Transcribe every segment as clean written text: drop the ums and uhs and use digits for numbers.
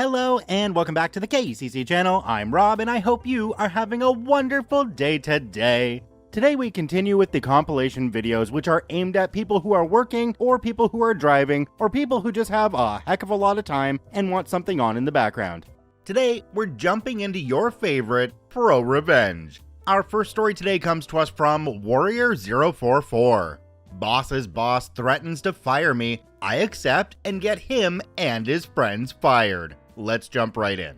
Hello and welcome back to the KCC channel. I'm Rob and I hope you are having a wonderful day today. Today we continue with the compilation videos which are aimed at people who are working or people who are driving or people who just have a heck of a lot of time and want something on in the background. Today we're jumping into your favorite ProRevenge. Our first story today comes to us from Warrior044. Boss's boss threatens to fire me. I accept and get him and his friends fired. Let's jump right in.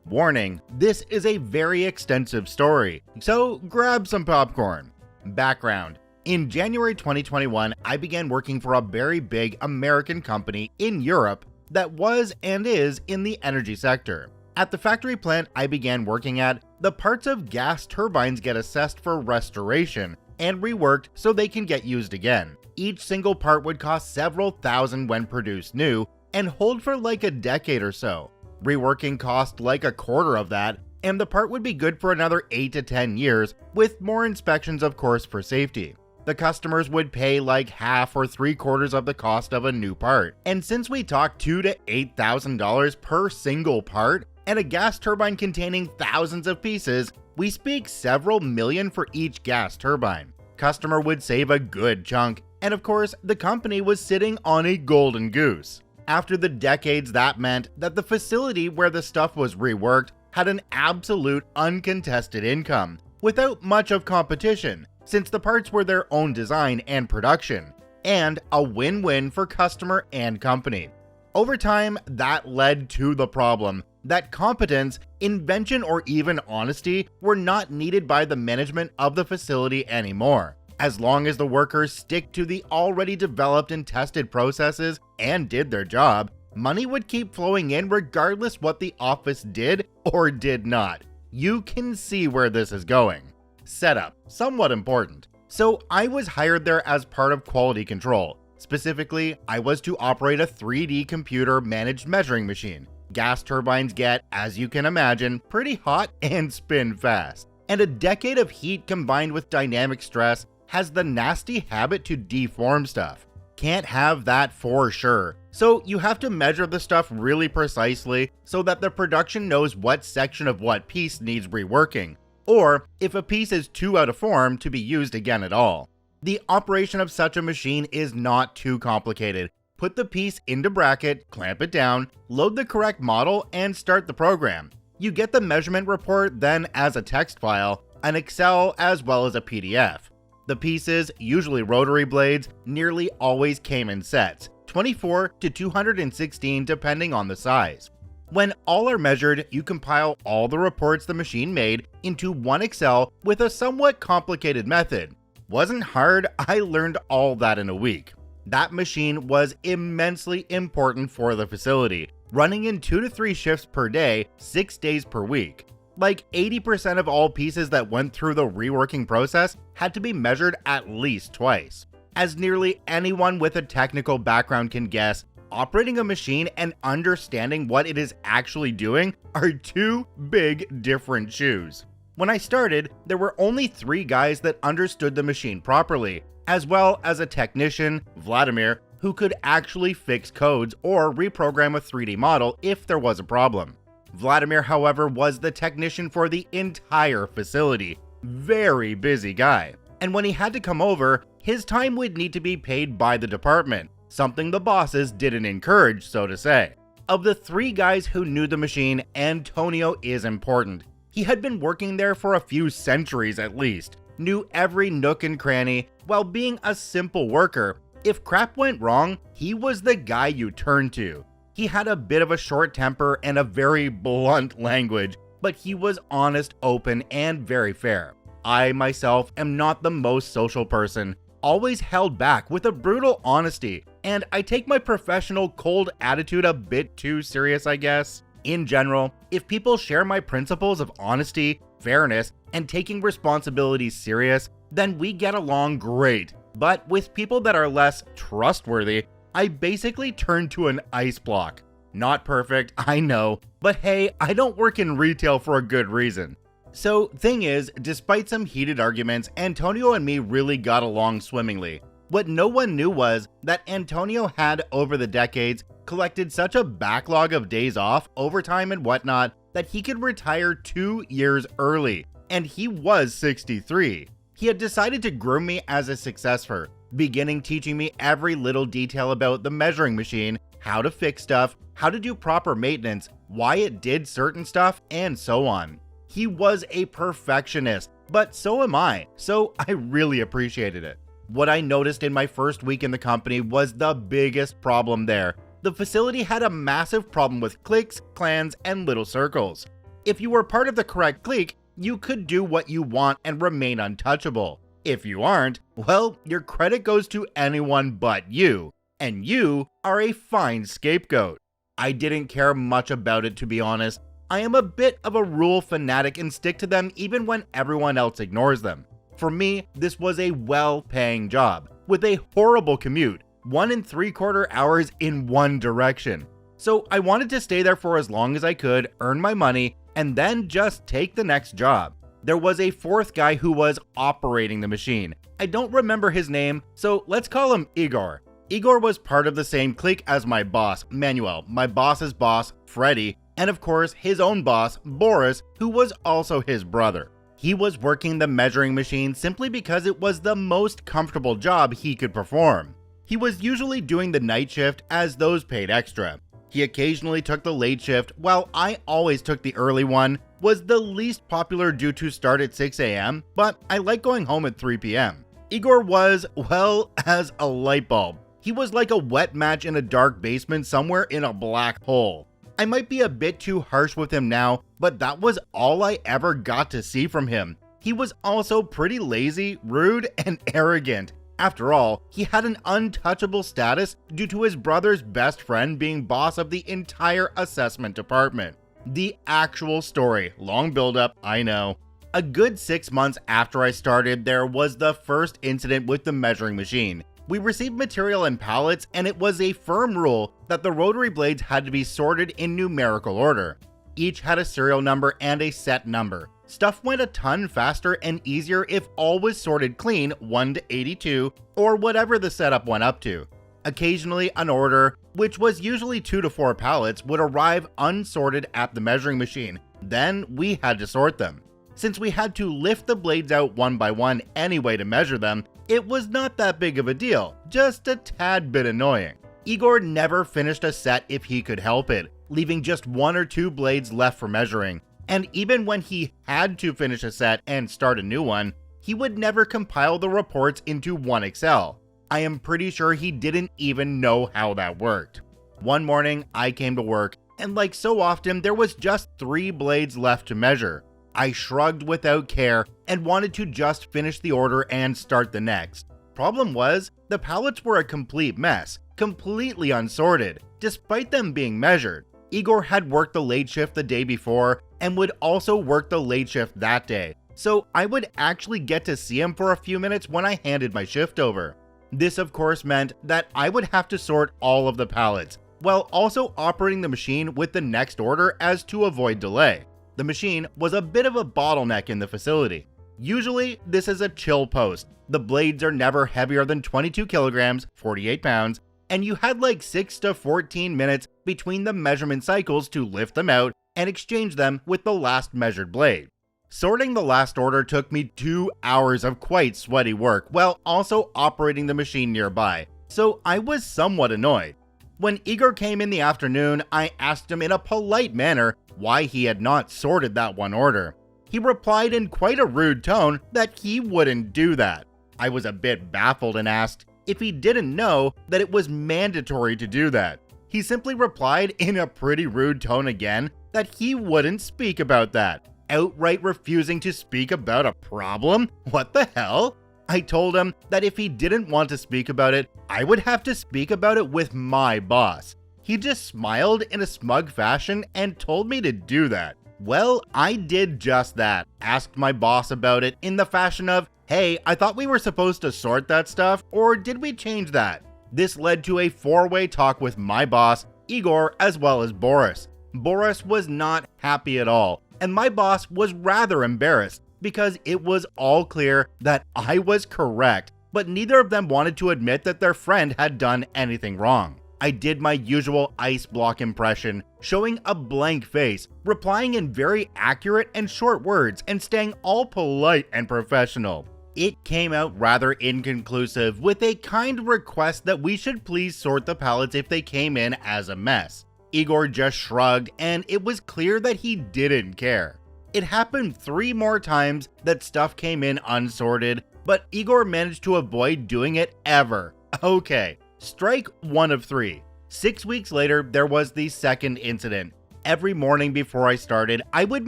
Warning, this is a very extensive story, so grab some popcorn. Background. In January 2021, I began working for a very big American company in Europe that was and is in the energy sector. At the factory plant I began working at, the parts of gas turbines get assessed for restoration and reworked so they can get used again. Each single part would cost several thousand when produced new and hold for like a decade or so. Reworking cost like a quarter of that, and the part would be good for another 8 to 10 years, with more inspections of course for safety. The customers would pay like half or 3/4 of the cost of a new part. And since we talk $2,000 to $8,000 per single part, and a gas turbine containing thousands of pieces, we speak several million for each gas turbine. Customer would save a good chunk, and of course, the company was sitting on a golden goose. After the decades, that meant that the facility where the stuff was reworked had an absolute uncontested income, without much of competition, since the parts were their own design and production, and a win-win for customer and company. Over time, that led to the problem that competence, invention, or even honesty were not needed by the management of the facility anymore. As long as the workers stick to the already developed and tested processes and did their job, money would keep flowing in regardless what the office did or did not. You can see where this is going. Setup, somewhat important. So I was hired there as part of quality control. Specifically, I was to operate a 3D computer managed measuring machine. Gas turbines get, as you can imagine, pretty hot and spin fast. And a decade of heat combined with dynamic stress has the nasty habit to deform stuff. Can't have that for sure. So you have to measure the stuff really precisely so that the production knows what section of what piece needs reworking, or if a piece is too out of form to be used again at all. The operation of such a machine is not too complicated. Put the piece into bracket, clamp it down, load the correct model, and start the program. You get the measurement report then as a text file, an Excel, as well as a PDF. The pieces, usually rotary blades, nearly always came in sets, 24 to 216 depending on the size. When all are measured, you compile all the reports the machine made into one Excel with a somewhat complicated method. Wasn't hard, I learned all that in a week. That machine was immensely important for the facility, running in 2 to 3 shifts per day, 6 days per week. Like 80% of all pieces that went through the reworking process had to be measured at least twice. As nearly anyone with a technical background can guess, operating a machine and understanding what it is actually doing are two big different shoes. When I started, there were only 3 guys that understood the machine properly, as well as a technician, Vladimir, who could actually fix codes or reprogram a 3D model if there was a problem. Vladimir, however, was the technician for the entire facility. Very busy guy. And when he had to come over, his time would need to be paid by the department, something the bosses didn't encourage, so to say. Of the 3 guys who knew the machine, Antonio is important. He had been working there for a few centuries at least, knew every nook and cranny, while being a simple worker. If crap went wrong, he was the guy you turned to. He had a bit of a short temper and a very blunt language, but he was honest, open, and very fair. I myself am not the most social person, always held back with a brutal honesty, and I take my professional cold attitude a bit too serious, I guess. In general, if people share my principles of honesty, fairness, and taking responsibilities serious, then we get along great. But with people that are less trustworthy, I basically turned to an ice block. Not perfect, I know, but hey, I don't work in retail for a good reason. So, thing is, despite some heated arguments, Antonio and me really got along swimmingly. What no one knew was that Antonio had, over the decades, collected such a backlog of days off, overtime and whatnot, that he could retire 2 years early, and he was 63. He had decided to groom me as a successor, beginning teaching me every little detail about the measuring machine, how to fix stuff, how to do proper maintenance, why it did certain stuff, and so on. He was a perfectionist, but so am I, so I really appreciated it. What I noticed in my first week in the company was the biggest problem there. The facility had a massive problem with cliques, clans, and little circles. If you were part of the correct clique, you could do what you want and remain untouchable. If you aren't, well, your credit goes to anyone but you, and you are a fine scapegoat. I didn't care much about it, to be honest. I am a bit of a rule fanatic and stick to them even when everyone else ignores them. For me, this was a well-paying job, with a horrible commute, 1 3/4 hours in one direction. So I wanted to stay there for as long as I could, earn my money, and then just take the next job. There was a fourth guy who was operating the machine. I don't remember his name, so let's call him Igor. Igor was part of the same clique as my boss, Manuel, my boss's boss, Freddie, and of course his own boss, Boris, who was also his brother. He was working the measuring machine simply because it was the most comfortable job he could perform. He was usually doing the night shift, as those paid extra. He occasionally took the late shift, while I always took the early one, was the least popular due to start at 6 a.m., but I like going home at 3 p.m. Igor was, well, as a light bulb. He was like a wet match in a dark basement somewhere in a black hole. I might be a bit too harsh with him now, but that was all I ever got to see from him. He was also pretty lazy, rude, and arrogant. After all, he had an untouchable status due to his brother's best friend being boss of the entire assessment department. The actual story, long build-up, I know. A good 6 months after I started, there was the first incident with the measuring machine. We received material in pallets, and it was a firm rule that the rotary blades had to be sorted in numerical order. Each had a serial number and a set number. Stuff went a ton faster and easier if all was sorted clean 1 to 82, or whatever the setup went up to. Occasionally, an order, which was usually 2 to 4 pallets, would arrive unsorted at the measuring machine. Then we had to sort them. Since we had to lift the blades out one by one anyway to measure them, it was not that big of a deal, just a tad bit annoying. Igor never finished a set if he could help it, leaving just 1 or 2 blades left for measuring. And even when he had to finish a set and start a new one, he would never compile the reports into one Excel. I am pretty sure he didn't even know how that worked. One morning, I came to work, and like so often, there was just 3 blades left to measure. I shrugged without care and wanted to just finish the order and start the next. Problem was, the pallets were a complete mess, completely unsorted, despite them being measured. Igor had worked the late shift the day before and would also work the late shift that day, so I would actually get to see him for a few minutes when I handed my shift over. This of course meant that I would have to sort all of the pallets, while also operating the machine with the next order as to avoid delay. The machine was a bit of a bottleneck in the facility. Usually, this is a chill post. The blades are never heavier than 22 kilograms, 48 pounds, and you had like 6 to 14 minutes between the measurement cycles to lift them out and exchange them with the last measured blade. Sorting the last order took me 2 hours of quite sweaty work while also operating the machine nearby, so I was somewhat annoyed. When Igor came in the afternoon, I asked him in a polite manner why he had not sorted that one order. He replied in quite a rude tone that he wouldn't do that. I was a bit baffled and asked if he didn't know that it was mandatory to do that. He simply replied in a pretty rude tone again that he wouldn't speak about that, outright refusing to speak about a problem? What the hell? I told him that if he didn't want to speak about it, I would have to speak about it with my boss. He just smiled in a smug fashion and told me to do that. Well, I did just that, asked my boss about it in the fashion of, hey, I thought we were supposed to sort that stuff, or did we change that? This led to a 4-way talk with my boss, Igor, as well as Boris. Boris was not happy at all, and my boss was rather embarrassed because it was all clear that I was correct but neither of them wanted to admit that their friend had done anything wrong. I did my usual ice block impression, showing a blank face, replying in very accurate and short words, and staying all polite and professional. It came out rather inconclusive, with a kind request that we should please sort the pallets if they came in as a mess. Igor just shrugged, and it was clear that he didn't care. It happened 3 more times that stuff came in unsorted, but Igor managed to avoid doing it ever. Okay, strike 1 of 3. 6 weeks later, there was the second incident. Every morning before I started, I would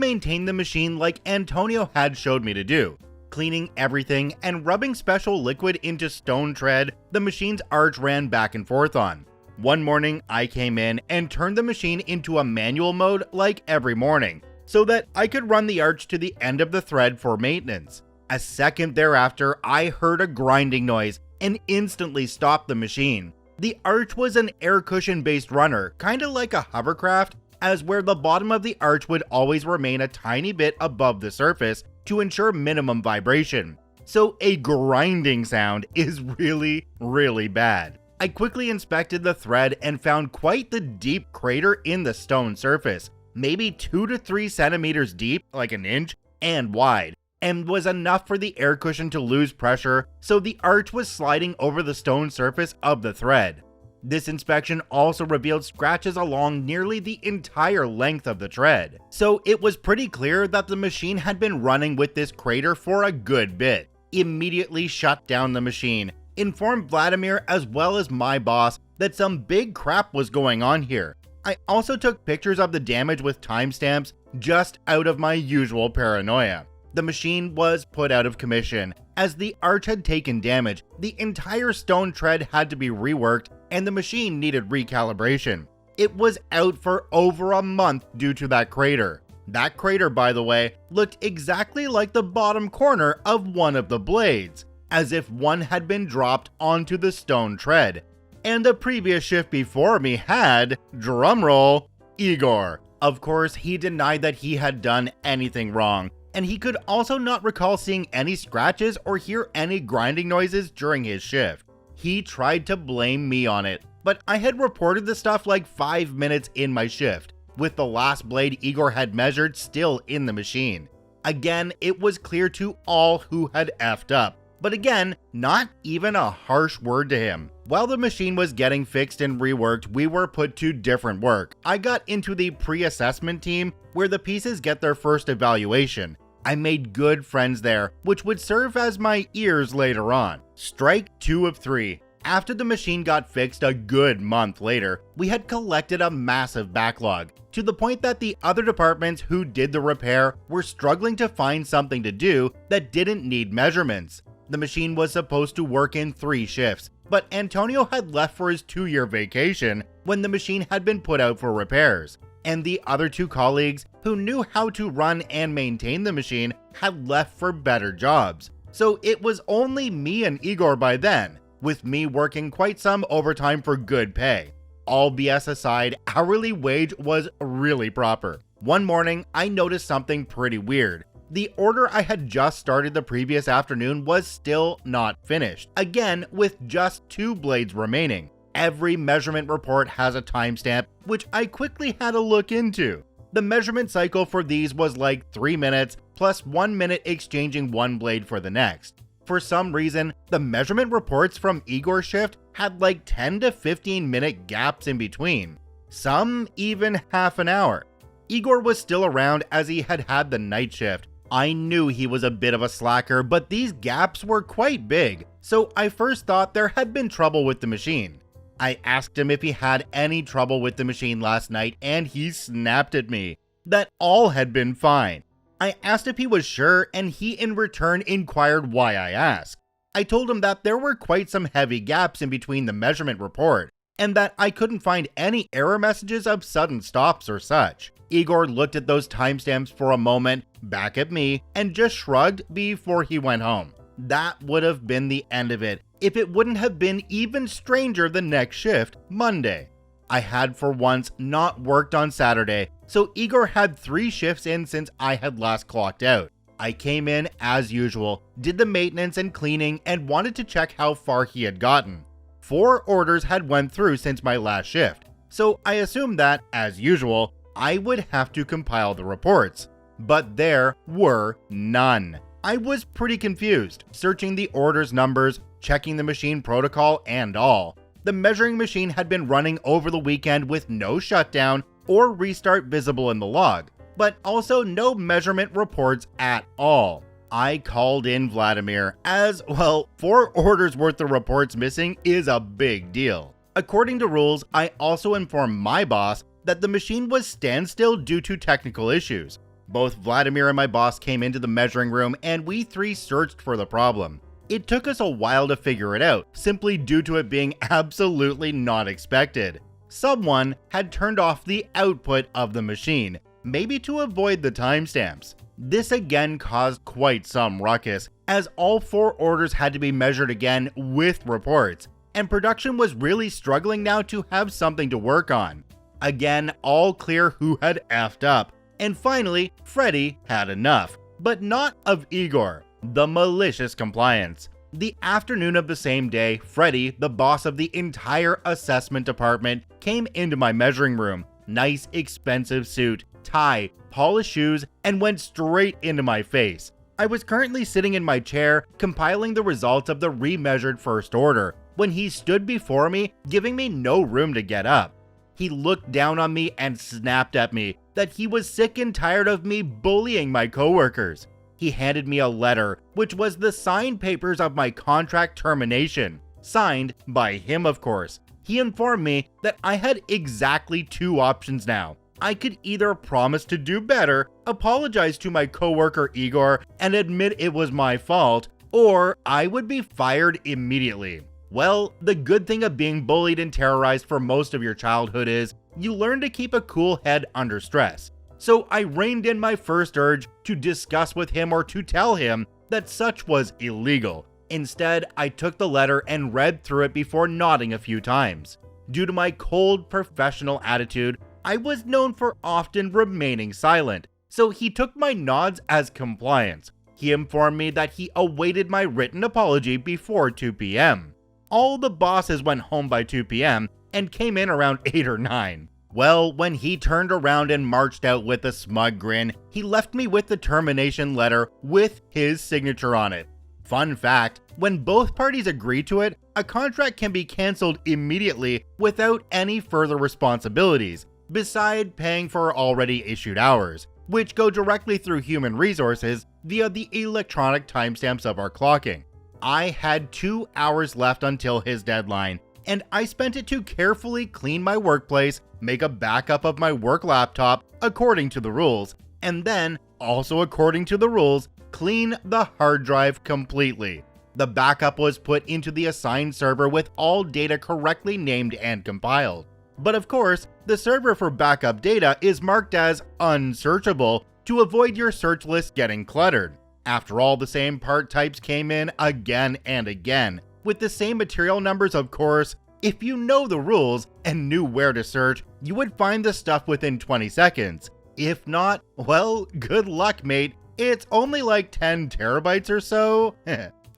maintain the machine like Antonio had showed me to do, cleaning everything and rubbing special liquid into stone tread the machine's arch ran back and forth on. One morning, I came in and turned the machine into a manual mode like every morning, so that I could run the arch to the end of the thread for maintenance. A second thereafter, I heard a grinding noise and instantly stopped the machine. The arch was an air cushion based runner, kinda like a hovercraft, as where the bottom of the arch would always remain a tiny bit above the surface to ensure minimum vibration. So a grinding sound is really, really bad. I quickly inspected the thread and found quite the deep crater in the stone surface, maybe 2 to 3 centimeters deep, like an inch, and wide, and was enough for the air cushion to lose pressure, so the arch was sliding over the stone surface of the thread. This inspection also revealed scratches along nearly the entire length of the tread, so it was pretty clear that the machine had been running with this crater for a good bit. Immediately shut down the machine, informed Vladimir as well as my boss that some big crap was going on here. I also took pictures of the damage with timestamps just out of my usual paranoia. The machine was put out of commission. As the arch had taken damage, the entire stone tread had to be reworked and the machine needed recalibration. It was out for over a month due to that crater. That crater, by the way, looked exactly like the bottom corner of one of the blades, as if one had been dropped onto the stone tread. And the previous shift before me had, drumroll, Igor. Of course, he denied that he had done anything wrong, and he could also not recall seeing any scratches or hear any grinding noises during his shift. He tried to blame me on it, but I had reported the stuff like 5 minutes in my shift, with the last blade Igor had measured still in the machine. Again, it was clear to all who had effed up. But again, not even a harsh word to him. While the machine was getting fixed and reworked, we were put to different work. I got into the pre-assessment team where the pieces get their first evaluation. I made good friends there, which would serve as my ears later on. Strike 2 of 3. After the machine got fixed a good month later, we had collected a massive backlog, to the point that the other departments who did the repair were struggling to find something to do that didn't need measurements. The machine was supposed to work in 3 shifts, but Antonio had left for his 2-year vacation when the machine had been put out for repairs, and the other 2 colleagues who knew how to run and maintain the machine had left for better jobs. So it was only me and Igor by then, with me working quite some overtime for good pay. All BS aside, hourly wage was really proper. One morning, I noticed something pretty weird. The order I had just started the previous afternoon was still not finished, again with just 2 blades remaining. Every measurement report has a timestamp, which I quickly had a look into. The measurement cycle for these was like 3 minutes plus 1 minute exchanging one blade for the next. For some reason, the measurement reports from Igor's shift had like 10 to 15 minute gaps in between, some even half an hour. Igor was still around as he had had the night shift. I knew he was a bit of a slacker, but these gaps were quite big, so I first thought there had been trouble with the machine. I asked him if he had any trouble with the machine last night, and he snapped at me that all had been fine. I asked if he was sure, and he in return inquired why I asked. I told him that there were quite some heavy gaps in between the measurement report, and that I couldn't find any error messages of sudden stops or such. Igor looked at those timestamps for a moment, back at me, and just shrugged before he went home. That would have been the end of it, if it wouldn't have been even stranger the next shift, Monday. I had for once not worked on Saturday, so Igor had 3 shifts in since I had last clocked out. I came in as usual, did the maintenance and cleaning, and wanted to check how far he had gotten. 4 orders had went through since my last shift, so I assumed that, as usual, I would have to compile the reports. But there were none. I was pretty confused, searching the orders numbers, checking the machine protocol, and all. The measuring machine had been running over the weekend with no shutdown or restart visible in the log, but also no measurement reports at all. I called in Vladimir, as, well, 4 orders worth of reports missing is a big deal. According to rules, I also informed my boss that the machine was standstill due to technical issues. Both Vladimir and my boss came into the measuring room and we 3 searched for the problem. It took us a while to figure it out, simply due to it being absolutely not expected. Someone had turned off the output of the machine, maybe to avoid the timestamps. This again caused quite some ruckus, as all 4 orders had to be measured again with reports, and production was really struggling now to have something to work on. Again, all clear who had effed up, and finally, Freddy had enough, but not of Igor, the malicious compliance. The afternoon of the same day, Freddy, the boss of the entire assessment department, came into my measuring room. Nice, expensive suit, tie, polished shoes, and went straight into my face. I was currently sitting in my chair, compiling the results of the remeasured first order, when he stood before me, giving me no room to get up. He looked down on me and snapped at me that he was sick and tired of me bullying my coworkers. He handed me a letter, which was the signed papers of my contract termination, signed by him, of course. He informed me that I had exactly 2 options now. I could either promise to do better, apologize to my coworker Igor, and admit it was my fault, or I would be fired immediately. Well, the good thing of being bullied and terrorized for most of your childhood is you learn to keep a cool head under stress. So I reined in my first urge to discuss with him or to tell him that such was illegal. Instead, I took the letter and read through it before nodding a few times. Due to my cold, professional attitude, I was known for often remaining silent, so he took my nods as compliance. He informed me that he awaited my written apology before 2 p.m. All the bosses went home by 2 p.m. and came in around 8 or 9. Well, when he turned around and marched out with a smug grin, he left me with the termination letter with his signature on it. Fun fact, when both parties agree to it, a contract can be cancelled immediately without any further responsibilities, beside paying for already issued hours, which go directly through human resources via the electronic timestamps of our clocking. I had 2 hours left until his deadline, and I spent it to carefully clean my workplace, make a backup of my work laptop according to the rules, and then, also according to the rules, clean the hard drive completely. The backup was put into the assigned server with all data correctly named and compiled. But of course, the server for backup data is marked as unsearchable to avoid your search list getting cluttered. After all, the same part types came in again and again, with the same material numbers, of course. If you know the rules and knew where to search, you would find the stuff within 20 seconds. If not, well, good luck, mate. It's only like 10 terabytes or so.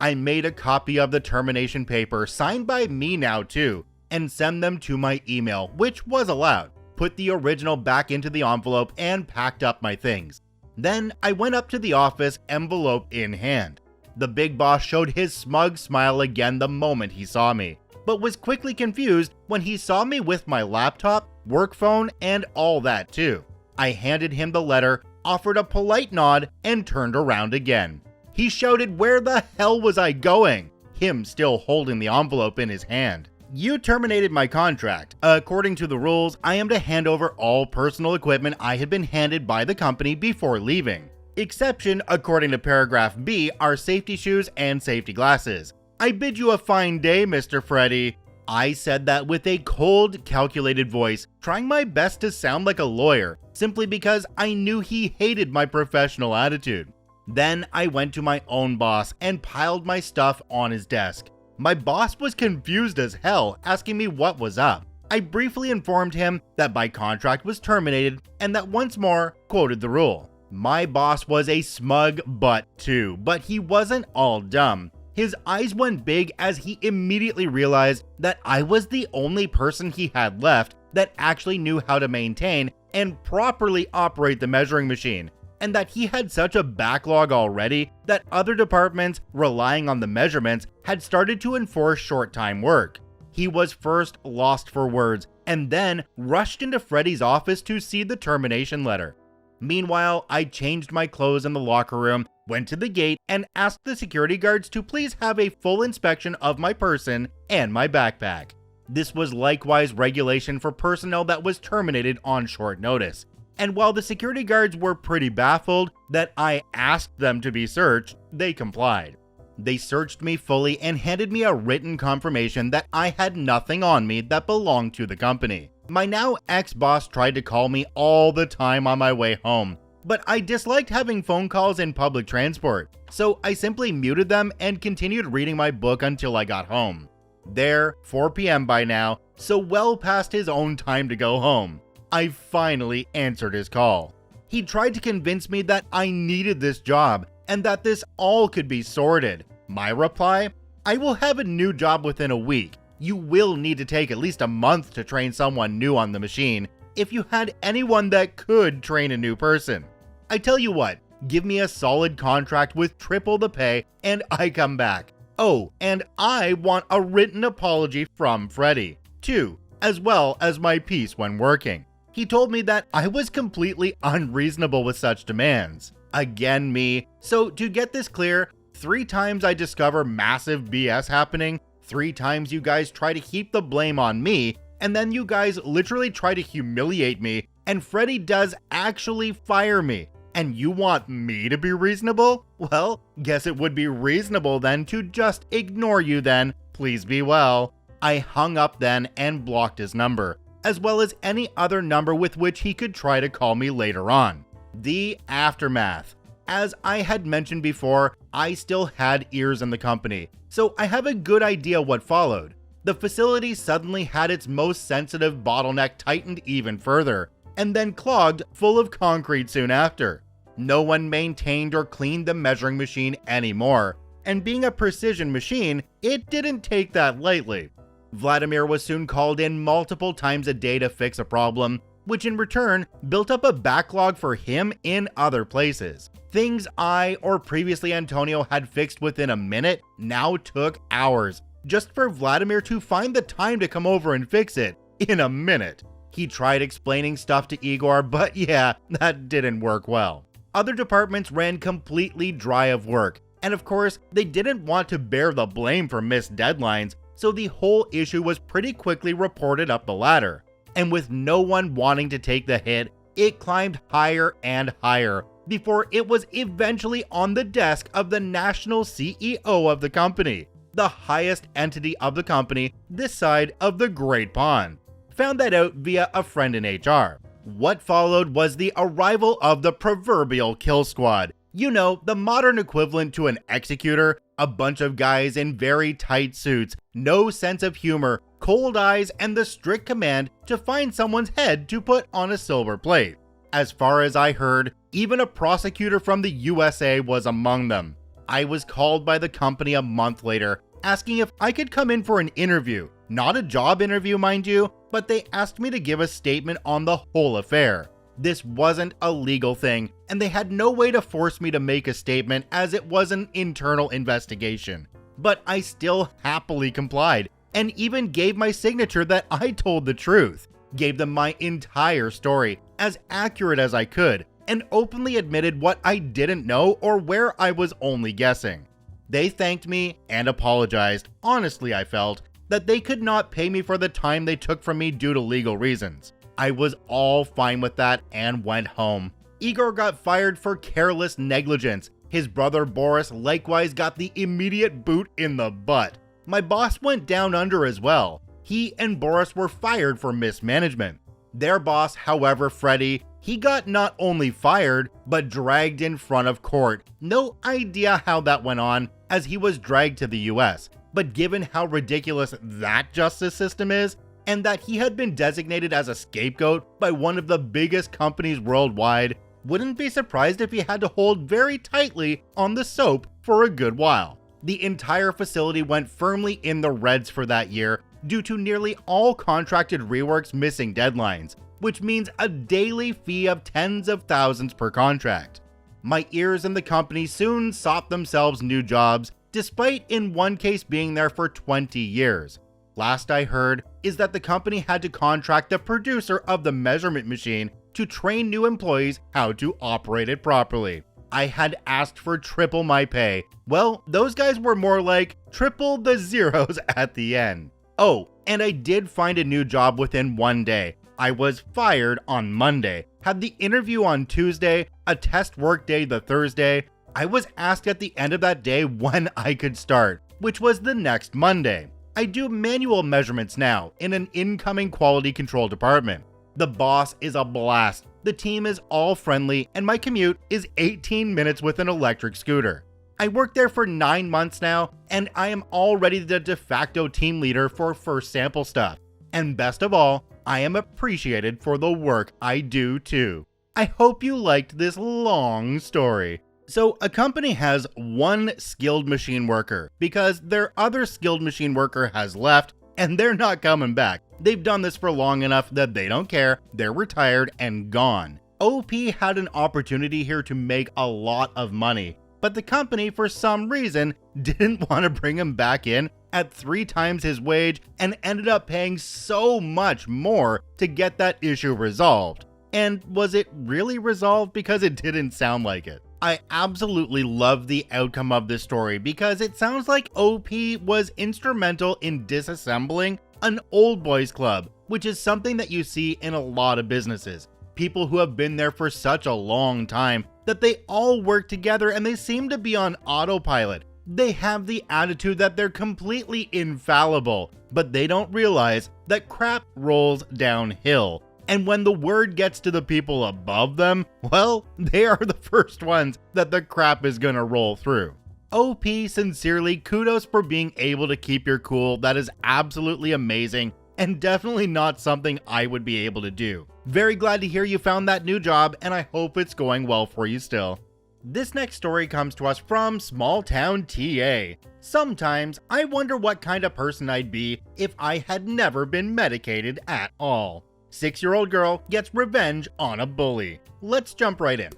I made a copy of the termination paper, signed by me now too, and send them to my email, which was allowed. Put the original back into the envelope and packed up my things. Then I went up to the office, envelope in hand. The big boss showed his smug smile again the moment he saw me, but was quickly confused when he saw me with my laptop, work phone, and all that too. I handed him the letter, offered a polite nod, and turned around again. He shouted, "Where the hell was I going?" Him still holding the envelope in his hand. "You terminated my contract. According to the rules, I am to hand over all personal equipment I had been handed by the company before leaving. Exception, according to paragraph B, are safety shoes and safety glasses. I bid you a fine day, Mr. Freddy." I said that with a cold, calculated voice, trying my best to sound like a lawyer, simply because I knew he hated my professional attitude. Then I went to my own boss and piled my stuff on his desk. My boss was confused as hell, asking me what was up. I briefly informed him that my contract was terminated and that once more quoted the rule. My boss was a smug butt too, but he wasn't all dumb. His eyes went big as he immediately realized that I was the only person he had left that actually knew how to maintain and properly operate the measuring machine, and that he had such a backlog already that other departments relying on the measurements had started to enforce short-time work. He was first lost for words and then rushed into Freddy's office to see the termination letter. Meanwhile, I changed my clothes in the locker room, went to the gate, and asked the security guards to please have a full inspection of my person and my backpack. This was likewise regulation for personnel that was terminated on short notice. And while the security guards were pretty baffled that I asked them to be searched, they complied. They searched me fully and handed me a written confirmation that I had nothing on me that belonged to the company. My now ex-boss tried to call me all the time on my way home, but I disliked having phone calls in public transport, so I simply muted them and continued reading my book until I got home. There, 4 p.m. by now, so well past his own time to go home. I finally answered his call. He tried to convince me that I needed this job and that this all could be sorted. My reply? I will have a new job within a week. You will need to take at least a month to train someone new on the machine if you had anyone that could train a new person. I tell you what, give me a solid contract with triple the pay and I come back. Oh, and I want a written apology from Freddy, too, as well as my piece when working. He told me that I was completely unreasonable with such demands. Again me. So to get this clear, 3 times I discover massive BS happening, 3 times you guys try to heap the blame on me, and then you guys literally try to humiliate me, and Freddy does actually fire me. And you want me to be reasonable? Well, guess it would be reasonable then to just ignore you then, please be well. I hung up then and blocked his number, as well as any other number with which he could try to call me later on. The aftermath. As I had mentioned before, I still had ears in the company, so I have a good idea what followed. The facility suddenly had its most sensitive bottleneck tightened even further, and then clogged full of concrete soon after. No one maintained or cleaned the measuring machine anymore, and being a precision machine, it didn't take that lightly. Vladimir was soon called in multiple times a day to fix a problem, which in return built up a backlog for him in other places. Things I, or previously Antonio, had fixed within a minute now took hours, just for Vladimir to find the time to come over and fix it in a minute. He tried explaining stuff to Igor, but yeah, that didn't work well. Other departments ran completely dry of work, and of course, they didn't want to bear the blame for missed deadlines, so the whole issue was pretty quickly reported up the ladder. And with no one wanting to take the hit, it climbed higher and higher before it was eventually on the desk of the national CEO of the company, the highest entity of the company this side of the Great Pond. Found that out via a friend in HR. What followed was the arrival of the proverbial kill squad. You know, the modern equivalent to an executor, a bunch of guys in very tight suits, no sense of humor, cold eyes, and the strict command to find someone's head to put on a silver plate. As far as I heard, even a prosecutor from the USA was among them. I was called by the company a month later, asking if I could come in for an interview. Not a job interview, mind you, but they asked me to give a statement on the whole affair. This wasn't a legal thing, and they had no way to force me to make a statement as it was an internal investigation. But I still happily complied, and even gave my signature that I told the truth. Gave them my entire story, as accurate as I could, and openly admitted what I didn't know or where I was only guessing. They thanked me and apologized. Honestly, I felt that they could not pay me for the time they took from me due to legal reasons. I was all fine with that and went home. Igor got fired for careless negligence. His brother Boris likewise got the immediate boot in the butt. My boss went down under as well. He and Boris were fired for mismanagement. Their boss, however, Freddy, he got not only fired, but dragged in front of court. No idea how that went on, as he was dragged to the US. But given how ridiculous that justice system is, and that he had been designated as a scapegoat by one of the biggest companies worldwide, Wouldn't be surprised if he had to hold very tightly on the soap for a good while. The entire facility went firmly in the reds for that year due to nearly all contracted reworks missing deadlines, which means a daily fee of tens of thousands per contract. My ears and the company soon sought themselves new jobs, despite in one case being there for 20 years. Last I heard is that the company had to contract the producer of the measurement machine to train new employees how to operate it properly. I had asked for triple my pay. Well, those guys were more like triple the zeros at the end. Oh, and I did find a new job within one day. I was fired on Monday, had the interview on Tuesday, a test work day the Thursday. I was asked at the end of that day when I could start, which was the next Monday. I do manual measurements now in an incoming quality control department. The boss is a blast, the team is all friendly, and my commute is 18 minutes with an electric scooter. I worked there for 9 months now, and I am already the de facto team leader for first sample stuff. And best of all, I am appreciated for the work I do too. I hope you liked this long story. So a company has one skilled machine worker because their other skilled machine worker has left and they're not coming back. They've done this for long enough that they don't care, they're retired and gone. OP had an opportunity here to make a lot of money, but the company for some reason didn't want to bring him back in at 3 times his wage and ended up paying so much more to get that issue resolved. And was it really resolved? Because it didn't sound like it. I absolutely love the outcome of this story because it sounds like OP was instrumental in disassembling an old boys club, which is something that you see in a lot of businesses. People who have been there for such a long time that they all work together and they seem to be on autopilot. They have the attitude that they're completely infallible, but they don't realize that crap rolls downhill. And when the word gets to the people above them, well, they are the first ones that the crap is gonna roll through. OP, sincerely, kudos for being able to keep your cool. That is absolutely amazing and definitely not something I would be able to do. Very glad to hear you found that new job, and I hope it's going well for you still. This next story comes to us from Small Town TA. Sometimes I wonder what kind of person I'd be if I had never been medicated at all. 6-year-old girl gets revenge on a bully. Let's jump right in.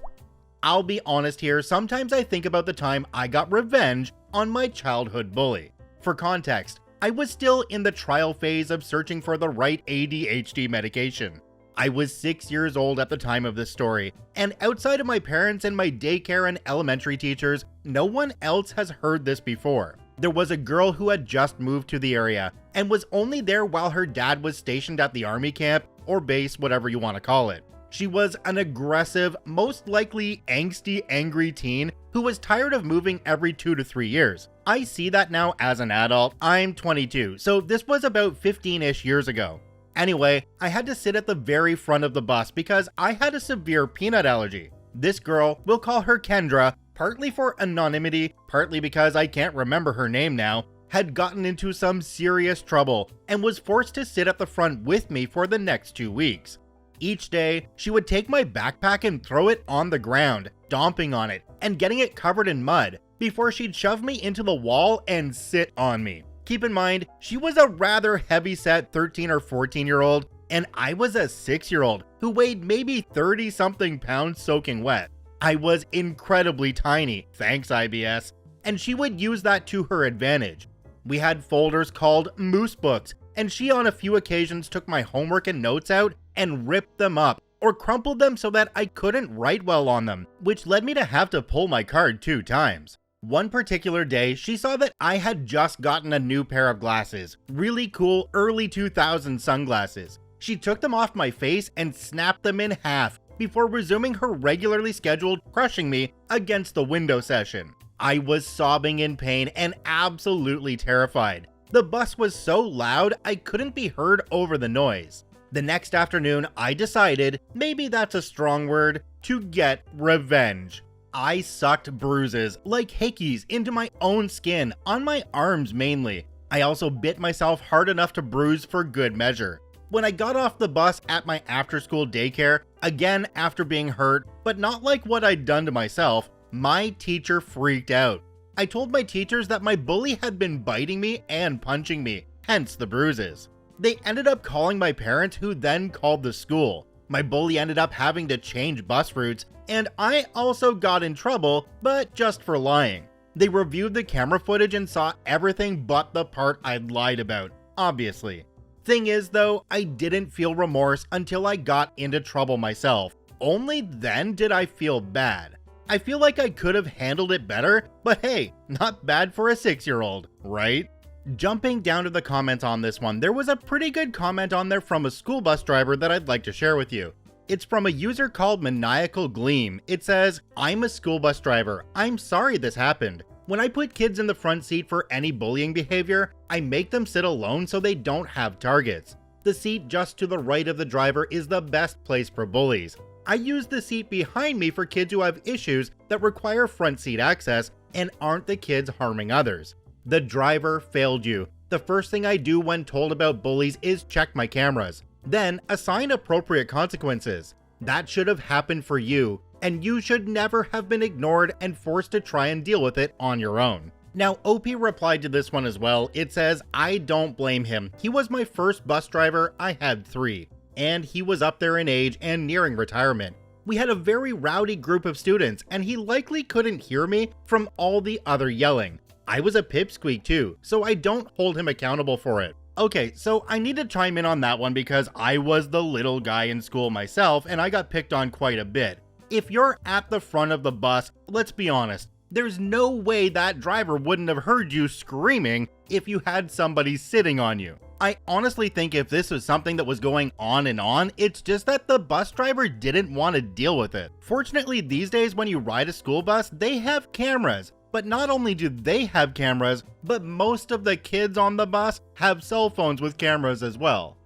I'll be honest here, sometimes I think about the time I got revenge on my childhood bully. For context, I was still in the trial phase of searching for the right ADHD medication. I was 6 years old at the time of this story, and outside of my parents and my daycare and elementary teachers, no one else has heard this before. There was a girl who had just moved to the area and was only there while her dad was stationed at the army camp or base, whatever you want to call it. She was an aggressive, most likely angsty, angry teen who was tired of moving every 2 to 3 years. I see that now as an adult. I'm 22, so this was about 15-ish years ago. Anyway, I had to sit at the very front of the bus because I had a severe peanut allergy. This girl, we'll call her Kendra, partly for anonymity, partly because I can't remember her name now, had gotten into some serious trouble and was forced to sit at the front with me for the next 2 weeks. Each day, she would take my backpack and throw it on the ground, stomping on it and getting it covered in mud before she'd shove me into the wall and sit on me. Keep in mind, she was a rather heavy-set 13 or 14-year-old, and I was a 6-year-old who weighed maybe 30-something pounds soaking wet. I was incredibly tiny, thanks IBS, and she would use that to her advantage. We had folders called moose books, and she on a few occasions took my homework and notes out and ripped them up or crumpled them so that I couldn't write well on them, which led me to have to pull my card 2 times. One particular day, she saw that I had just gotten a new pair of glasses, really cool early 2000s sunglasses. She took them off my face and snapped them in half before resuming her regularly scheduled crushing me against the window session. I was sobbing in pain and absolutely terrified. The bus was so loud I couldn't be heard over the noise. The next afternoon, I decided, maybe that's a strong word, to get revenge. I sucked bruises like hickeys into my own skin, on my arms mainly. I also bit myself hard enough to bruise for good measure. When I got off the bus at my after-school daycare, again after being hurt, but not like what I'd done to myself, my teacher freaked out. I told my teachers that my bully had been biting me and punching me, hence the bruises. They ended up calling my parents, who then called the school. My bully ended up having to change bus routes, and I also got in trouble, but just for lying. They reviewed the camera footage and saw everything but the part I'd lied about, obviously. Thing is though, I didn't feel remorse until I got into trouble myself. Only then did I feel bad. I feel like I could have handled it better, but hey, not bad for a 6-year-old, right? Jumping down to the comments on this one, there was a pretty good comment on there from a school bus driver that I'd like to share with you. It's from a user called Maniacal Gleam. It says, "I'm a school bus driver. I'm sorry this happened. When I put kids in the front seat for any bullying behavior, I make them sit alone so they don't have targets. The seat just to the right of the driver is the best place for bullies. I use the seat behind me for kids who have issues that require front seat access and aren't the kids harming others. The driver failed you. The first thing I do when told about bullies is check my cameras. Then assign appropriate consequences. That should have happened for you, and you should never have been ignored and forced to try and deal with it on your own." Now, OP replied to this one as well. It says, "I don't blame him. He was my first bus driver. I had 3. And he was up there in age and nearing retirement. We had a very rowdy group of students, and he likely couldn't hear me from all the other yelling. I was a pipsqueak too, so I don't hold him accountable for it." Okay, so I need to chime in on that one because I was the little guy in school myself, and I got picked on quite a bit. If you're at the front of the bus, let's be honest, there's no way that driver wouldn't have heard you screaming if you had somebody sitting on you. I honestly think if this was something that was going on and on, it's just that the bus driver didn't want to deal with it. Fortunately, these days when you ride a school bus, they have cameras. But not only do they have cameras, but most of the kids on the bus have cell phones with cameras as well.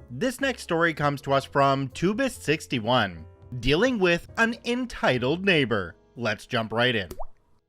This next story comes to us from Tubis61, dealing with an entitled neighbor. Let's jump right in.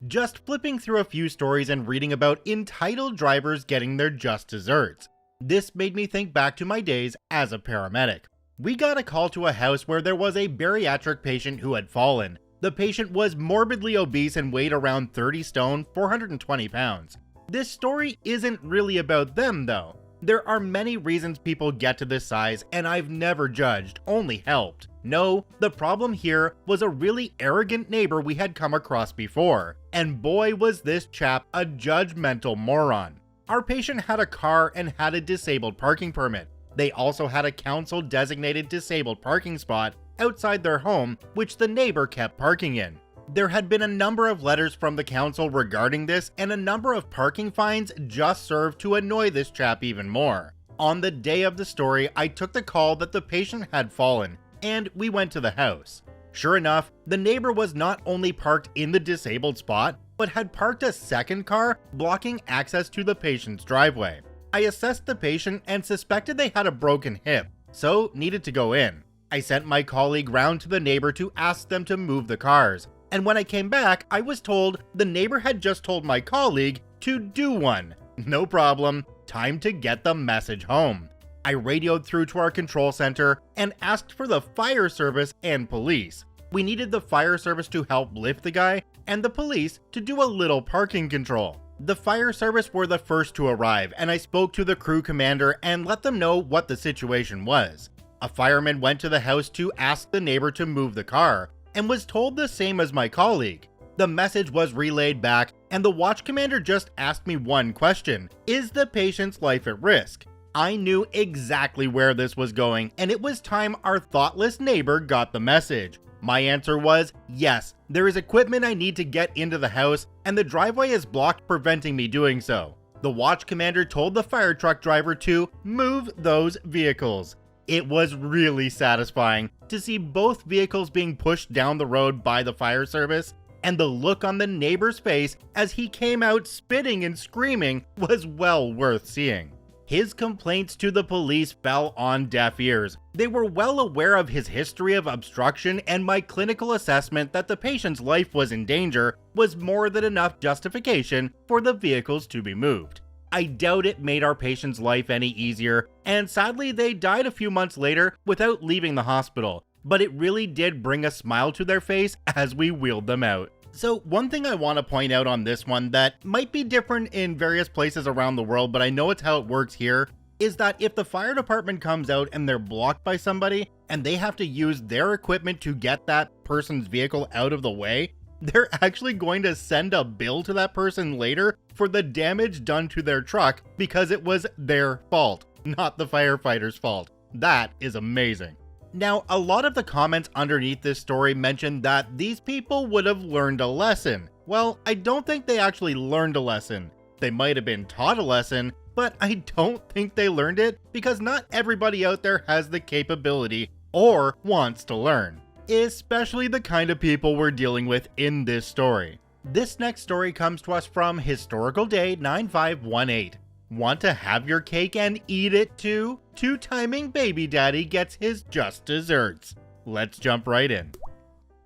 Just flipping through a few stories and reading about entitled drivers getting their just desserts. This made me think back to my days as a paramedic. We got a call to a house where there was a bariatric patient who had fallen. The patient was morbidly obese and weighed around 30 stone, 420 pounds. This story isn't really about them though. There are many reasons people get to this size, and I've never judged, only helped. No, the problem here was a really arrogant neighbor we had come across before, and boy was this chap a judgmental moron. Our patient had a car and had a disabled parking permit. They also had a council-designated disabled parking spot outside their home, which the neighbor kept parking in. There had been a number of letters from the council regarding this, and a number of parking fines just served to annoy this chap even more. On the day of the story, I took the call that the patient had fallen, and we went to the house. Sure enough, the neighbor was not only parked in the disabled spot, but had parked a second car blocking access to the patient's driveway. I assessed the patient and suspected they had a broken hip, so needed to go in. I sent my colleague round to the neighbor to ask them to move the cars, and when I came back, I was told the neighbor had just told my colleague to do one. No problem, time to get the message home. I radioed through to our control center and asked for the fire service and police. We needed the fire service to help lift the guy, and the police to do a little parking control. The fire service were the first to arrive, and I spoke to the crew commander and let them know what the situation was. A fireman went to the house to ask the neighbor to move the car, and was told the same as my colleague. The message was relayed back, and the watch commander just asked me one question: is the patient's life at risk? I knew exactly where this was going, and it was time our thoughtless neighbor got the message. My answer was, yes, there is equipment I need to get into the house, and the driveway is blocked, preventing me doing so. The watch commander told the fire truck driver to move those vehicles. It was really satisfying to see both vehicles being pushed down the road by the fire service, and the look on the neighbor's face as he came out spitting and screaming was well worth seeing. His complaints to the police fell on deaf ears. They were well aware of his history of obstruction, and my clinical assessment that the patient's life was in danger was more than enough justification for the vehicles to be moved. I doubt it made our patient's life any easier, and sadly they died a few months later without leaving the hospital, but it really did bring a smile to their face as we wheeled them out. So one thing I want to point out on this one that might be different in various places around the world, but I know it's how it works here, is that if the fire department comes out and they're blocked by somebody and they have to use their equipment to get that person's vehicle out of the way, they're actually going to send a bill to that person later for the damage done to their truck because it was their fault, not the firefighter's fault. That is amazing. Now, a lot of the comments underneath this story mentioned that these people would have learned a lesson. Well, I don't think they actually learned a lesson. They might have been taught a lesson, but I don't think they learned it because not everybody out there has the capability or wants to learn, especially the kind of people we're dealing with in this story. This next story comes to us from Historical Day 9518. Want to have your cake and eat it too? Two-timing baby daddy gets his just desserts. Let's jump right in.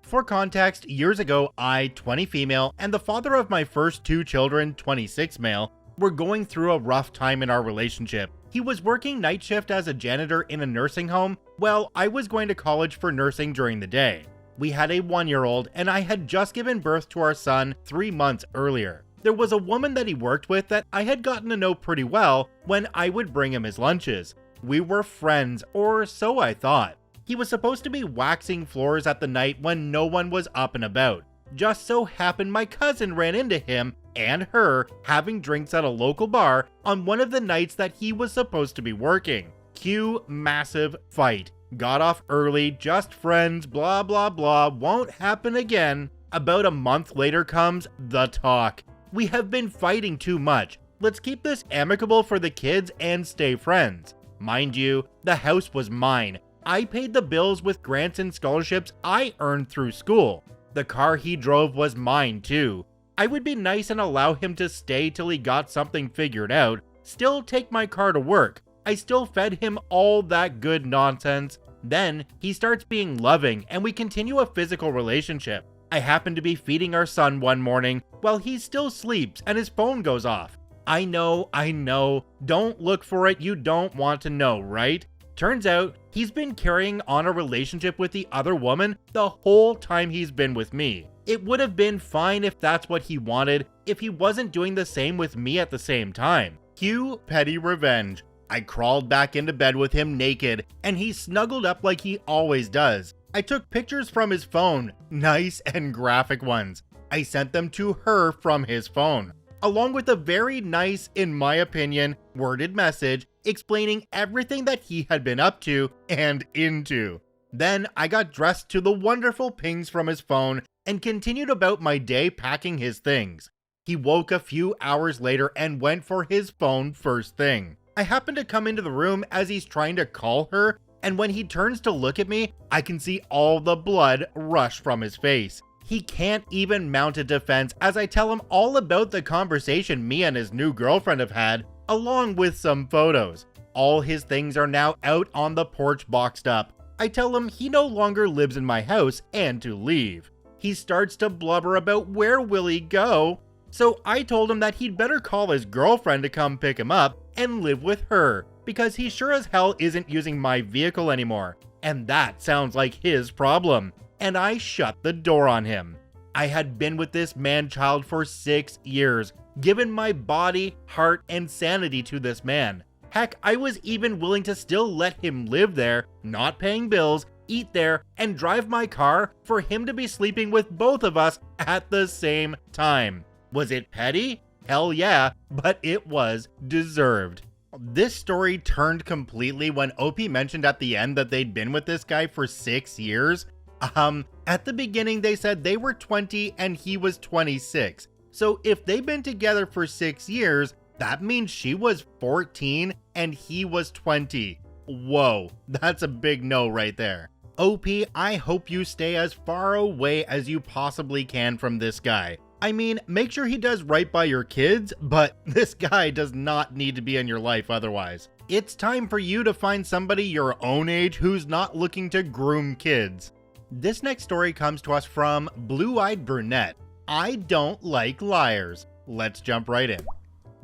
For context, years ago, I, 20 female, and the father of my first two children, 26 male, were going through a rough time in our relationship. He was working night shift as a janitor in a nursing home, while I was going to college for nursing during the day. We had a 1-year-old, and I had just given birth to our son 3 months earlier. There was a woman that he worked with that I had gotten to know pretty well when I would bring him his lunches. We were friends, or so I thought. He was supposed to be waxing floors at the night when no one was up and about. Just so happened my cousin ran into him and her having drinks at a local bar on one of the nights that he was supposed to be working. Cue massive fight. Got off early, just friends, blah blah blah, won't happen again. About a month later comes the talk. We have been fighting too much. Let's keep this amicable for the kids and stay friends. Mind you, the house was mine. I paid the bills with grants and scholarships I earned through school. The car he drove was mine too. I would be nice and allow him to stay till he got something figured out, still take my car to work. I still fed him all that good nonsense. Then he starts being loving and we continue a physical relationship. I happen to be feeding our son one morning while he still sleeps and his phone goes off. I know, don't look for it, you don't want to know, right? Turns out, he's been carrying on a relationship with the other woman the whole time he's been with me. It would have been fine if that's what he wanted, if he wasn't doing the same with me at the same time. Cue petty revenge. I crawled back into bed with him naked, and he snuggled up like he always does. I took pictures from his phone, nice and graphic ones. I sent them to her from his phone, along with a very nice, in my opinion, worded message explaining everything that he had been up to and into. Then I got dressed to the wonderful pings from his phone and continued about my day packing his things. He woke a few hours later and went for his phone first thing. I happened to come into the room as he's trying to call her, and when he turns to look at me, I can see all the blood rush from his face. He can't even mount a defense as I tell him all about the conversation me and his new girlfriend have had, along with some photos. All his things are now out on the porch boxed up. I tell him he no longer lives in my house and to leave. He starts to blubber about where will he go, so I told him that he'd better call his girlfriend to come pick him up and live with her, because he sure as hell isn't using my vehicle anymore, and that sounds like his problem, and I shut the door on him. I had been with this man-child for 6 years, given my body, heart, and sanity to this man. Heck, I was even willing to still let him live there, not paying bills, eat there, and drive my car for him to be sleeping with both of us at the same time. Was it petty? Hell yeah, but it was deserved. This story turned completely when OP mentioned at the end that they'd been with this guy for 6 years. At the beginning they said they were 20 and he was 26. So if they've been together for 6 years, that means she was 14 and he was 20. Whoa, that's a big no right there. OP, I hope you stay as far away as you possibly can from this guy. I mean, make sure he does right by your kids, but this guy does not need to be in your life otherwise. It's time for you to find somebody your own age who's not looking to groom kids. This next story comes to us from Blue-Eyed Brunette. I don't like liars. Let's jump right in.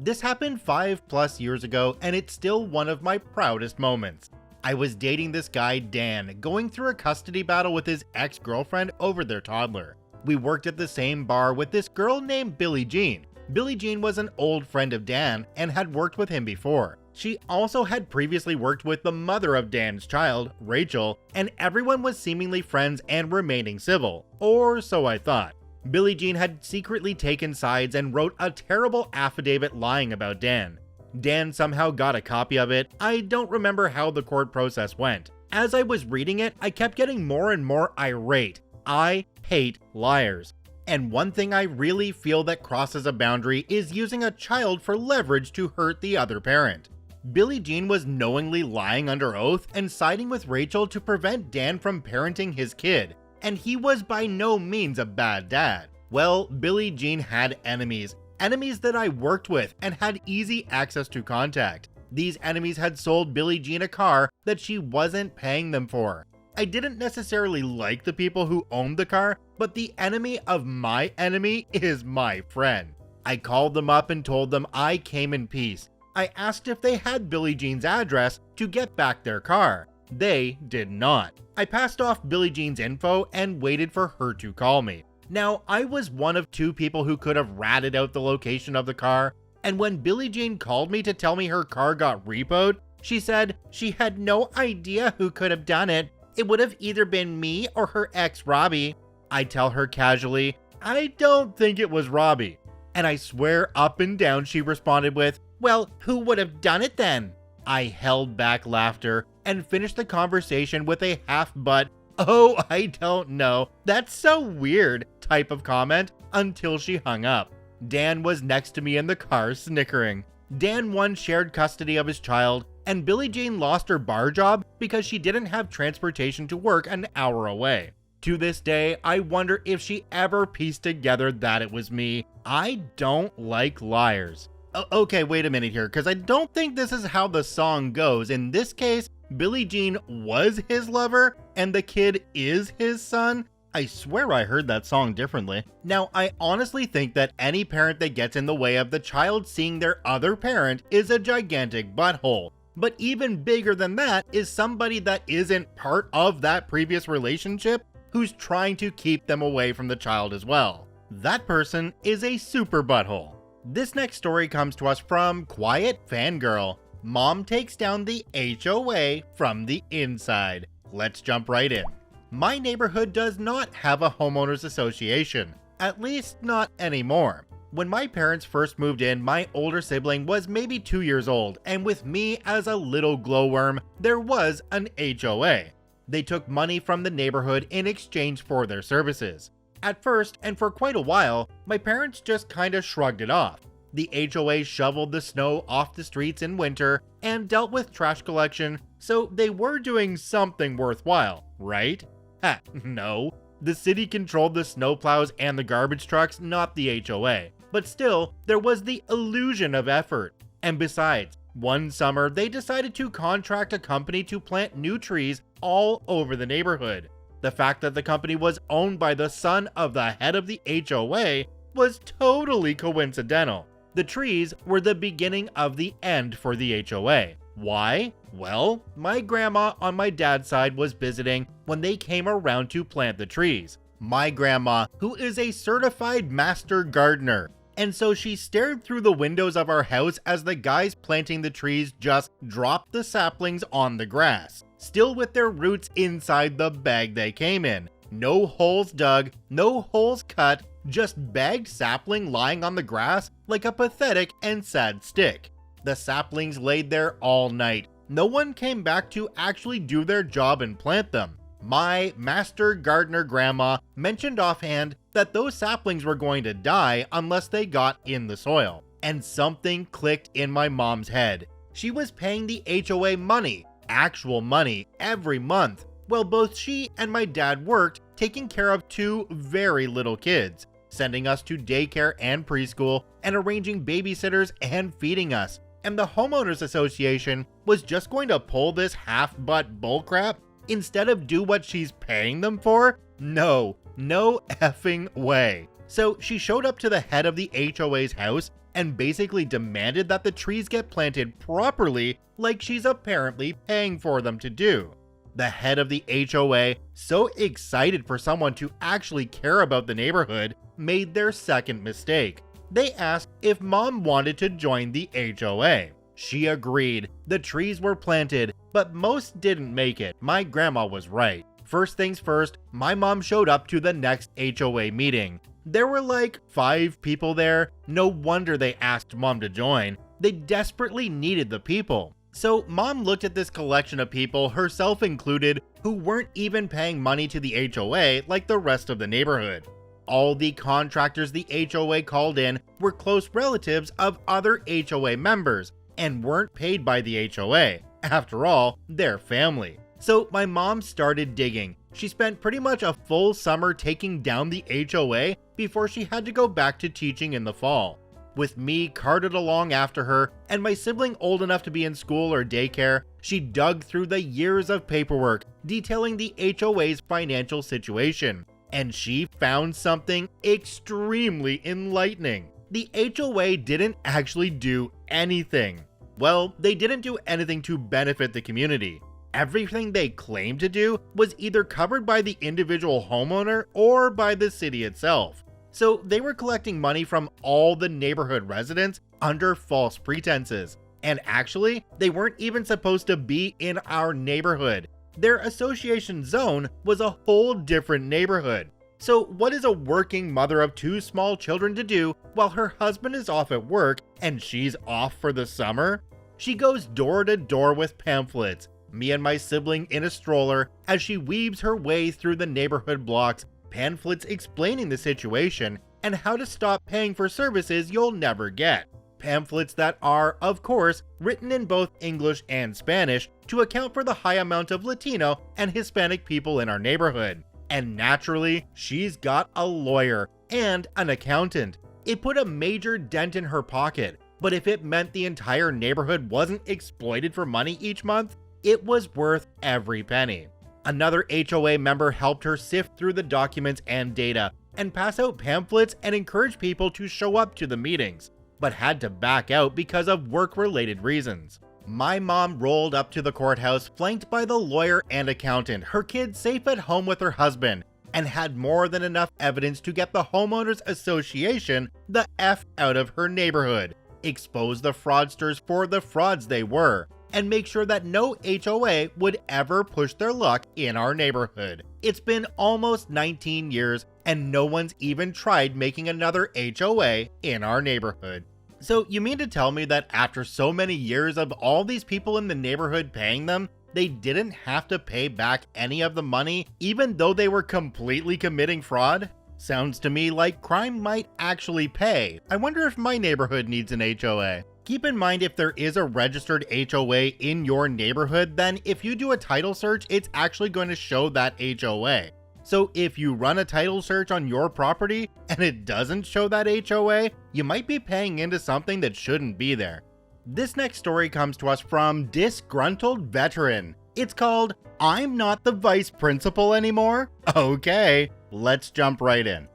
This happened 5+ years ago, and it's still one of my proudest moments. I was dating this guy Dan, going through a custody battle with his ex-girlfriend over their toddler. We worked at the same bar with this girl named Billie Jean. Billie Jean was an old friend of Dan and had worked with him before. She also had previously worked with the mother of Dan's child, Rachel, and everyone was seemingly friends and remaining civil, or so I thought. Billie Jean had secretly taken sides and wrote a terrible affidavit lying about Dan. Dan somehow got a copy of it. I don't remember how the court process went. As I was reading it, I kept getting more and more irate. I hate liars. And one thing I really feel that crosses a boundary is using a child for leverage to hurt the other parent. Billie Jean was knowingly lying under oath and siding with Rachel to prevent Dan from parenting his kid, and he was by no means a bad dad. Well, Billie Jean had enemies that I worked with and had easy access to contact. These enemies had sold Billie Jean a car that she wasn't paying them for. I didn't necessarily like the people who owned the car, but the enemy of my enemy is my friend. I called them up and told them I came in peace. I asked if they had Billie Jean's address to get back their car. They did not. I passed off Billie Jean's info and waited for her to call me. Now, I was one of 2 people who could have ratted out the location of the car, and when Billie Jean called me to tell me her car got repoed, she said she had no idea who could have done it. It would have either been me or her ex Robbie. I tell her casually, I don't think it was Robbie. And I swear up and down she responded with, well, who would have done it then? I held back laughter and finished the conversation with a half-butt, oh, I don't know, that's so weird type of comment until she hung up. Dan was next to me in the car snickering. Dan won shared custody of his child, and Billie Jean lost her bar job because she didn't have transportation to work an hour away. To this day, I wonder if she ever pieced together that it was me. I don't like liars. Okay, wait a minute here, because I don't think this is how the song goes. In this case, Billie Jean was his lover, and the kid is his son. I swear I heard that song differently. Now, I honestly think that any parent that gets in the way of the child seeing their other parent is a gigantic butthole. But even bigger than that is somebody that isn't part of that previous relationship who's trying to keep them away from the child as well. That person is a super butthole. This next story comes to us from Quiet Fangirl. Mom takes down the HOA from the inside. Let's jump right in. My neighborhood does not have a homeowners association, at least not anymore. When my parents first moved in, my older sibling was maybe 2 years old, and with me as a little glowworm, there was an HOA. They took money from the neighborhood in exchange for their services. At first, and for quite a while, my parents just kinda shrugged it off. The HOA shoveled the snow off the streets in winter and dealt with trash collection, so they were doing something worthwhile, right? Ha, no. The city controlled the snowplows and the garbage trucks, not the HOA. But still, there was the illusion of effort. And besides, one summer they decided to contract a company to plant new trees all over the neighborhood. The fact that the company was owned by the son of the head of the HOA was totally coincidental. The trees were the beginning of the end for the HOA. Why? Well, my grandma on my dad's side was visiting when they came around to plant the trees. My grandma, who is a certified master gardener. And so she stared through the windows of our house as the guys planting the trees just dropped the saplings on the grass, still with their roots inside the bag they came in. No holes dug, no holes cut, just bagged sapling lying on the grass like a pathetic and sad stick. The saplings laid there all night. No one came back to actually do their job and plant them. My master gardener grandma mentioned offhand that those saplings were going to die unless they got in the soil. And something clicked in my mom's head. She was paying the HOA money, actual money, every month, while both she and my dad worked taking care of 2 very little kids, sending us to daycare and preschool, and arranging babysitters and feeding us. And the homeowners association was just going to pull this half-butt bullcrap instead of do what she's paying them for? No effing way. So she showed up to the head of the HOA's house and basically demanded that the trees get planted properly, like she's apparently paying for them to do. The head of the HOA, so excited for someone to actually care about the neighborhood, made their second mistake. They asked if Mom wanted to join the HOA. She agreed. The trees were planted, but most didn't make it. My grandma was right. First things first, my mom showed up to the next HOA meeting. There were like 5 people there. No wonder they asked Mom to join. They desperately needed the people. So Mom looked at this collection of people, herself included, who weren't even paying money to the HOA like the rest of the neighborhood. All the contractors the HOA called in were close relatives of other HOA members and weren't paid by the HOA. After all, they're family. So my mom started digging. She spent pretty much a full summer taking down the HOA before she had to go back to teaching in the fall. With me carted along after her and my sibling old enough to be in school or daycare, she dug through the years of paperwork detailing the HOA's financial situation. And she found something extremely enlightening. The HOA didn't actually do anything. Well, they didn't do anything to benefit the community. Everything they claimed to do was either covered by the individual homeowner or by the city itself. So they were collecting money from all the neighborhood residents under false pretenses. And actually, they weren't even supposed to be in our neighborhood. Their association zone was a whole different neighborhood. So what is a working mother of 2 small children to do while her husband is off at work and she's off for the summer? She goes door to door with pamphlets, me and my sibling in a stroller, as she weaves her way through the neighborhood blocks, pamphlets explaining the situation and how to stop paying for services you'll never get. Pamphlets that are, of course, written in both English and Spanish to account for the high amount of Latino and Hispanic people in our neighborhood. And naturally, she's got a lawyer and an accountant. It put a major dent in her pocket, but if it meant the entire neighborhood wasn't exploited for money each month, it was worth every penny. Another HOA member helped her sift through the documents and data and pass out pamphlets and encourage people to show up to the meetings, but had to back out because of work-related reasons. My mom rolled up to the courthouse flanked by the lawyer and accountant, her kids safe at home with her husband, and had more than enough evidence to get the homeowners association the F out of her neighborhood, expose the fraudsters for the frauds they were, and make sure that no HOA would ever push their luck in our neighborhood. It's been almost 19 years and no one's even tried making another HOA in our neighborhood. So you mean to tell me that after so many years of all these people in the neighborhood paying them, they didn't have to pay back any of the money even though they were completely committing fraud? Sounds to me like crime might actually pay. I wonder if my neighborhood needs an HOA. Keep in mind, if there is a registered HOA in your neighborhood, then if you do a title search, it's actually going to show that HOA. So if you run a title search on your property and it doesn't show that HOA, you might be paying into something that shouldn't be there. This next story comes to us from Disgruntled Veteran. It's called, "I'm Not the Vice Principal Anymore." Okay, let's jump right in.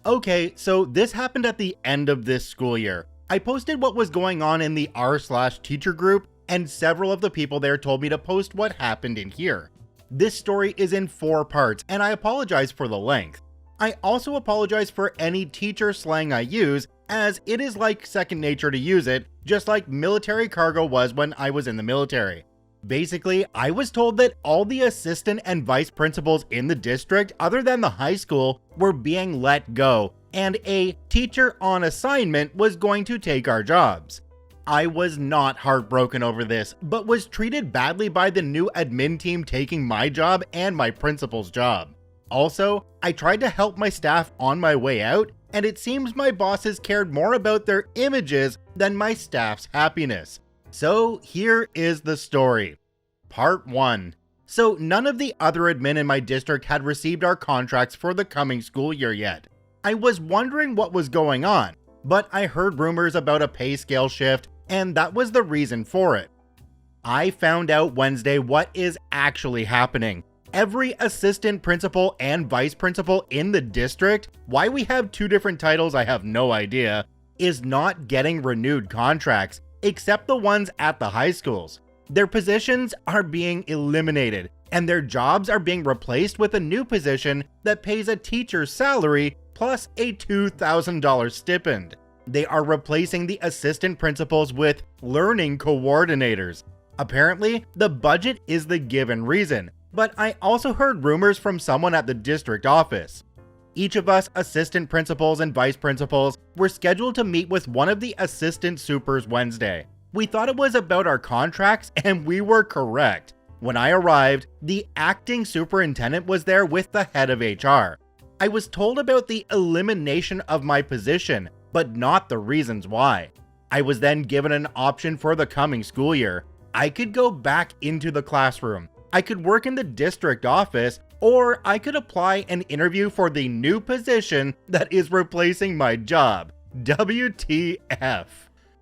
Okay, so this happened at the end of this school year. I posted what was going on in the r/teacher group, and several of the people there told me to post what happened in here. This story is in 4 parts, and I apologize for the length. I also apologize for any teacher slang I use, as it is like second nature to use it, just like military cargo was when I was in the military. Basically, I was told that all the assistant and vice principals in the district, other than the high school, were being let go, and a teacher on assignment was going to take our jobs. I was not heartbroken over this, but was treated badly by the new admin team taking my job and my principal's job. Also, I tried to help my staff on my way out, and it seems my bosses cared more about their images than my staff's happiness. So here is the story. Part 1. So none of the other admin in my district had received our contracts for the coming school year yet. I was wondering what was going on, but I heard rumors about a pay scale shift, and that was the reason for it. I found out Wednesday what is actually happening. Every assistant principal and vice principal in the district, why we have 2 different titles I have no idea, is not getting renewed contracts, except the ones at the high schools. Their positions are being eliminated, and their jobs are being replaced with a new position that pays a teacher's salary plus a $2,000 stipend. They are replacing the assistant principals with learning coordinators. Apparently, the budget is the given reason, but I also heard rumors from someone at the district office. Each of us assistant principals and vice principals were scheduled to meet with one of the assistant supers Wednesday. We thought it was about our contracts, and we were correct. When I arrived, the acting superintendent was there with the head of HR. I was told about the elimination of my position, but not the reasons why. I was then given an option for the coming school year. I could go back into the classroom, I could work in the district office, or I could apply and interview for the new position that is replacing my job. WTF.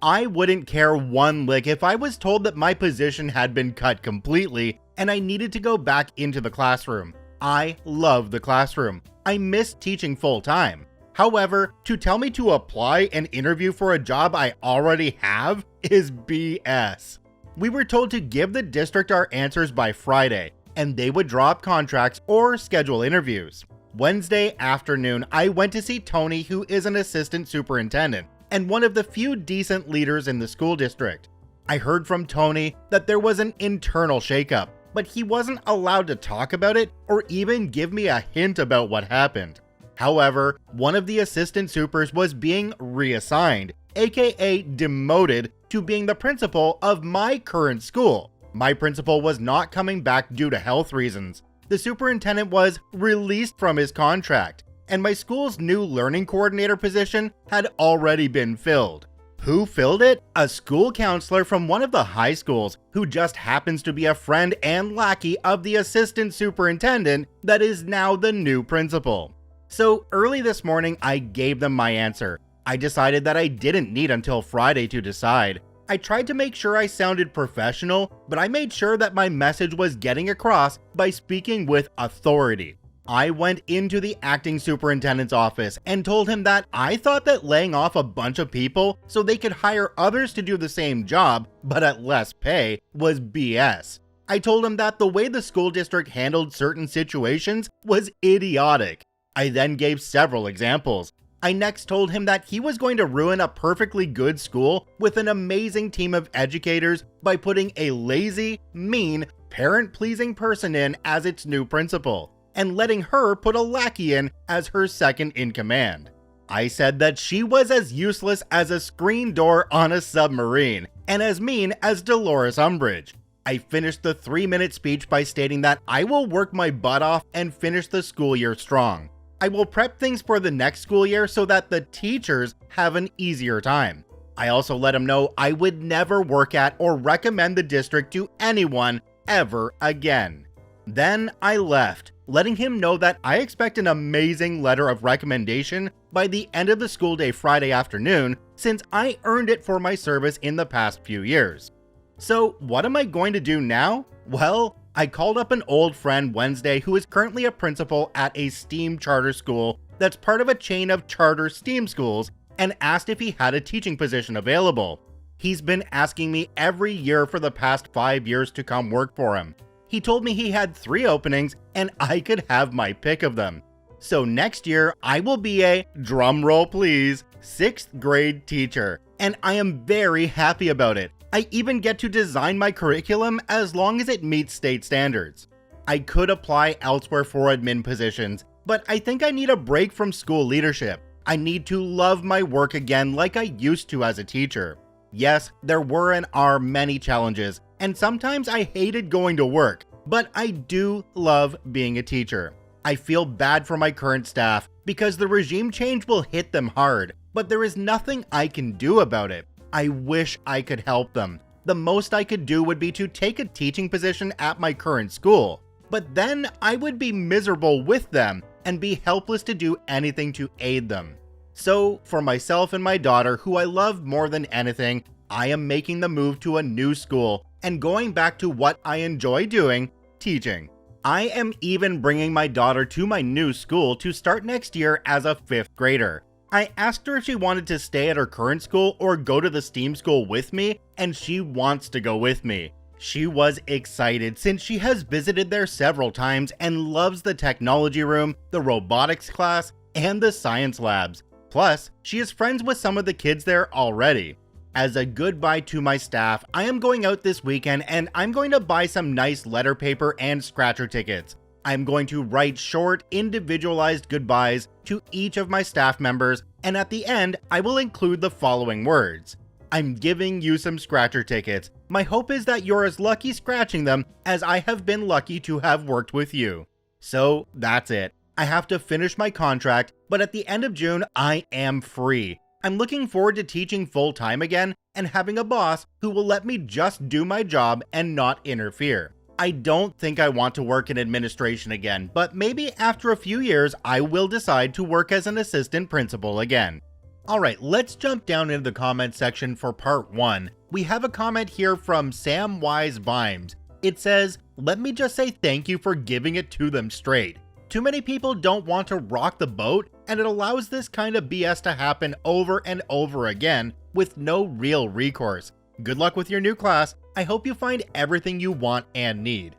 I wouldn't care one lick if I was told that my position had been cut completely and I needed to go back into the classroom. I love the classroom. I miss teaching full time. However, to tell me to apply and interview for a job I already have is BS. We were told to give the district our answers by Friday, and they would draw up contracts or schedule interviews. Wednesday afternoon, I went to see Tony, who is an assistant superintendent and one of the few decent leaders in the school district. I heard from Tony that there was an internal shakeup, but he wasn't allowed to talk about it or even give me a hint about what happened. However, one of the assistant supers was being reassigned, aka demoted, to being the principal of my current school. My principal was not coming back due to health reasons. The superintendent was released from his contract, and my school's new learning coordinator position had already been filled. Who filled it? A school counselor from one of the high schools who just happens to be a friend and lackey of the assistant superintendent that is now the new principal. So early this morning, I gave them my answer. I decided that I didn't need until Friday to decide. I tried to make sure I sounded professional, but I made sure that my message was getting across by speaking with authority. I went into the acting superintendent's office and told him that I thought that laying off a bunch of people so they could hire others to do the same job, but at less pay, was BS. I told him that the way the school district handled certain situations was idiotic. I then gave several examples. I next told him that he was going to ruin a perfectly good school with an amazing team of educators by putting a lazy, mean, parent-pleasing person in as its new principal, and letting her put a lackey in as her second in command. I said that she was as useless as a screen door on a submarine, and as mean as Dolores Umbridge. I finished the 3-minute speech by stating that I will work my butt off and finish the school year strong. I will prep things for the next school year so that the teachers have an easier time. I also let him know I would never work at or recommend the district to anyone ever again. Then I left, letting him know that I expect an amazing letter of recommendation by the end of the school day Friday afternoon, since I earned it for my service in the past few years. So what am I going to do now? Well, I called up an old friend Wednesday who is currently a principal at a STEAM charter school that's part of a chain of charter STEAM schools and asked if he had a teaching position available. He's been asking me every year for the past 5 years to come work for him. He told me he had 3 openings and I could have my pick of them. So next year I will be a, drumroll please, 6th grade teacher, and I am very happy about it. I even get to design my curriculum as long as it meets state standards. I could apply elsewhere for admin positions, but I think I need a break from school leadership. I need to love my work again like I used to as a teacher. Yes, there were and are many challenges, and sometimes I hated going to work, but I do love being a teacher. I feel bad for my current staff because the regime change will hit them hard, but there is nothing I can do about it. I wish I could help them. The most I could do would be to take a teaching position at my current school, but then I would be miserable with them and be helpless to do anything to aid them. So, for myself and my daughter, who I love more than anything, I am making the move to a new school and going back to what I enjoy doing, teaching. I am even bringing my daughter to my new school to start next year as a 5th grader. I asked her if she wanted to stay at her current school or go to the STEAM school with me, and she wants to go with me. She was excited since she has visited there several times and loves the technology room, the robotics class, and the science labs. Plus, she is friends with some of the kids there already. As a goodbye to my staff, I am going out this weekend and I'm going to buy some nice letter paper and scratcher tickets. I'm going to write short, individualized goodbyes to each of my staff members, and at the end, I will include the following words. I'm giving you some scratcher tickets. My hope is that you're as lucky scratching them as I have been lucky to have worked with you. So that's it. I have to finish my contract, but at the end of June, I am free. I'm looking forward to teaching full-time again and having a boss who will let me just do my job and not interfere. I don't think I want to work in administration again, but maybe after a few years, I will decide to work as an assistant principal again. Alright, let's jump down into the comment section for part 1. We have a comment here from Sam Wise Vimes. It says, "Let me just say thank you for giving it to them straight. Too many people don't want to rock the boat, and it allows this kind of BS to happen over and over again with no real recourse. Good luck with your new class. I hope you find everything you want and need."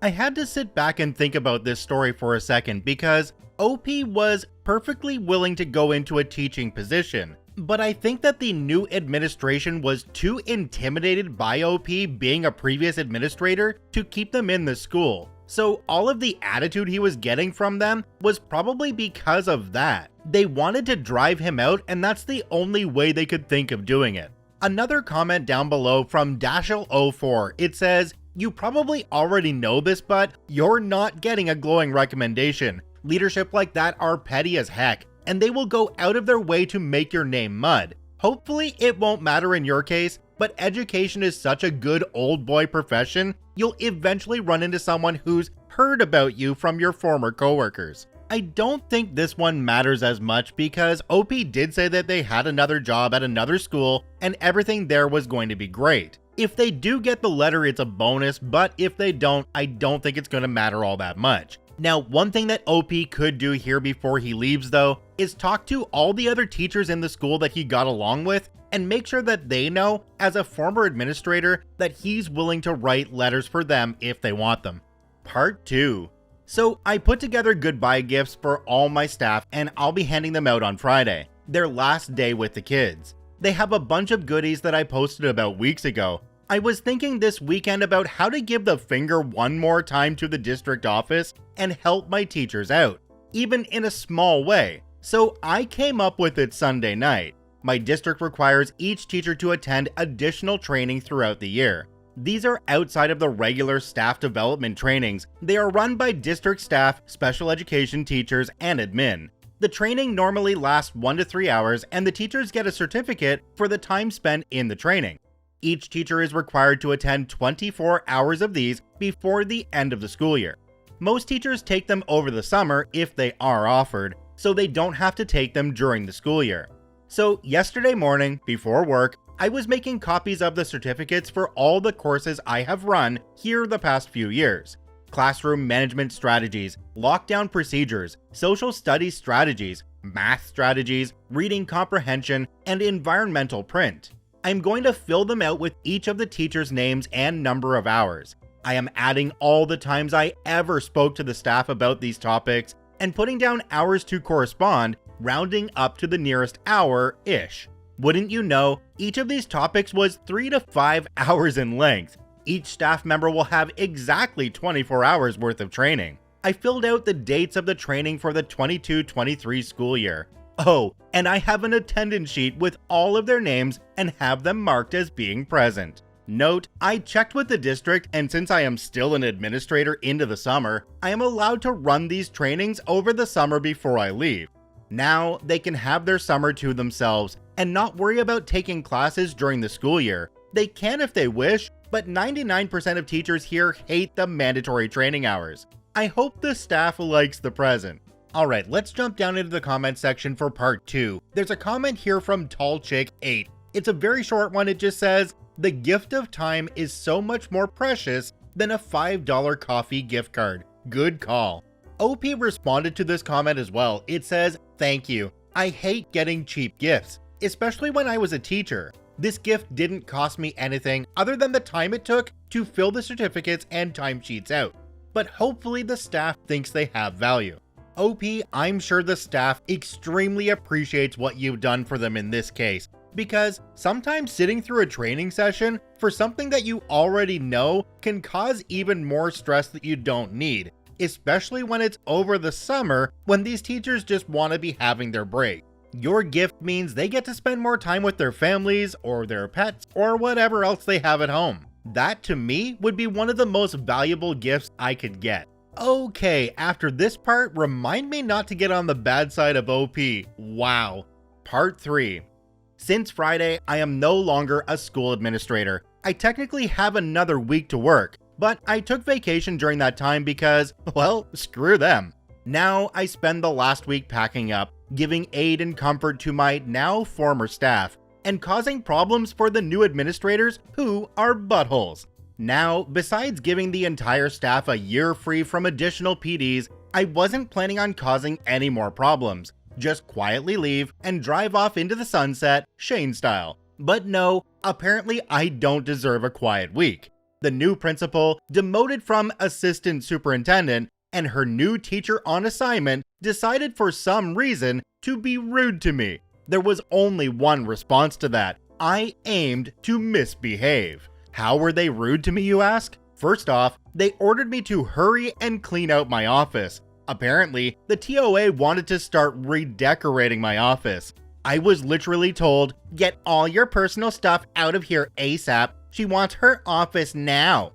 I had to sit back and think about this story for a second because OP was perfectly willing to go into a teaching position, but I think that the new administration was too intimidated by OP being a previous administrator to keep them in the school. So all of the attitude he was getting from them was probably because of that. They wanted to drive him out, and that's the only way they could think of doing it. Another comment down below from Dashel04, it says, "You probably already know this, but you're not getting a glowing recommendation. Leadership like that are petty as heck, and they will go out of their way to make your name mud. Hopefully it won't matter in your case, but education is such a good old boy profession, you'll eventually run into someone who's heard about you from your former coworkers." I don't think this one matters as much because OP did say that they had another job at another school and everything there was going to be great. If they do get the letter, it's a bonus, but if they don't, I don't think it's going to matter all that much. Now, one thing that OP could do here before he leaves though, is talk to all the other teachers in the school that he got along with and make sure that they know, as a former administrator, that he's willing to write letters for them if they want them. Part 2. So I put together goodbye gifts for all my staff and I'll be handing them out on Friday, their last day with the kids. They have a bunch of goodies that I posted about weeks ago. I was thinking this weekend about how to give the finger one more time to the district office and help my teachers out, even in a small way. So I came up with it Sunday night. My district requires each teacher to attend additional training throughout the year. These are outside of the regular staff development trainings. They are run by district staff, special education teachers, and admin. The training normally lasts 1 to 3 hours, and the teachers get a certificate for the time spent in the training. Each teacher is required to attend 24 hours of these before the end of the school year. Most teachers take them over the summer if they are offered, so they don't have to take them during the school year. So yesterday morning, before work, I was making copies of the certificates for all the courses I have run here the past few years. Classroom management strategies, lockdown procedures, social studies strategies, math strategies, reading comprehension, and environmental print. I'm going to fill them out with each of the teachers' names and number of hours. I am adding all the times I ever spoke to the staff about these topics and putting down hours to correspond, rounding up to the nearest hour-ish. Wouldn't you know, each of these topics was 3 to 5 hours in length. Each staff member will have exactly 24 hours worth of training. I filled out the dates of the training for the 22-23 school year. Oh, and I have an attendance sheet with all of their names and have them marked as being present. Note, I checked with the district, and since I am still an administrator into the summer, I am allowed to run these trainings over the summer before I leave. Now, they can have their summer to themselves and not worry about taking classes during the school year. They can if they wish, but 99% of teachers here hate the mandatory training hours. I hope the staff likes the present. Alright, let's jump down into the comment section for part 2. There's a comment here from TallChick8. It's a very short one. It just says, "The gift of time is so much more precious than a $5 coffee gift card. Good call." OP responded to this comment as well. It says, "Thank you. I hate getting cheap gifts, especially when I was a teacher. This gift didn't cost me anything other than the time it took to fill the certificates and timesheets out. But hopefully the staff thinks they have value. OP, I'm sure the staff extremely appreciates what you've done for them in this case, because sometimes sitting through a training session for something that you already know can cause even more stress that you don't need, especially when it's over the summer when these teachers just want to be having their break. Your gift means they get to spend more time with their families or their pets or whatever else they have at home. That to me would be one of the most valuable gifts I could get. Okay, after this part, remind me not to get on the bad side of OP. Wow. Part 3. Since Friday, I am no longer a school administrator. I technically have another week to work, but I took vacation during that time because, well, screw them. Now I spend the last week packing up, giving aid and comfort to my now former staff, and causing problems for the new administrators who are buttholes. Now, besides giving the entire staff a year free from additional PDs, I wasn't planning on causing any more problems. Just quietly leave and drive off into the sunset, Shane style. But no, apparently I don't deserve a quiet week. The new principal, demoted from assistant superintendent, and her new teacher on assignment decided for some reason to be rude to me. There was only one response to that. I aimed to misbehave. How were they rude to me, you ask? First off, they ordered me to hurry and clean out my office. Apparently, the TOA wanted to start redecorating my office. I was literally told, "Get all your personal stuff out of here ASAP. She wants her office now."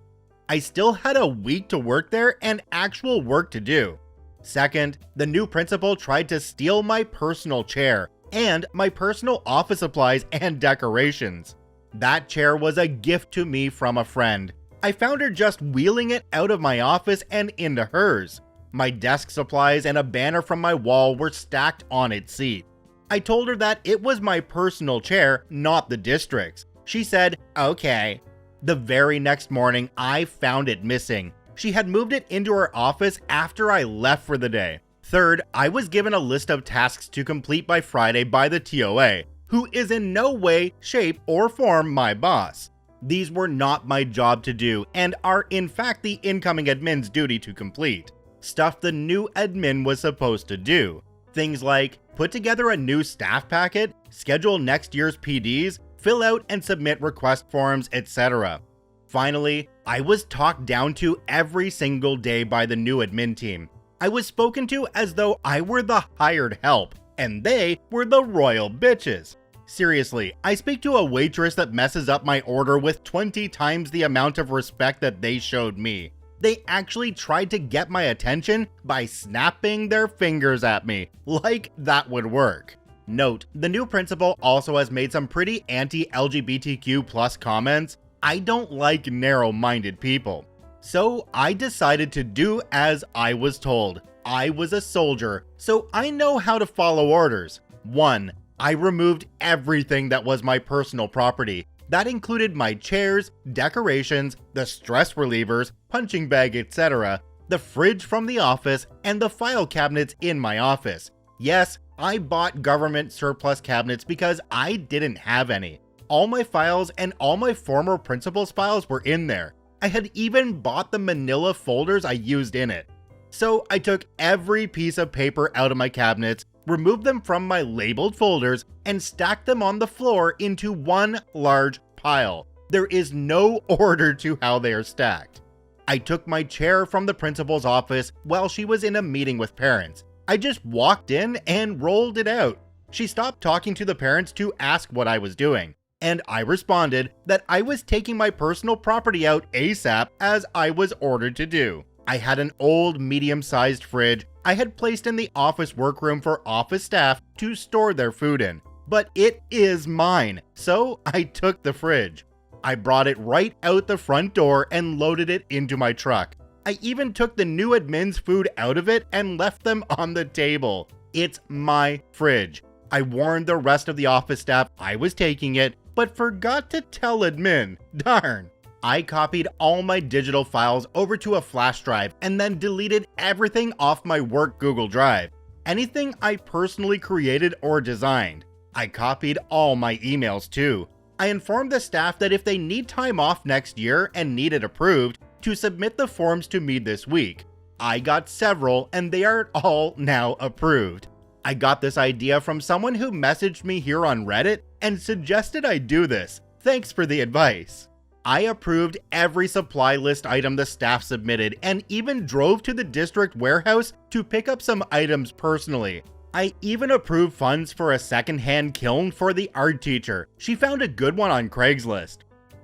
I still had a week to work there and actual work to do. Second, the new principal tried to steal my personal chair and my personal office supplies and decorations. That chair was a gift to me from a friend. I found her just wheeling it out of my office and into hers. My desk supplies and a banner from my wall were stacked on its seat. I told her that it was my personal chair, not the district's. She said, "Okay." The very next morning, I found it missing. She had moved it into her office after I left for the day. Third, I was given a list of tasks to complete by Friday by the TOA, who is in no way, shape, or form my boss. These were not my job to do and are in fact the incoming admin's duty to complete. Stuff the new admin was supposed to do. Things like put together a new staff packet, schedule next year's PDs, fill out and submit request forms, etc. Finally, I was talked down to every single day by the new admin team. I was spoken to as though I were the hired help, and they were the royal bitches. Seriously, I speak to a waitress that messes up my order with 20 times the amount of respect that they showed me. They actually tried to get my attention by snapping their fingers at me, like that would work. Note, the new principal also has made some pretty anti-LGBTQ+ comments. I don't like narrow-minded people. So I decided to do as I was told. I was a soldier, so I know how to follow orders. 1. I removed everything that was my personal property. That included my chairs, decorations, the stress relievers, punching bag, etc., the fridge from the office, and the file cabinets in my office. Yes, I bought government surplus cabinets because I didn't have any. All my files and all my former principal's files were in there. I had even bought the manila folders I used in it. So I took every piece of paper out of my cabinets, removed them from my labeled folders, and stacked them on the floor into one large pile. There is no order to how they are stacked. I took my chair from the principal's office while she was in a meeting with parents. I just walked in and rolled it out. She stopped talking to the parents to ask what I was doing, and I responded that I was taking my personal property out ASAP as I was ordered to do. I had an old medium-sized fridge I had placed in the office workroom for office staff to store their food in, but it is mine, so I took the fridge. I brought it right out the front door and loaded it into my truck. I even took the new admin's food out of it and left them on the table. It's my fridge. I warned the rest of the office staff I was taking it, but forgot to tell admin. Darn. I copied all my digital files over to a flash drive and then deleted everything off my work Google Drive. anything I personally created or designed. I copied all my emails too. I informed the staff that if they need time off next year and need it approved, to submit the forms to me this week. I got several and they are all now approved. I got this idea from someone who messaged me here on Reddit and suggested I do this. Thanks for the advice. I approved every supply list item the staff submitted and even drove to the district warehouse to pick up some items personally. I even approved funds for a second-hand kiln for the art teacher. She found a good one on Craigslist.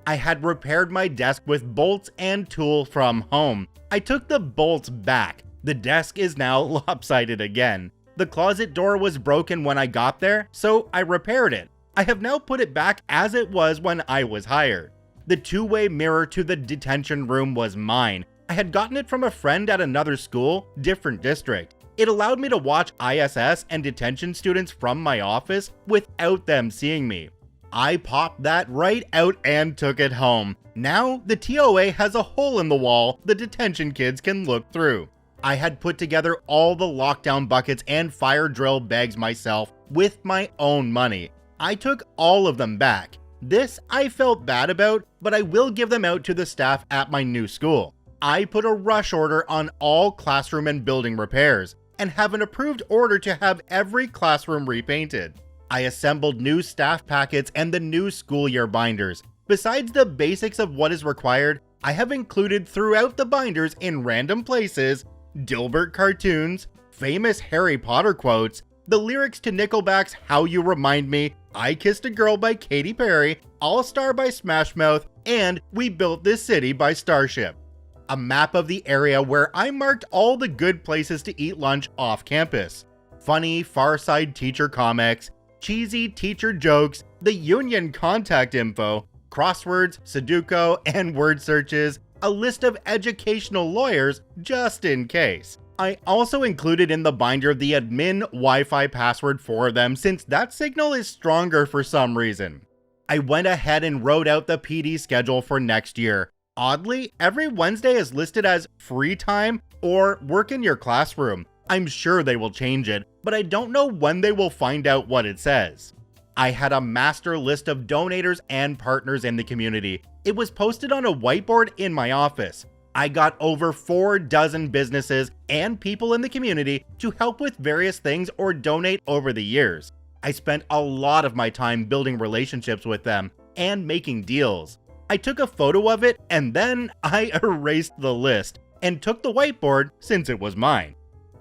I had repaired my desk with bolts and tool from home. I took the bolts back. The desk is now lopsided again. The closet door was broken when I got there, so I repaired it. I have now put it back as it was when I was hired. The two-way mirror to the detention room was mine. I had gotten it from a friend at another school, different district. It allowed me to watch ISS and detention students from my office without them seeing me. I popped that right out and took it home. Now, the TOA has a hole in the wall the detention kids can look through. I had put together all the lockdown buckets and fire drill bags myself with my own money. I took all of them back. This I felt bad about, but I will give them out to the staff at my new school. I put a rush order on all classroom and building repairs, and have an approved order to have every classroom repainted. I assembled new staff packets and the new school year binders. Besides the basics of what is required, I have included throughout the binders in random places, Dilbert cartoons, famous Harry Potter quotes, the lyrics to Nickelback's How You Remind Me, I Kissed a Girl by Katy Perry, All Star by Smash Mouth, and We Built This City by Starship. A map of the area where I marked all the good places to eat lunch off campus. Funny Far Side teacher comics, cheesy teacher jokes, the union contact info, crosswords, Sudoku, and word searches, a list of educational lawyers just in case. I also included in the binder the admin Wi-Fi password for them since that signal is stronger for some reason. I went ahead and wrote out the PD schedule for next year. Oddly, every Wednesday is listed as free time or work in your classroom. I'm sure they will change it, but I don't know when they will find out what it says. I had a master list of donators and partners in the community. It was posted on a whiteboard in my office. I got over 4 dozen businesses and people in the community to help with various things or donate over the years. I spent a lot of my time building relationships with them and making deals. I took a photo of it and then I erased the list and took the whiteboard since it was mine.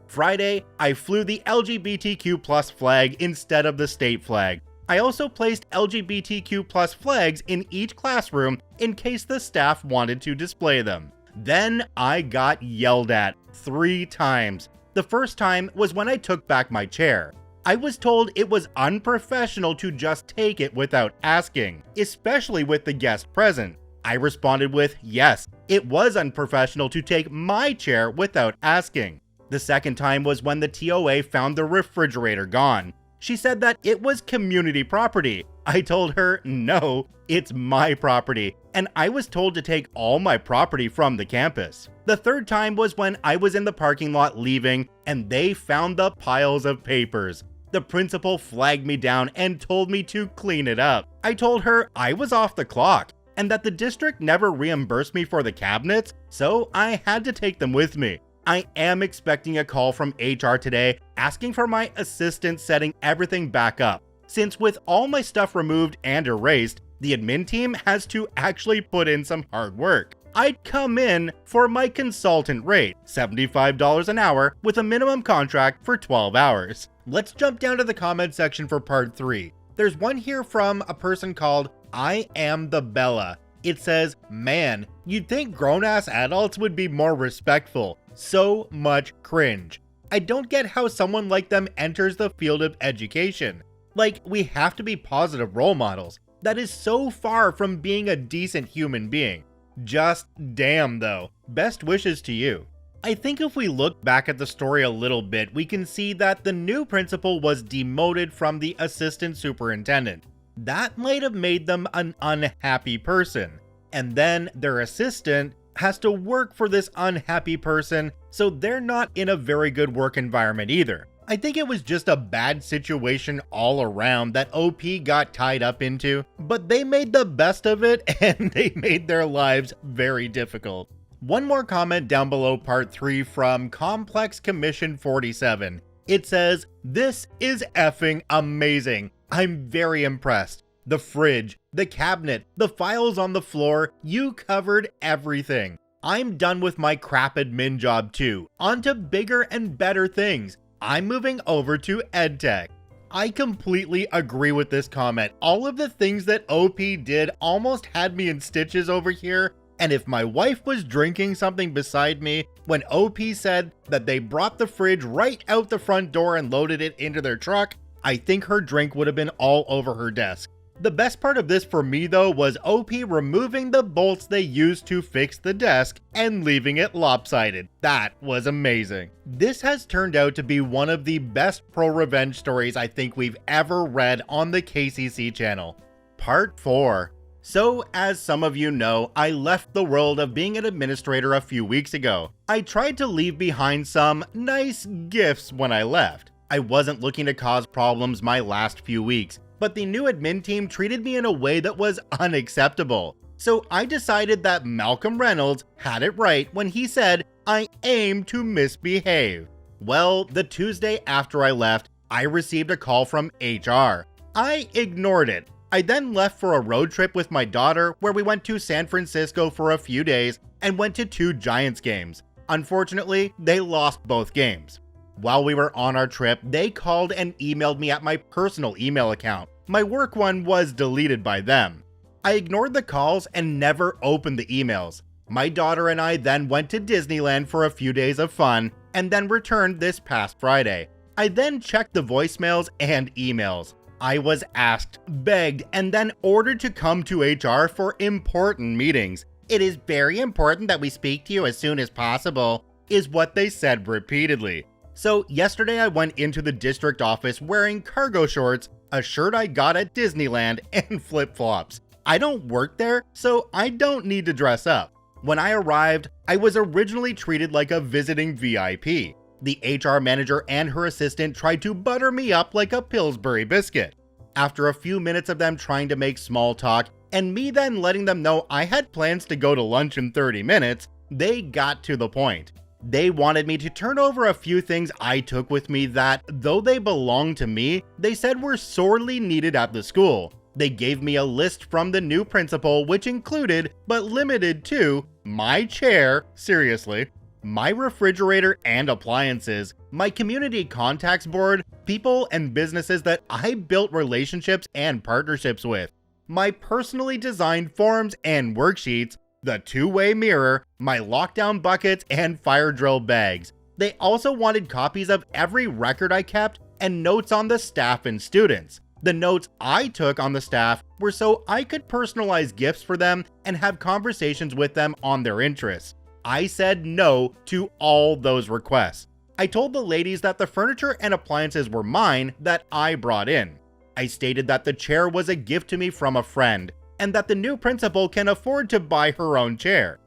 Friday, I flew the LGBTQ+ flag instead of the state flag. I also placed LGBTQ+ flags in each classroom in case the staff wanted to display them. Then I got yelled at 3 times. The first time was when I took back my chair. I was told it was unprofessional to just take it without asking, especially with the guest present. I responded with, yes, it was unprofessional to take my chair without asking. The second time was when the TOA found the refrigerator gone. She said that it was community property. I told her, no, it's my property, and I was told to take all my property from the campus. The third time was when I was in the parking lot leaving, and they found the piles of papers. The principal flagged me down and told me to clean it up. I told her I was off the clock, and that the district never reimbursed me for the cabinets, so I had to take them with me. I am expecting a call from HR today asking for my assistant setting everything back up, since with all my stuff removed and erased, the admin team has to actually put in some hard work. I'd come in for my consultant rate, $75 an hour with a minimum contract for 12 hours. Let's jump down to the comment section for part 3. There's one here from a person called I Am the Bella. It says, man, you'd think grown-ass adults would be more respectful. So much cringe. I don't get how someone like them enters the field of education. Like, we have to be positive role models. That is so far from being a decent human being. Just damn though. Best wishes to you. I think if we look back at the story a little bit, we can see that the new principal was demoted from the assistant superintendent. That might have made them an unhappy person. And then their assistant has to work for this unhappy person, so they're not in a very good work environment either. I think it was just a bad situation all around that OP got tied up into, but they made the best of it and they made their lives very difficult. One more comment down below part 3 from Complex Commission 47. It says, "This is effing amazing. I'm very impressed. The fridge, the cabinet, the files on the floor, you covered everything. I'm done with my crap admin job too. On to bigger and better things. I'm moving over to EdTech." I completely agree with this comment. All of the things that OP did almost had me in stitches over here, and if my wife was drinking something beside me when OP said that they brought the fridge right out the front door and loaded it into their truck, I think her drink would have been all over her desk. The best part of this for me though was OP removing the bolts they used to fix the desk and leaving it lopsided. That was amazing. This has turned out to be one of the best ProRevenge stories I think we've ever read on the KCC channel. Part 4. So, as some of you know, I left the world of being an administrator a few weeks ago. I tried to leave behind some nice gifts when I left. I wasn't looking to cause problems my last few weeks, but the new admin team treated me in a way that was unacceptable. So I decided that Malcolm Reynolds had it right when he said, "I aim to misbehave." Well, the Tuesday after I left, I received a call from HR. I ignored it. I then left for a road trip with my daughter where we went to San Francisco for a few days and went to 2 Giants games. Unfortunately, they lost both games. While we were on our trip, they called and emailed me at my personal email account. My work one was deleted by them. I ignored the calls and never opened the emails. My daughter and I then went to Disneyland for a few days of fun and then returned this past Friday. I then checked the voicemails and emails. I was asked, begged, and then ordered to come to HR for important meetings. "It is very important that we speak to you as soon as possible," is what they said repeatedly. So yesterday I went into the district office wearing cargo shorts, a shirt I got at Disneyland, and flip-flops. I don't work there, so I don't need to dress up. When I arrived, I was originally treated like a visiting VIP. The HR manager and her assistant tried to butter me up like a Pillsbury biscuit. After a few minutes of them trying to make small talk, and me then letting them know I had plans to go to lunch in 30 minutes, they got to the point. They wanted me to turn over a few things I took with me that, though they belonged to me, they said were sorely needed at the school. They gave me a list from the new principal which included, but limited to, my chair, seriously, my refrigerator and appliances, my community contacts board, people and businesses that I built relationships and partnerships with, my personally designed forms and worksheets, the 2-way mirror, my lockdown buckets, and fire drill bags. They also wanted copies of every record I kept and notes on the staff and students. The notes I took on the staff were so I could personalize gifts for them and have conversations with them on their interests. I said no to all those requests. I told the ladies that the furniture and appliances were mine that I brought in. I stated that the chair was a gift to me from a friend, and that the new principal can afford to buy her own chair.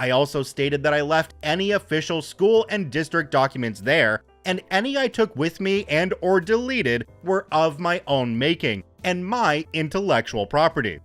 I also stated that I left any official school and district documents there, and any I took with me and or deleted were of my own making and my intellectual property.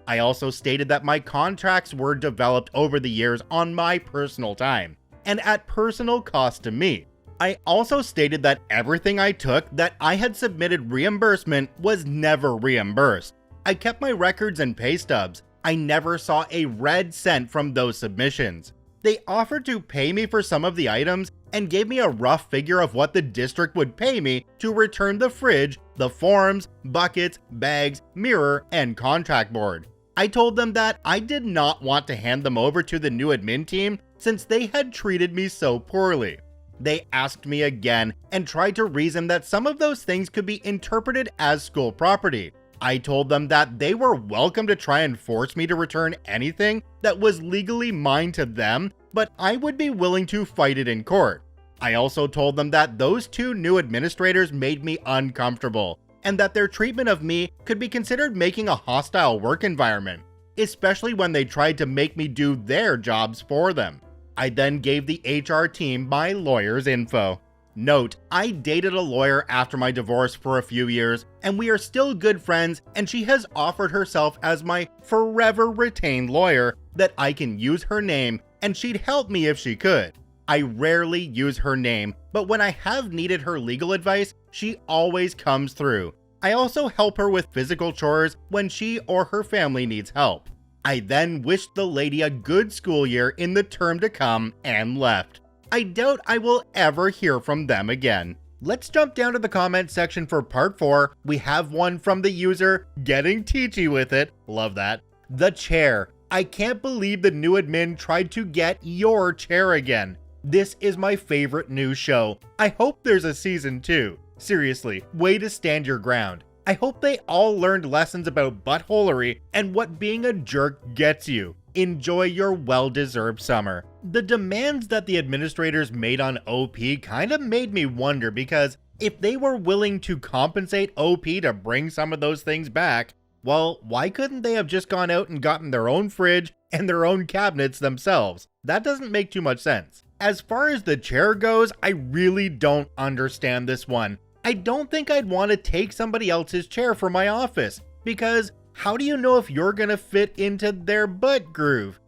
I also stated that my contracts were developed over the years on my personal time and at personal cost to me. I also stated that everything I took that I had submitted reimbursement was never reimbursed. I kept my records and pay stubs. I never saw a red cent from those submissions. They offered to pay me for some of the items and gave me a rough figure of what the district would pay me to return the fridge, the forms, buckets, bags, mirror, and contract board. I told them that I did not want to hand them over to the new admin team since they had treated me so poorly. They asked me again and tried to reason that some of those things could be interpreted as school property. I told them that they were welcome to try and force me to return anything that was legally mine to them, but I would be willing to fight it in court. I also told them that those 2 new administrators made me uncomfortable, and that their treatment of me could be considered making a hostile work environment, especially when they tried to make me do their jobs for them. I then gave the HR team my lawyer's info. Note, I dated a lawyer after my divorce for a few years, and we are still good friends, and she has offered herself as my forever retained lawyer that I can use her name and she'd help me if she could. I rarely use her name, but when I have needed her legal advice, she always comes through. I also help her with physical chores when she or her family needs help. I then wished the lady a good school year in the term to come and left. I doubt I will ever hear from them again. Let's jump down to the comment section for part 4. We have one from the user getting teachy with it. Love that. The chair. I can't believe the new admin tried to get your chair again. This is my favorite news show. I hope there's a season 2. Seriously, way to stand your ground. I hope they all learned lessons about buttholery and what being a jerk gets you. Enjoy your well-deserved summer. The demands that the administrators made on OP kind of made me wonder, because if they were willing to compensate OP to bring some of those things back, well, why couldn't they have just gone out and gotten their own fridge and their own cabinets themselves? That doesn't make too much sense. As far as the chair goes, I really don't understand this one. I don't think I'd want to take somebody else's chair for my office, because how do you know if you're gonna fit into their butt groove?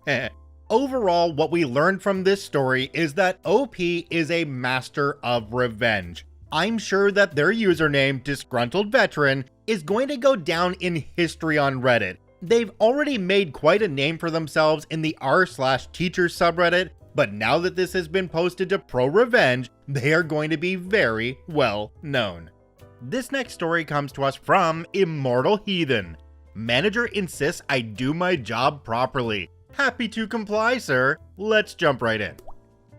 Overall, what we learned from this story is that OP is a master of revenge. I'm sure that their username, Disgruntled Veteran, is going to go down in history on Reddit. They've already made quite a name for themselves in the r/teachers subreddit, but now that this has been posted to ProRevenge, they are going to be very well known. This next story comes to us from Immortal Heathen. Manager insists I do my job properly. Happy to comply, sir. Let's jump right in.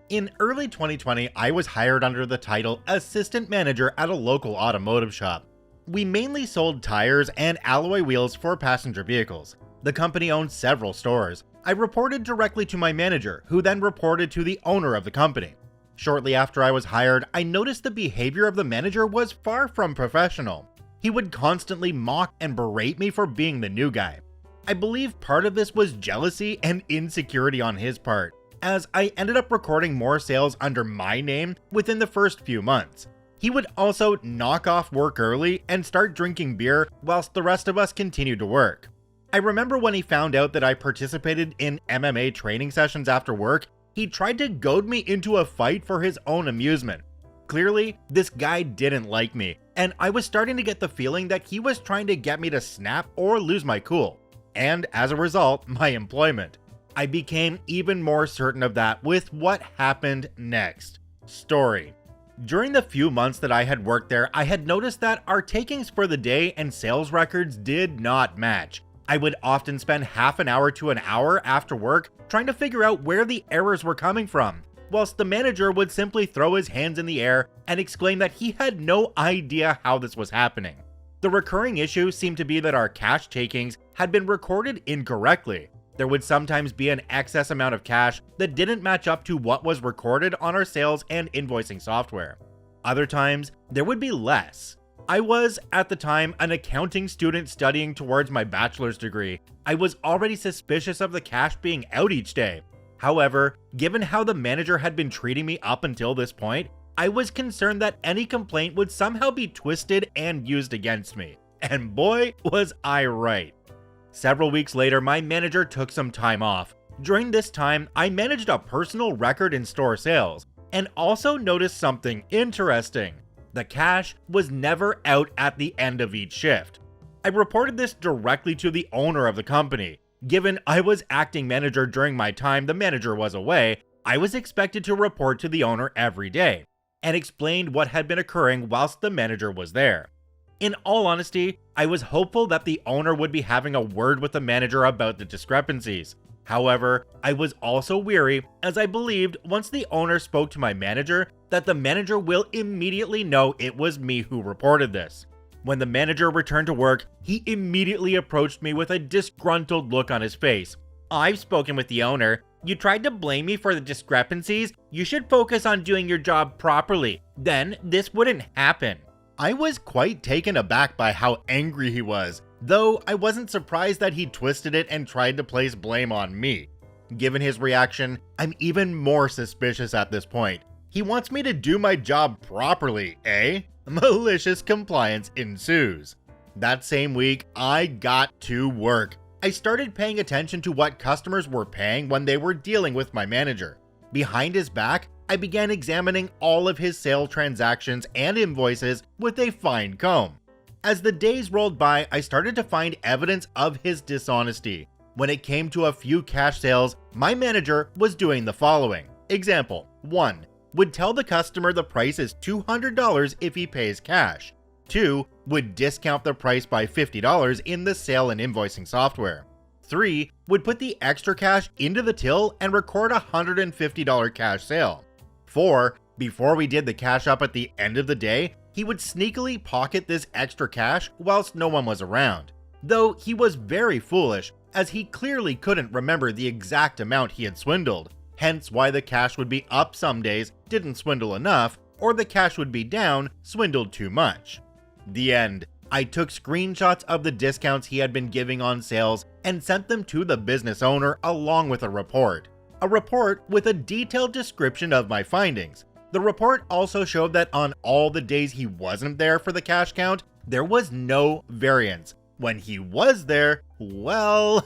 In early 2020, I was hired under the title Assistant Manager at a local automotive shop. We mainly sold tires and alloy wheels for passenger vehicles. The company owned several stores. I reported directly to my manager, who then reported to the owner of the company. Shortly after I was hired, I noticed the behavior of the manager was far from professional. He would constantly mock and berate me for being the new guy. I believe part of this was jealousy and insecurity on his part, as I ended up recording more sales under my name within the first few months. He would also knock off work early and start drinking beer whilst the rest of us continued to work. I remember when he found out that I participated in MMA training sessions after work, he tried to goad me into a fight for his own amusement. Clearly, this guy didn't like me, and I was starting to get the feeling that he was trying to get me to snap or lose my cool, and as a result, my employment. I became even more certain of that with what happened next. Story. During the few months that I had worked there, I had noticed that our takings for the day and sales records did not match. I would often spend half an hour to an hour after work trying to figure out where the errors were coming from, whilst the manager would simply throw his hands in the air and exclaim that he had no idea how this was happening. The recurring issue seemed to be that our cash takings had been recorded incorrectly. There would sometimes be an excess amount of cash that didn't match up to what was recorded on our sales and invoicing software. Other times, there would be less. I was, at the time, an accounting student studying towards my bachelor's degree. I was already suspicious of the cash being out each day. However, given how the manager had been treating me up until this point, I was concerned that any complaint would somehow be twisted and used against me. And boy, was I right. Several weeks later, my manager took some time off. During this time, I managed a personal record in store sales, and also noticed something interesting. The cash was never out at the end of each shift. I reported this directly to the owner of the company. Given I was acting manager during my time the manager was away, I was expected to report to the owner every day, and explained what had been occurring whilst the manager was there. In all honesty, I was hopeful that the owner would be having a word with the manager about the discrepancies. However, I was also weary, as I believed once the owner spoke to my manager that the manager will immediately know it was me who reported this. When the manager returned to work, he immediately approached me with a disgruntled look on his face. "I've spoken with the owner. You tried to blame me for the discrepancies. You should focus on doing your job properly. Then this wouldn't happen." I was quite taken aback by how angry he was, though I wasn't surprised that he twisted it and tried to place blame on me. Given his reaction, I'm even more suspicious at this point. He wants me to do my job properly, eh? Malicious compliance ensues. That same week, I got to work. I started paying attention to what customers were paying when they were dealing with my manager. Behind his back, I began examining all of his sale transactions and invoices with a fine comb. As the days rolled by, I started to find evidence of his dishonesty. When it came to a few cash sales, my manager was doing the following. Example 1. Would tell the customer the price is $200 if he pays cash. 2. Would discount the price by $50 in the sale and invoicing software. 3. Would put the extra cash into the till and record a $150 cash sale. 4. Before we did the cash up at the end of the day, he would sneakily pocket this extra cash whilst no one was around. Though he was very foolish, as he clearly couldn't remember the exact amount he had swindled, hence why the cash would be up some days, didn't swindle enough, or the cash would be down, swindled too much. The end. I took screenshots of the discounts he had been giving on sales and sent them to the business owner along with a report. A report with a detailed description of my findings. The report also showed that on all the days he wasn't there for the cash count, there was no variance. When he was there, well,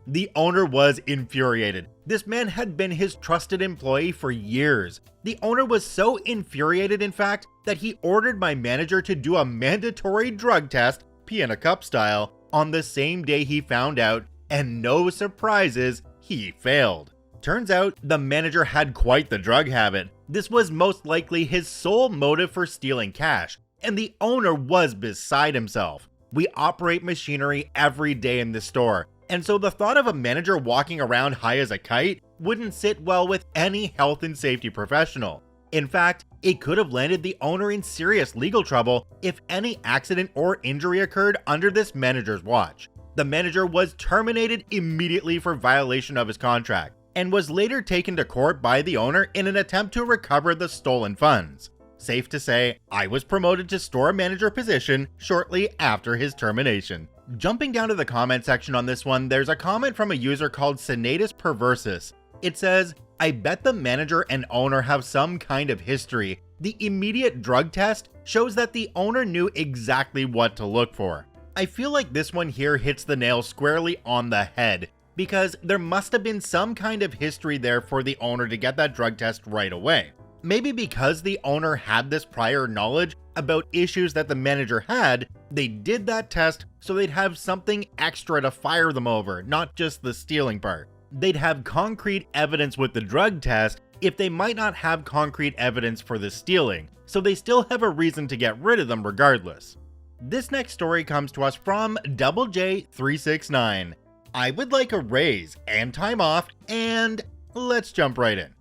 the owner was infuriated. This man had been his trusted employee for years. The owner was so infuriated, in fact, that he ordered my manager to do a mandatory drug test, pee in a cup style, on the same day he found out, and no surprises, he failed. Turns out, the manager had quite the drug habit. This was most likely his sole motive for stealing cash, and the owner was beside himself. We operate machinery every day in the store, and so the thought of a manager walking around high as a kite wouldn't sit well with any health and safety professional. In fact, it could have landed the owner in serious legal trouble if any accident or injury occurred under this manager's watch. The manager was terminated immediately for violation of his contract, and was later taken to court by the owner in an attempt to recover the stolen funds. Safe to say, I was promoted to store manager position shortly after his termination. Jumping down to the comment section on this one, there's a comment from a user called Senatus Perversus. It says, I bet the manager and owner have some kind of history. The immediate drug test shows that the owner knew exactly what to look for. I feel like this one here hits the nail squarely on the head, because there must have been some kind of history there for the owner to get that drug test right away. Maybe because the owner had this prior knowledge about issues that the manager had, they did that test so they'd have something extra to fire them over, not just the stealing part. They'd have concrete evidence with the drug test if they might not have concrete evidence for the stealing, so they still have a reason to get rid of them regardless. This next story comes to us from Double J369. I would like a raise and time off, and let's jump right in.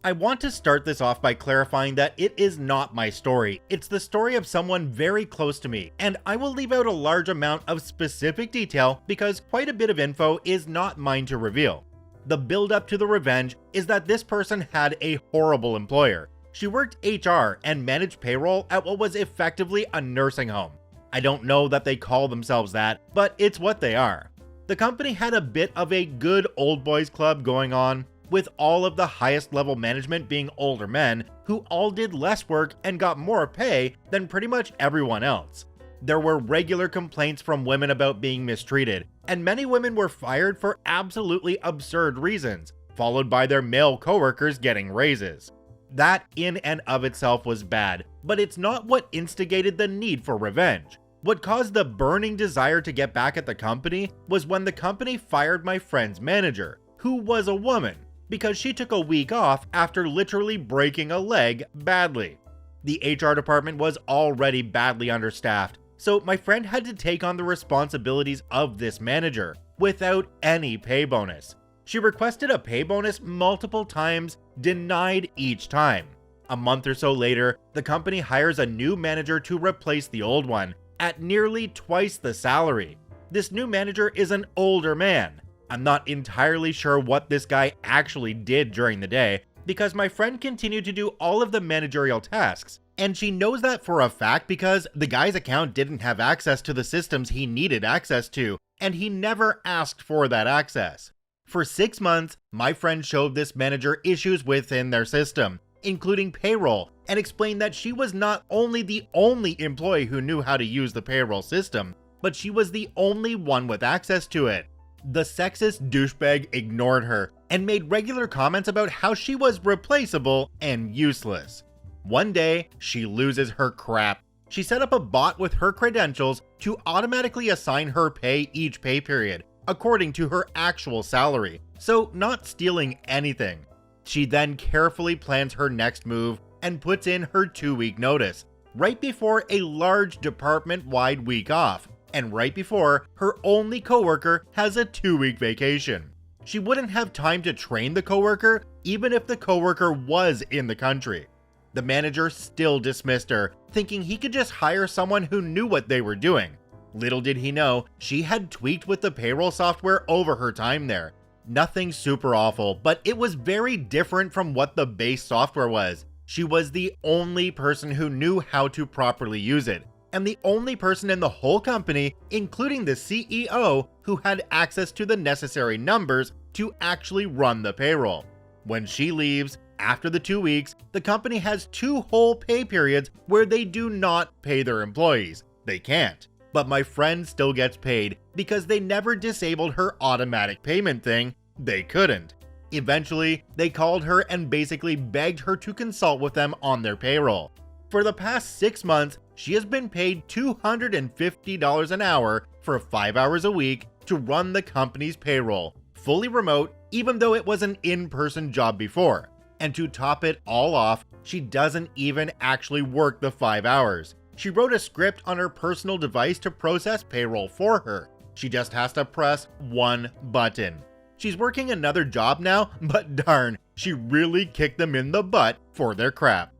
I want to start this off by clarifying that it is not my story. It's the story of someone very close to me, and I will leave out a large amount of specific detail because quite a bit of info is not mine to reveal. The build up to the revenge is that this person had a horrible employer. She worked HR and managed payroll at what was effectively a nursing home. I don't know that they call themselves that, but it's what they are. The company had a bit of a good old boys club going on, with all of the highest level management being older men who all did less work and got more pay than pretty much everyone else. There were regular complaints from women about being mistreated, and many women were fired for absolutely absurd reasons, followed by their male coworkers getting raises. That in and of itself was bad, but it's not what instigated the need for revenge. What caused the burning desire to get back at the company was when the company fired my friend's manager, who was a woman, because she took a week off after literally breaking a leg badly. The HR department was already badly understaffed, so my friend had to take on the responsibilities of this manager without any pay bonus. She requested a pay bonus multiple times, denied each time. A month or so later, the company hires a new manager to replace the old one at nearly twice the salary. This new manager is an older man. I'm not entirely sure what this guy actually did during the day, because my friend continued to do all of the managerial tasks, and she knows that for a fact because the guy's account didn't have access to the systems he needed access to, and he never asked for that access. For 6 months, my friend showed this manager issues within their system, including payroll, and explained that she was not only the only employee who knew how to use the payroll system, but she was the only one with access to it. The sexist douchebag ignored her and made regular comments about how she was replaceable and useless. One day, she loses her crap. She set up a bot with her credentials to automatically assign her pay each pay period, according to her actual salary, so not stealing anything. She then carefully plans her next move and puts in her 2-week notice, right before a large department-wide week off, and right before her only coworker has a 2-week vacation. She wouldn't have time to train the coworker, even if the coworker was in the country. The manager still dismissed her, thinking he could just hire someone who knew what they were doing. Little did he know, she had tweaked with the payroll software over her time there. Nothing super awful, but it was very different from what the base software was. She was the only person who knew how to properly use it, and the only person in the whole company, including the CEO, who had access to the necessary numbers to actually run the payroll. When she leaves, after the 2 weeks, the company has 2 whole pay periods where they do not pay their employees. They can't. But my friend still gets paid because they never disabled her automatic payment thing. They couldn't. Eventually, they called her and basically begged her to consult with them on their payroll. For the past 6 months, she has been paid $250 an hour for 5 hours a week to run the company's payroll, fully remote, even though it was an in-person job before. And to top it all off, she doesn't even actually work the 5 hours. She wrote a script on her personal device to process payroll for her. She just has to press one button. She's working another job now, but darn, she really kicked them in the butt for their crap.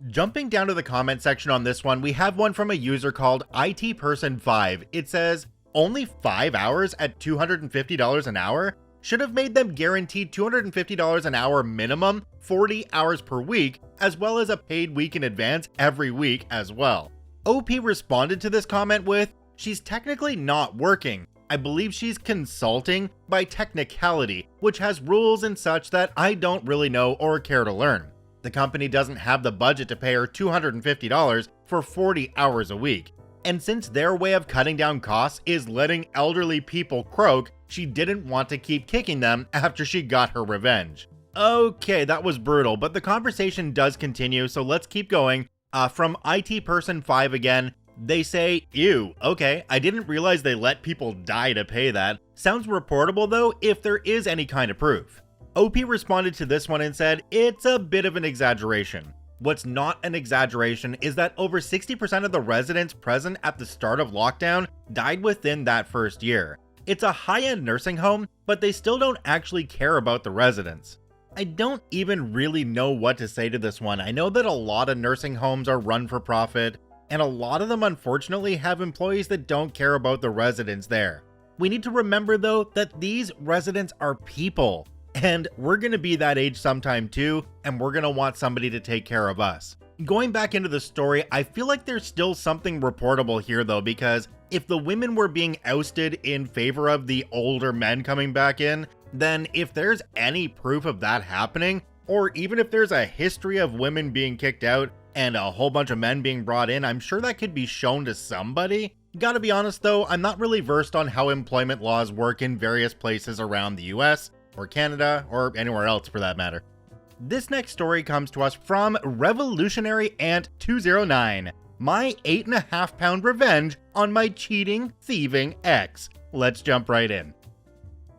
Jumping down to the comment section on this one, we have one from a user called ITPerson5. It says, only 5 hours at $250 an hour? Should have made them guaranteed $250 an hour minimum, 40 hours per week, as well as a paid week in advance every week as well. OP responded to this comment with, she's technically not working. I believe she's consulting by technicality, which has rules and such that I don't really know or care to learn. The company doesn't have the budget to pay her $250 for 40 hours a week. And since their way of cutting down costs is letting elderly people croak, she didn't want to keep kicking them after she got her revenge. Okay, that was brutal, but the conversation does continue, so let's keep going. From ITPerson5 again, they say, ew, okay, I didn't realize they let people die to pay that. Sounds reportable though, if there is any kind of proof. OP responded to this one and said, it's a bit of an exaggeration. What's not an exaggeration is that over 60% of the residents present at the start of lockdown died within that first year. It's a high-end nursing home, but they still don't actually care about the residents. I don't even really know what to say to this one. I know that a lot of nursing homes are run for profit, and a lot of them unfortunately have employees that don't care about the residents there. We need to remember though that these residents are people, and we're gonna be that age sometime too, and we're gonna want somebody to take care of us. Going back into the story, I feel like there's still something reportable here though, because if the women were being ousted in favor of the older men coming back in, then if there's any proof of that happening, or even if there's a history of women being kicked out and a whole bunch of men being brought in, I'm sure that could be shown to somebody. Gotta be honest though, I'm not really versed on how employment laws work in various places around the US, or Canada, or anywhere else for that matter. This next story comes to us from Revolutionary Ant 209. My 8.5 pound revenge on my cheating, thieving ex. Let's jump right in.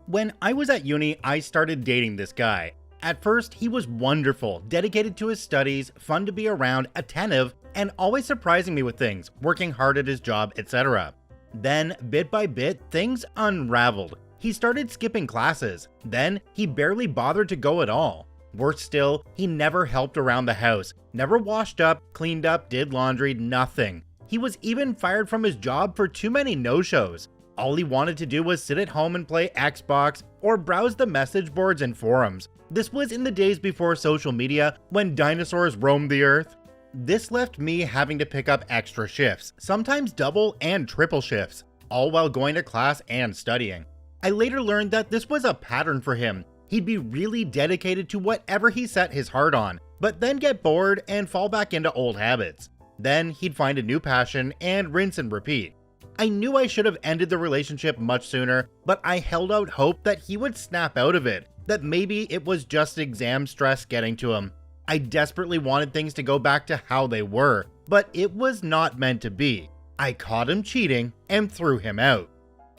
When I was at uni, I started dating this guy. At first, he was wonderful, dedicated to his studies, fun to be around, attentive, and always surprising me with things, working hard at his job, etc. Then, bit by bit, things unraveled. He started skipping classes. Then, he barely bothered to go at all. Worse still, he never helped around the house, never washed up, cleaned up, did laundry, nothing. He was even fired from his job for too many no-shows. All he wanted to do was sit at home and play Xbox or browse the message boards and forums. This was in the days before social media, when dinosaurs roamed the earth. This left me having to pick up extra shifts, sometimes double and triple shifts, all while going to class and studying. I later learned that this was a pattern for him. He'd be really dedicated to whatever he set his heart on, but then get bored and fall back into old habits. Then he'd find a new passion and rinse and repeat. I knew I should have ended the relationship much sooner, but I held out hope that he would snap out of it, that maybe it was just exam stress getting to him. I desperately wanted things to go back to how they were, but it was not meant to be. I caught him cheating and threw him out.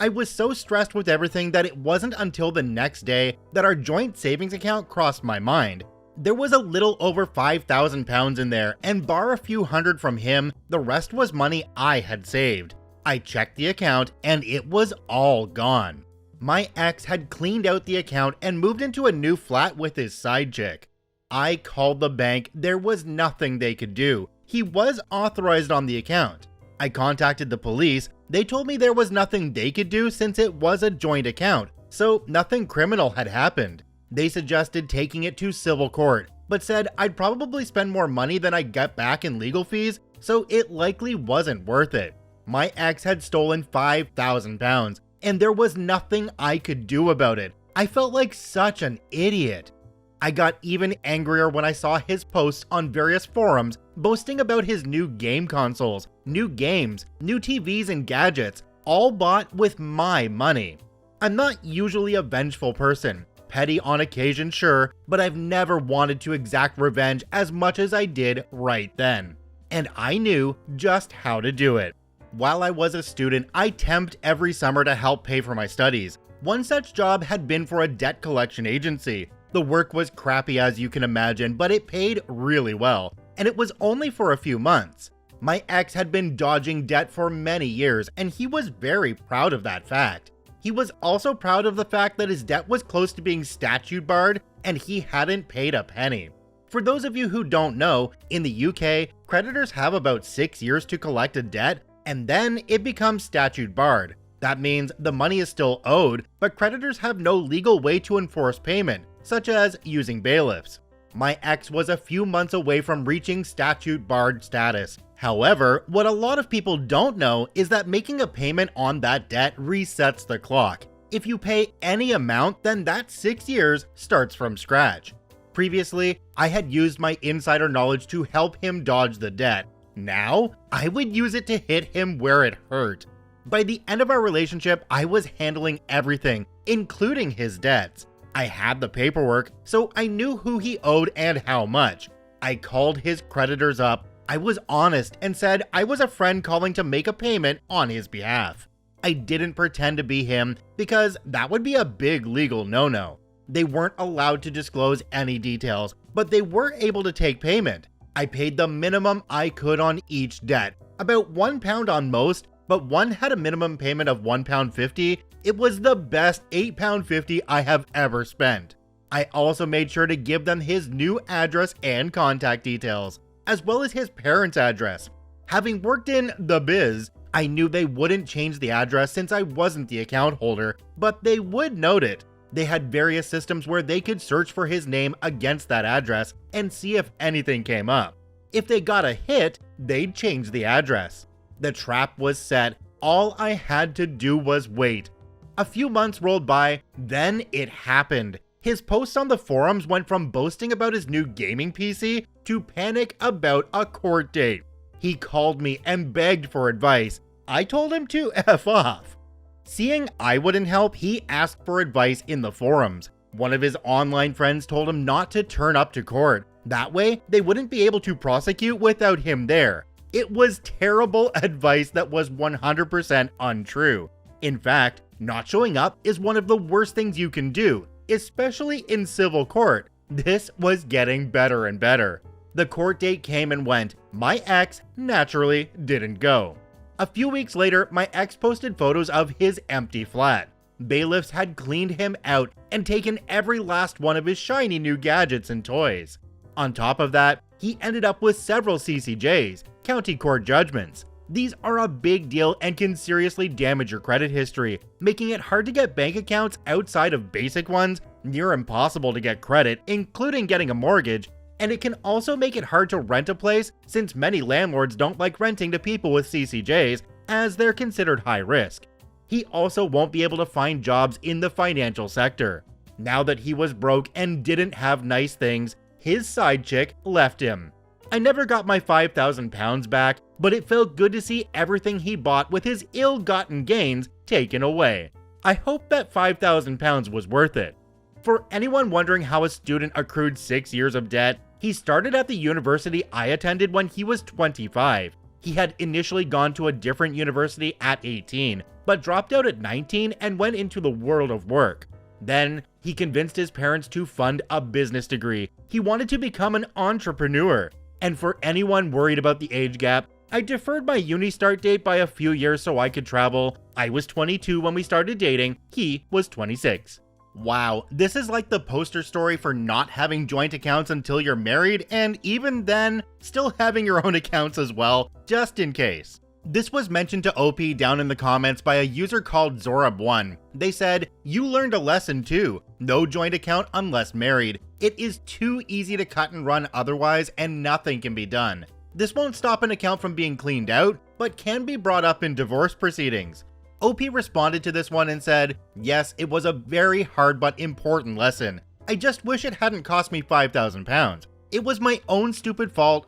I was so stressed with everything that it wasn't until the next day that our joint savings account crossed my mind. There was a little over £5,000 in there, and bar a few hundred from him, the rest was money I had saved. I checked the account and it was all gone. My ex had cleaned out the account and moved into a new flat with his side chick. I called the bank, there was nothing they could do. He was authorized on the account. I contacted the police, they told me there was nothing they could do since it was a joint account, so nothing criminal had happened. They suggested taking it to civil court, but said I'd probably spend more money than I get back in legal fees, so it likely wasn't worth it. My ex had stolen £5,000, and there was nothing I could do about it. I felt like such an idiot. I got even angrier when I saw his posts on various forums boasting about his new game consoles, new games, new TVs and gadgets, all bought with my money. I'm not usually a vengeful person. Petty on occasion, sure, but I've never wanted to exact revenge as much as I did right then. And I knew just how to do it. While I was a student, I temped every summer to help pay for my studies. One such job had been for a debt collection agency. The work was crappy as you can imagine, but it paid really well, and it was only for a few months. My ex had been dodging debt for many years, and he was very proud of that fact. He was also proud of the fact that his debt was close to being statute barred, and he hadn't paid a penny. For those of you who don't know, in the UK, creditors have about 6 years to collect a debt, and then it becomes statute barred. That means the money is still owed, but creditors have no legal way to enforce payment, such as using bailiffs. My ex was a few months away from reaching statute barred status. However, what a lot of people don't know is that making a payment on that debt resets the clock. If you pay any amount, then that 6 years starts from scratch. Previously, I had used my insider knowledge to help him dodge the debt. Now, I would use it to hit him where it hurt. By the end of our relationship, I was handling everything, including his debts. I had the paperwork, so I knew who he owed and how much. I called his creditors up. I was honest and said I was a friend calling to make a payment on his behalf. I didn't pretend to be him because that would be a big legal no-no. They weren't allowed to disclose any details, but they were able to take payment. I paid the minimum I could on each debt, about £1 on most, but one had a minimum payment of £1.50. It was the best £8.50 I have ever spent. I also made sure to give them his new address and contact details, as well as his parents' address. Having worked in the biz, I knew they wouldn't change the address since I wasn't the account holder, but they would note it. They had various systems where they could search for his name against that address and see if anything came up. If they got a hit, they'd change the address. The trap was set. All I had to do was wait. A few months rolled by, then it happened. His posts on the forums went from boasting about his new gaming PC to panic about a court date. He called me and begged for advice. I told him to F off. Seeing I wouldn't help, he asked for advice in the forums. One of his online friends told him not to turn up to court. That way, they wouldn't be able to prosecute without him there. It was terrible advice that was 100% untrue. In fact, not showing up is one of the worst things you can do, especially in civil court. This was getting better and better. The court date came and went. My ex, naturally, didn't go. A few weeks later, my ex posted photos of his empty flat. Bailiffs had cleaned him out and taken every last one of his shiny new gadgets and toys. On top of that, he ended up with several CCJs, county court judgments. These are a big deal and can seriously damage your credit history, making it hard to get bank accounts outside of basic ones, near impossible to get credit, including getting a mortgage, and it can also make it hard to rent a place since many landlords don't like renting to people with CCJs as they're considered high risk. He also won't be able to find jobs in the financial sector. Now that he was broke and didn't have nice things, his side chick left him. I never got my 5,000 pounds back, but it felt good to see everything he bought with his ill-gotten gains taken away. I hope that 5,000 pounds was worth it. For anyone wondering how a student accrued 6 years of debt, he started at the university I attended when he was 25. He had initially gone to a different university at 18, but dropped out at 19 and went into the world of work. Then, he convinced his parents to fund a business degree. He wanted to become an entrepreneur. And for anyone worried about the age gap, I deferred my uni start date by a few years so I could travel. I was 22 when we started dating, he was 26. Wow, this is like the poster story for not having joint accounts until you're married, and even then, still having your own accounts as well, just in case. This was mentioned to OP down in the comments by a user called Zorab1. They said, "You learned a lesson too. No joint account unless married. It is too easy to cut and run otherwise, and nothing can be done. This won't stop an account from being cleaned out, but can be brought up in divorce proceedings." OP responded to this one and said, "Yes, it was a very hard but important lesson. I just wish it hadn't cost me 5,000 pounds. It was my own stupid fault."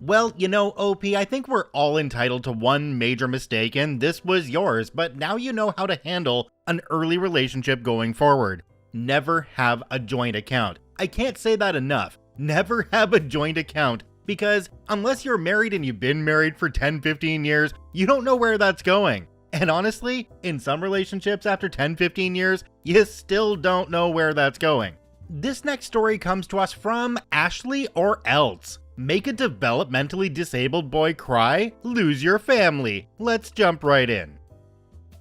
Well, you know, OP, I think we're all entitled to one major mistake, and this was yours, but now you know how to handle an early relationship going forward. Never have a joint account. I can't say that enough. Never have a joint account, because unless you're married and you've been married for 10-15 years, you don't know where that's going. And honestly, in some relationships after 10-15 years, you still don't know where that's going. This next story comes to us from Ashley or Else. Make a developmentally disabled boy cry? Lose your family. Let's jump right in.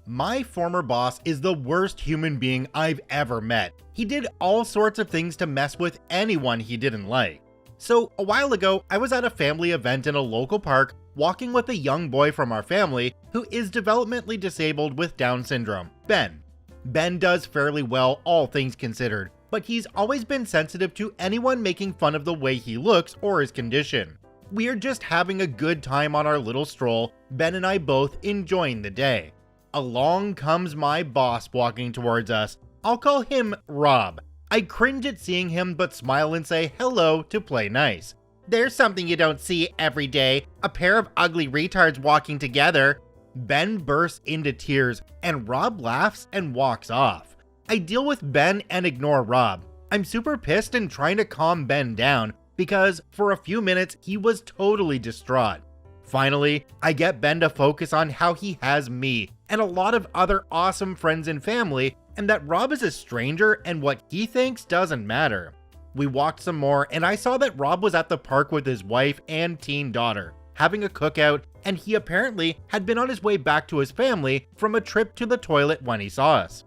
My former boss is the worst human being I've ever met. He did all sorts of things to mess with anyone he didn't like. So a while ago, I was at a family event in a local park walking with a young boy from our family who is developmentally disabled with Down syndrome, Ben. Ben does fairly well, all things considered, but he's always been sensitive to anyone making fun of the way he looks or his condition. We're just having a good time on our little stroll, Ben and I both enjoying the day. Along comes my boss walking towards us. I'll call him Rob. I cringe at seeing him but smile and say hello to play nice. There's something you don't see every day, a pair of ugly retards walking together. Ben bursts into tears and Rob laughs and walks off. I deal with Ben and ignore Rob. I'm super pissed and trying to calm Ben down because for a few minutes he was totally distraught. Finally, I get Ben to focus on how he has me and a lot of other awesome friends and family, and that Rob is a stranger and what he thinks doesn't matter. We walked some more and I saw that Rob was at the park with his wife and teen daughter, having a cookout, and he apparently had been on his way back to his family from a trip to the toilet when he saw us.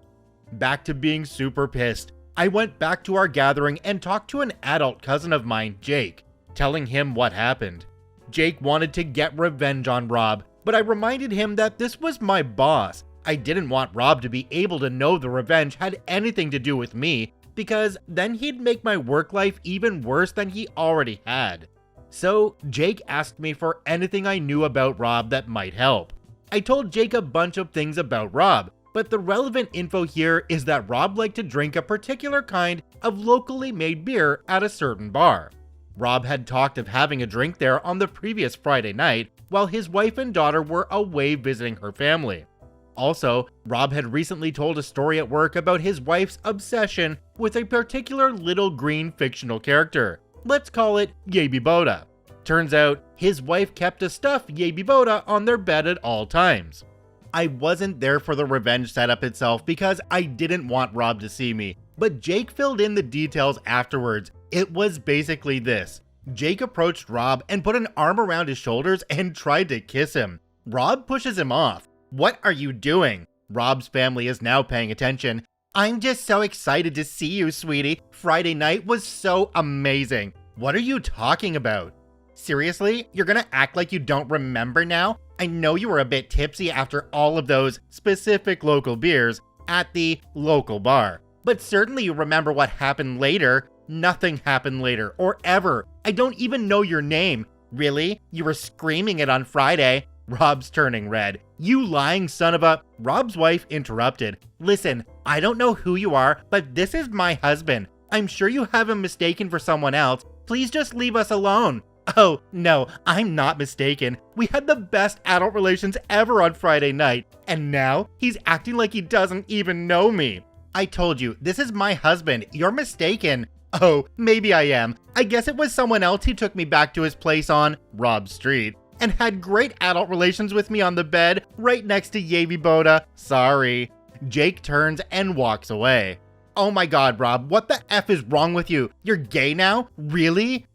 Back to being super pissed, I went back to our gathering and talked to an adult cousin of mine, Jake, telling him what happened. Jake wanted to get revenge on Rob, but I reminded him that this was my boss. I didn't want Rob to be able to know the revenge had anything to do with me, because then he'd make my work life even worse than he already had. So Jake asked me for anything I knew about Rob that might help. I told Jake a bunch of things about Rob, but the relevant info here is that Rob liked to drink a particular kind of locally made beer at a certain bar. Rob had talked of having a drink there on the previous Friday night while his wife and daughter were away visiting her family. Also, Rob had recently told a story at work about his wife's obsession with a particular little green fictional character. Let's call it Yaby Boda. Turns out, his wife kept a stuffed Yaby Boda on their bed at all times. I wasn't there for the revenge setup itself because I didn't want Rob to see me, but Jake filled in the details afterwards. It was basically this. Jake approached Rob and put an arm around his shoulders and tried to kiss him. Rob pushes him off. "What are you doing?" Rob's family is now paying attention. "I'm just so excited to see you, sweetie. Friday night was so amazing." "What are you talking about?" "Seriously? You're gonna act like you don't remember now? I know you were a bit tipsy after all of those specific local beers at the local bar. But certainly you remember what happened later." "Nothing happened later, or ever. I don't even know your name." "Really? You were screaming it on Friday." Rob's turning red. "You lying son of a..." Rob's wife interrupted. "Listen, I don't know who you are, but this is my husband. I'm sure you have him mistaken for someone else. Please just leave us alone. Oh, no, I'm not mistaken. We had the best adult relations ever on Friday night, and now he's acting like he doesn't even know me. I told you, this is my husband. You're mistaken. Oh, maybe I am. I guess it was someone else who took me back to his place on Rob Street and had great adult relations with me on the bed right next to Yavi Boda. Sorry. Jake turns and walks away. Oh my god, Rob, what the F is wrong with you? You're gay now? Really?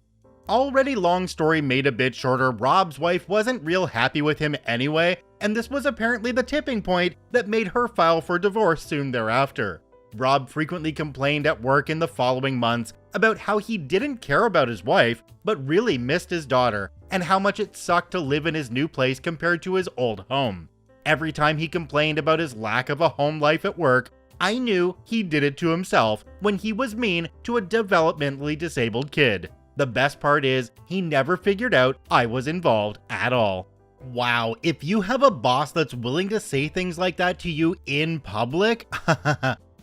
Already long story made a bit shorter, Rob's wife wasn't real happy with him anyway, and this was apparently the tipping point that made her file for divorce soon thereafter. Rob frequently complained at work in the following months about how he didn't care about his wife, but really missed his daughter, and how much it sucked to live in his new place compared to his old home. Every time he complained about his lack of a home life at work, I knew he did it to himself when he was mean to a developmentally disabled kid. The best part is, he never figured out I was involved at all. Wow, if you have a boss that's willing to say things like that to you in public,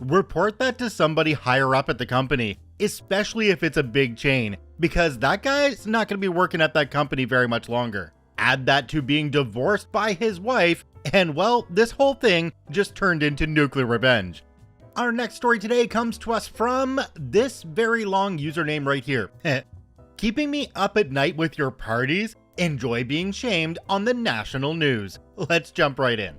report that to somebody higher up at the company, especially if it's a big chain, because that guy's not going to be working at that company very much longer. Add that to being divorced by his wife, and well, this whole thing just turned into nuclear revenge. Our next story today comes to us from this very long username right here. Keeping me up at night with your parties? Enjoy being shamed on the national news. Let's jump right in.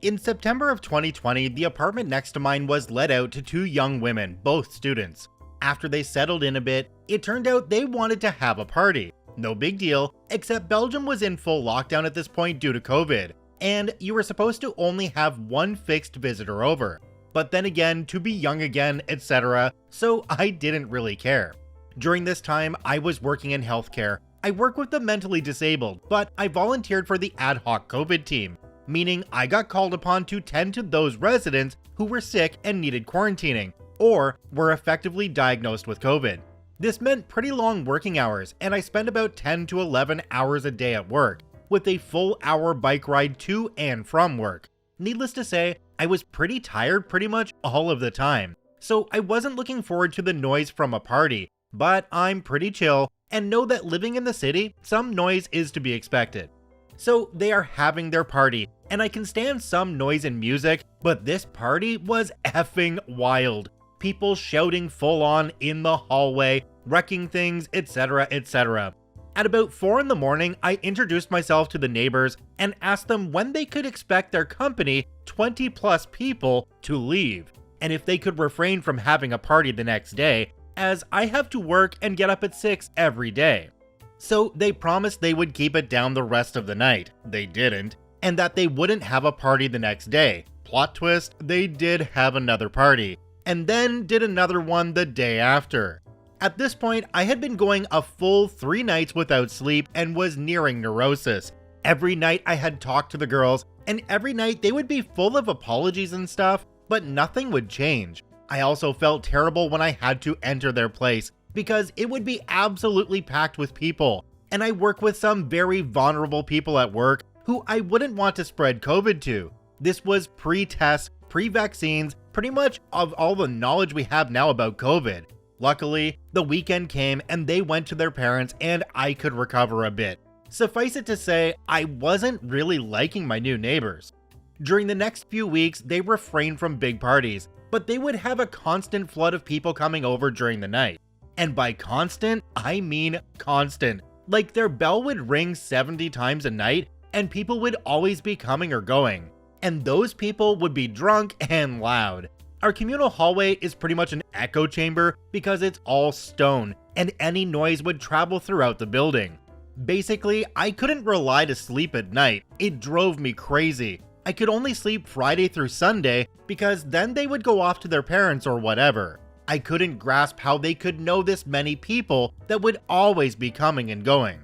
In September of 2020, the apartment next to mine was let out to two young women, both students. After they settled in a bit, it turned out they wanted to have a party. No big deal, except Belgium was in full lockdown at this point due to COVID, and you were supposed to only have one fixed visitor over. But then again, to be young again, etc., so I didn't really care. During this time, I was working in healthcare. I work with the mentally disabled, but I volunteered for the ad hoc COVID team, meaning I got called upon to tend to those residents who were sick and needed quarantining, or were effectively diagnosed with COVID. This meant pretty long working hours, and I spent about 10 to 11 hours a day at work, with a full hour bike ride to and from work. Needless to say, I was pretty tired pretty much all of the time, so I wasn't looking forward to the noise from a party, but I'm pretty chill and know that living in the city, some noise is to be expected. So they are having their party, and I can stand some noise and music, but this party was effing wild. People shouting full on in the hallway, wrecking things, etc., etc. At about 4 in the morning, I introduced myself to the neighbors and asked them when they could expect their company, 20 plus people, to leave, and if they could refrain from having a party the next day, as I have to work and get up at 6 every day. So they promised they would keep it down the rest of the night. They didn't, and that they wouldn't have a party the next day. Plot twist, they did have another party, and then did another one the day after. At this point, I had been going a full 3 nights without sleep and was nearing neurosis. Every night I had talked to the girls, and every night they would be full of apologies and stuff, but nothing would change. I also felt terrible when I had to enter their place, because it would be absolutely packed with people, and I work with some very vulnerable people at work who I wouldn't want to spread COVID to. This was pre-tests, pre-vaccines, pretty much of all the knowledge we have now about COVID. Luckily, the weekend came and they went to their parents and I could recover a bit. Suffice it to say, I wasn't really liking my new neighbors. During the next few weeks, they refrained from big parties, but they would have a constant flood of people coming over during the night. And by constant, I mean constant. Like their bell would ring 70 times a night and people would always be coming or going. And those people would be drunk and loud. Our communal hallway is pretty much an echo chamber because it's all stone and any noise would travel throughout the building. Basically, I couldn't rely to sleep at night. It drove me crazy. I could only sleep Friday through Sunday because then they would go off to their parents or whatever. I couldn't grasp how they could know this many people that would always be coming and going.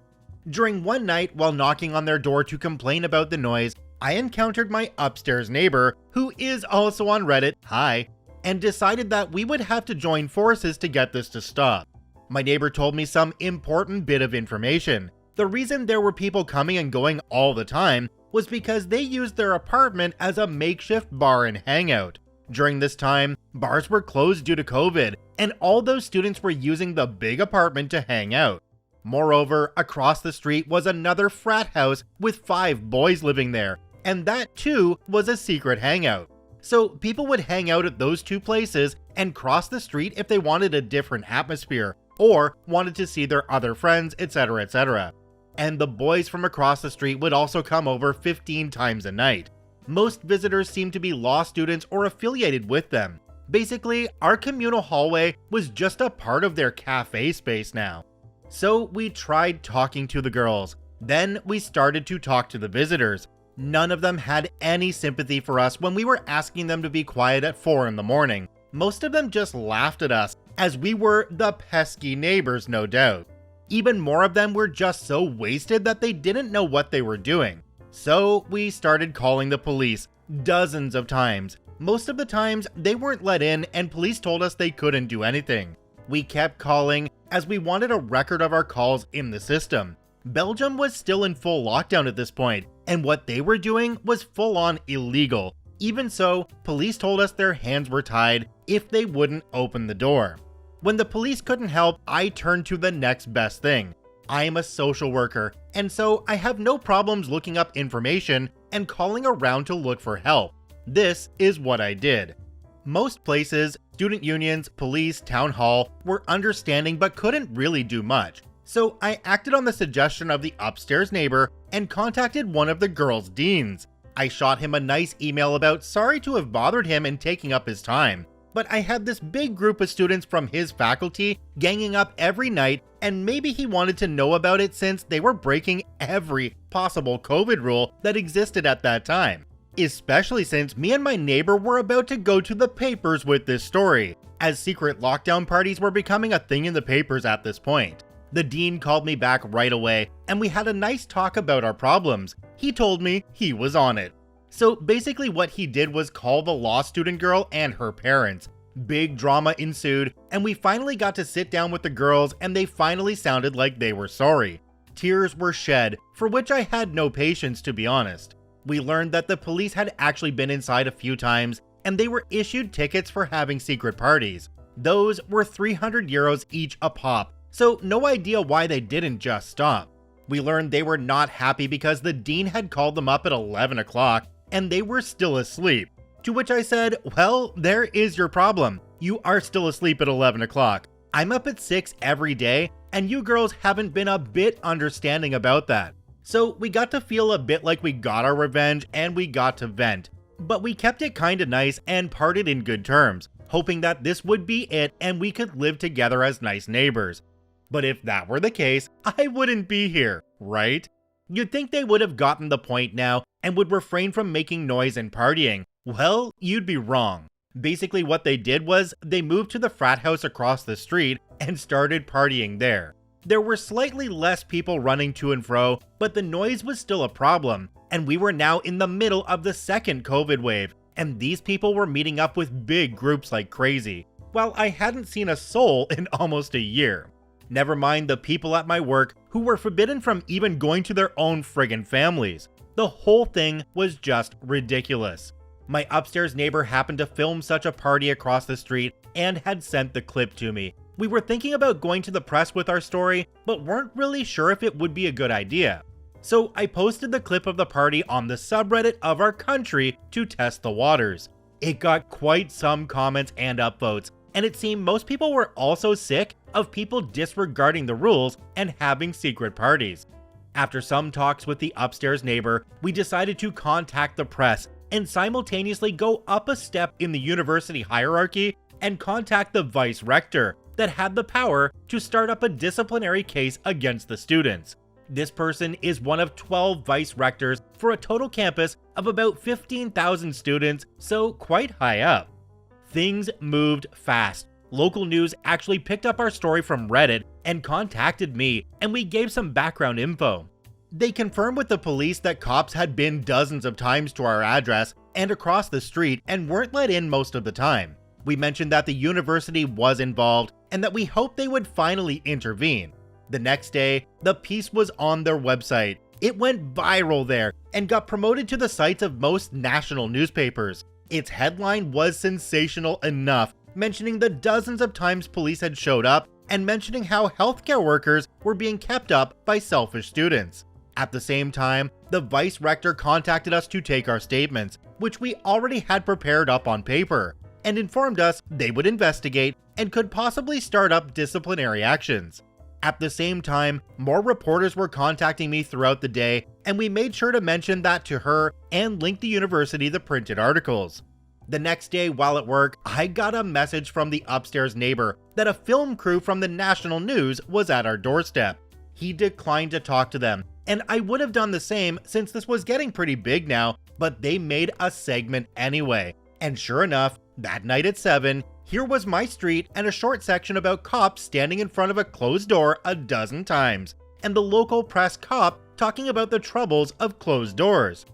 During one night, while knocking on their door to complain about the noise, I encountered my upstairs neighbor, who is also on Reddit, hi, and decided that we would have to join forces to get this to stop. My neighbor told me some important bit of information. The reason there were people coming and going all the time was because they used their apartment as a makeshift bar and hangout. During this time, bars were closed due to COVID, and all those students were using the big apartment to hang out. Moreover, across the street was another frat house with 5 boys living there, and that too was a secret hangout. So people would hang out at those 2 places and cross the street if they wanted a different atmosphere, or wanted to see their other friends, etc, etc. And the boys from across the street would also come over 15 times a night. Most visitors seemed to be law students or affiliated with them. Basically, our communal hallway was just a part of their cafe space now. So we tried talking to the girls. Then we started to talk to the visitors. None of them had any sympathy for us when we were asking them to be quiet at 4 in the morning. Most of them just laughed at us, as we were the pesky neighbors, no doubt. Even more of them were just so wasted that they didn't know what they were doing. So we started calling the police dozens of times. Most of the times they weren't let in and police told us they couldn't do anything. We kept calling as we wanted a record of our calls in the system. Belgium was still in full lockdown at this point, and what they were doing was full-on illegal. Even so, police told us their hands were tied if they wouldn't open the door. When the police couldn't help, I turned to the next best thing. I am a social worker, and so I have no problems looking up information and calling around to look for help. This is what I did. Most places, student unions, police, town hall, were understanding but couldn't really do much. So I acted on the suggestion of the upstairs neighbor and contacted one of the girls' deans. I shot him a nice email about sorry to have bothered him and taking up his time. But I had this big group of students from his faculty ganging up every night, and maybe he wanted to know about it since they were breaking every possible COVID rule that existed at that time. Especially since me and my neighbor were about to go to the papers with this story, as secret lockdown parties were becoming a thing in the papers at this point. The dean called me back right away, and we had a nice talk about our problems. He told me he was on it. So basically what he did was call the law student girl and her parents. Big drama ensued, and we finally got to sit down with the girls, and they finally sounded like they were sorry. Tears were shed, for which I had no patience, to be honest. We learned that the police had actually been inside a few times, and they were issued tickets for having secret parties. Those were 300 euros each a pop, so no idea why they didn't just stop. We learned they were not happy because the dean had called them up at 11 o'clock, and they were still asleep. To which I said, well, there is your problem. You are still asleep at 11 o'clock. I'm up at 6 every day, and you girls haven't been a bit understanding about that. So we got to feel a bit like we got our revenge and we got to vent. But we kept it kinda nice and parted in good terms, hoping that this would be it and we could live together as nice neighbors. But if that were the case, I wouldn't be here, right? You'd think they would have gotten the point now and would refrain from making noise and partying. Well, you'd be wrong. Basically what they did was they moved to the frat house across the street and started partying there. There were slightly less people running to and fro, but the noise was still a problem, and we were now in the middle of the second COVID wave, and these people were meeting up with big groups like crazy. Well, I hadn't seen a soul in almost a year. Never mind the people at my work who were forbidden from even going to their own friggin' families. The whole thing was just ridiculous. My upstairs neighbor happened to film such a party across the street and had sent the clip to me. We were thinking about going to the press with our story, but weren't really sure if it would be a good idea. So I posted the clip of the party on the subreddit of our country to test the waters. It got quite some comments and upvotes, and it seemed most people were also sick of people disregarding the rules and having secret parties. After some talks with the upstairs neighbor, we decided to contact the press and simultaneously go up a step in the university hierarchy and contact the vice rector that had the power to start up a disciplinary case against the students. This person is one of 12 vice rectors for a total campus of about 15,000 students, so quite high up. Things moved fast. Local news actually picked up our story from Reddit and contacted me, and we gave some background info. They confirmed with the police that cops had been dozens of times to our address and across the street and weren't let in most of the time. We mentioned that the university was involved and that we hoped they would finally intervene. The next day, the piece was on their website. It went viral there and got promoted to the sites of most national newspapers. Its headline was sensational enough, mentioning the dozens of times police had showed up and mentioning how healthcare workers were being kept up by selfish students. At the same time, the vice rector contacted us to take our statements, which we already had prepared up on paper, and informed us they would investigate and could possibly start up disciplinary actions. At the same time, more reporters were contacting me throughout the day, and we made sure to mention that to her and link the university the printed articles. The next day while at work, I got a message from the upstairs neighbor that a film crew from the national news was at our doorstep. He declined to talk to them, and I would have done the same since this was getting pretty big now, but they made a segment anyway. And sure enough, that night at 7, here was my street and a short section about cops standing in front of a closed door a dozen times, and the local press cop talking about the troubles of closed doors.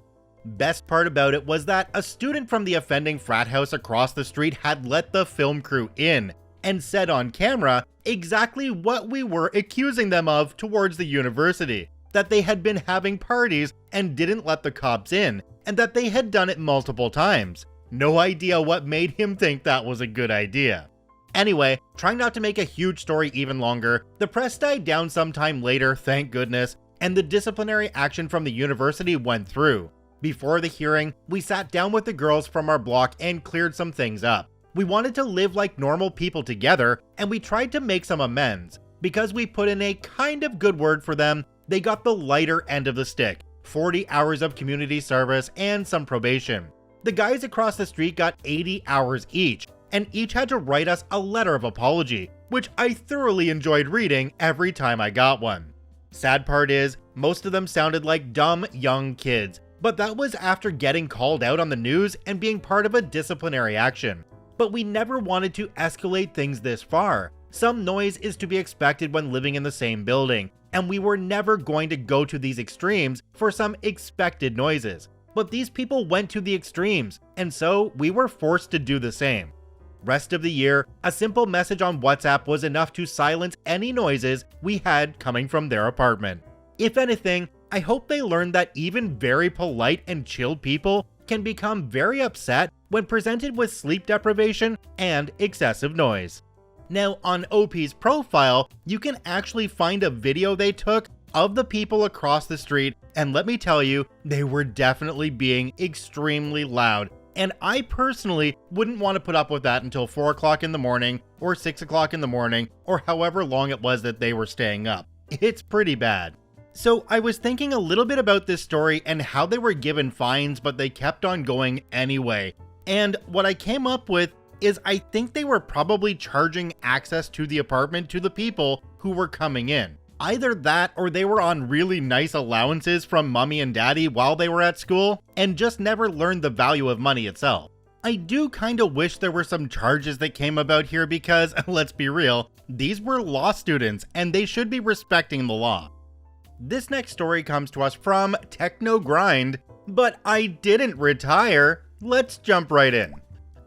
Best part about it was that a student from the offending frat house across the street had let the film crew in, and said on camera exactly what we were accusing them of towards the university, that they had been having parties and didn't let the cops in, and that they had done it multiple times. No idea what made him think that was a good idea. Anyway, trying not to make a huge story even longer, the press died down sometime later, thank goodness, and the disciplinary action from the university went through. Before the hearing, we sat down with the girls from our block and cleared some things up. We wanted to live like normal people together, and we tried to make some amends. Because we put in a kind of good word for them, they got the lighter end of the stick, 40 hours of community service and some probation. The guys across the street got 80 hours each, and each had to write us a letter of apology, which I thoroughly enjoyed reading every time I got one. Sad part is, most of them sounded like dumb young kids, but that was after getting called out on the news and being part of a disciplinary action. But we never wanted to escalate things this far. Some noise is to be expected when living in the same building, and we were never going to go to these extremes for some expected noises. But these people went to the extremes, and so we were forced to do the same. Rest of the year, a simple message on WhatsApp was enough to silence any noises we had coming from their apartment. If anything, I hope they learned that even very polite and chilled people can become very upset when presented with sleep deprivation and excessive noise. Now, on OP's profile, you can actually find a video they took of the people across the street, and let me tell you, they were definitely being extremely loud, and I personally wouldn't want to put up with that until 4 o'clock in the morning or 6 o'clock in the morning, or however long it was that they were staying up. It's pretty bad. So I was thinking a little bit about this story and how they were given fines, but they kept on going anyway. And what I came up with is I think they were probably charging access to the apartment to the people who were coming in. Either that or they were on really nice allowances from mommy and daddy while they were at school and just never learned the value of money itself. I do kinda wish there were some charges that came about here because, let's be real, these were law students and they should be respecting the law. This next story comes to us from Techno Grind, but I didn't retire. Let's jump right in.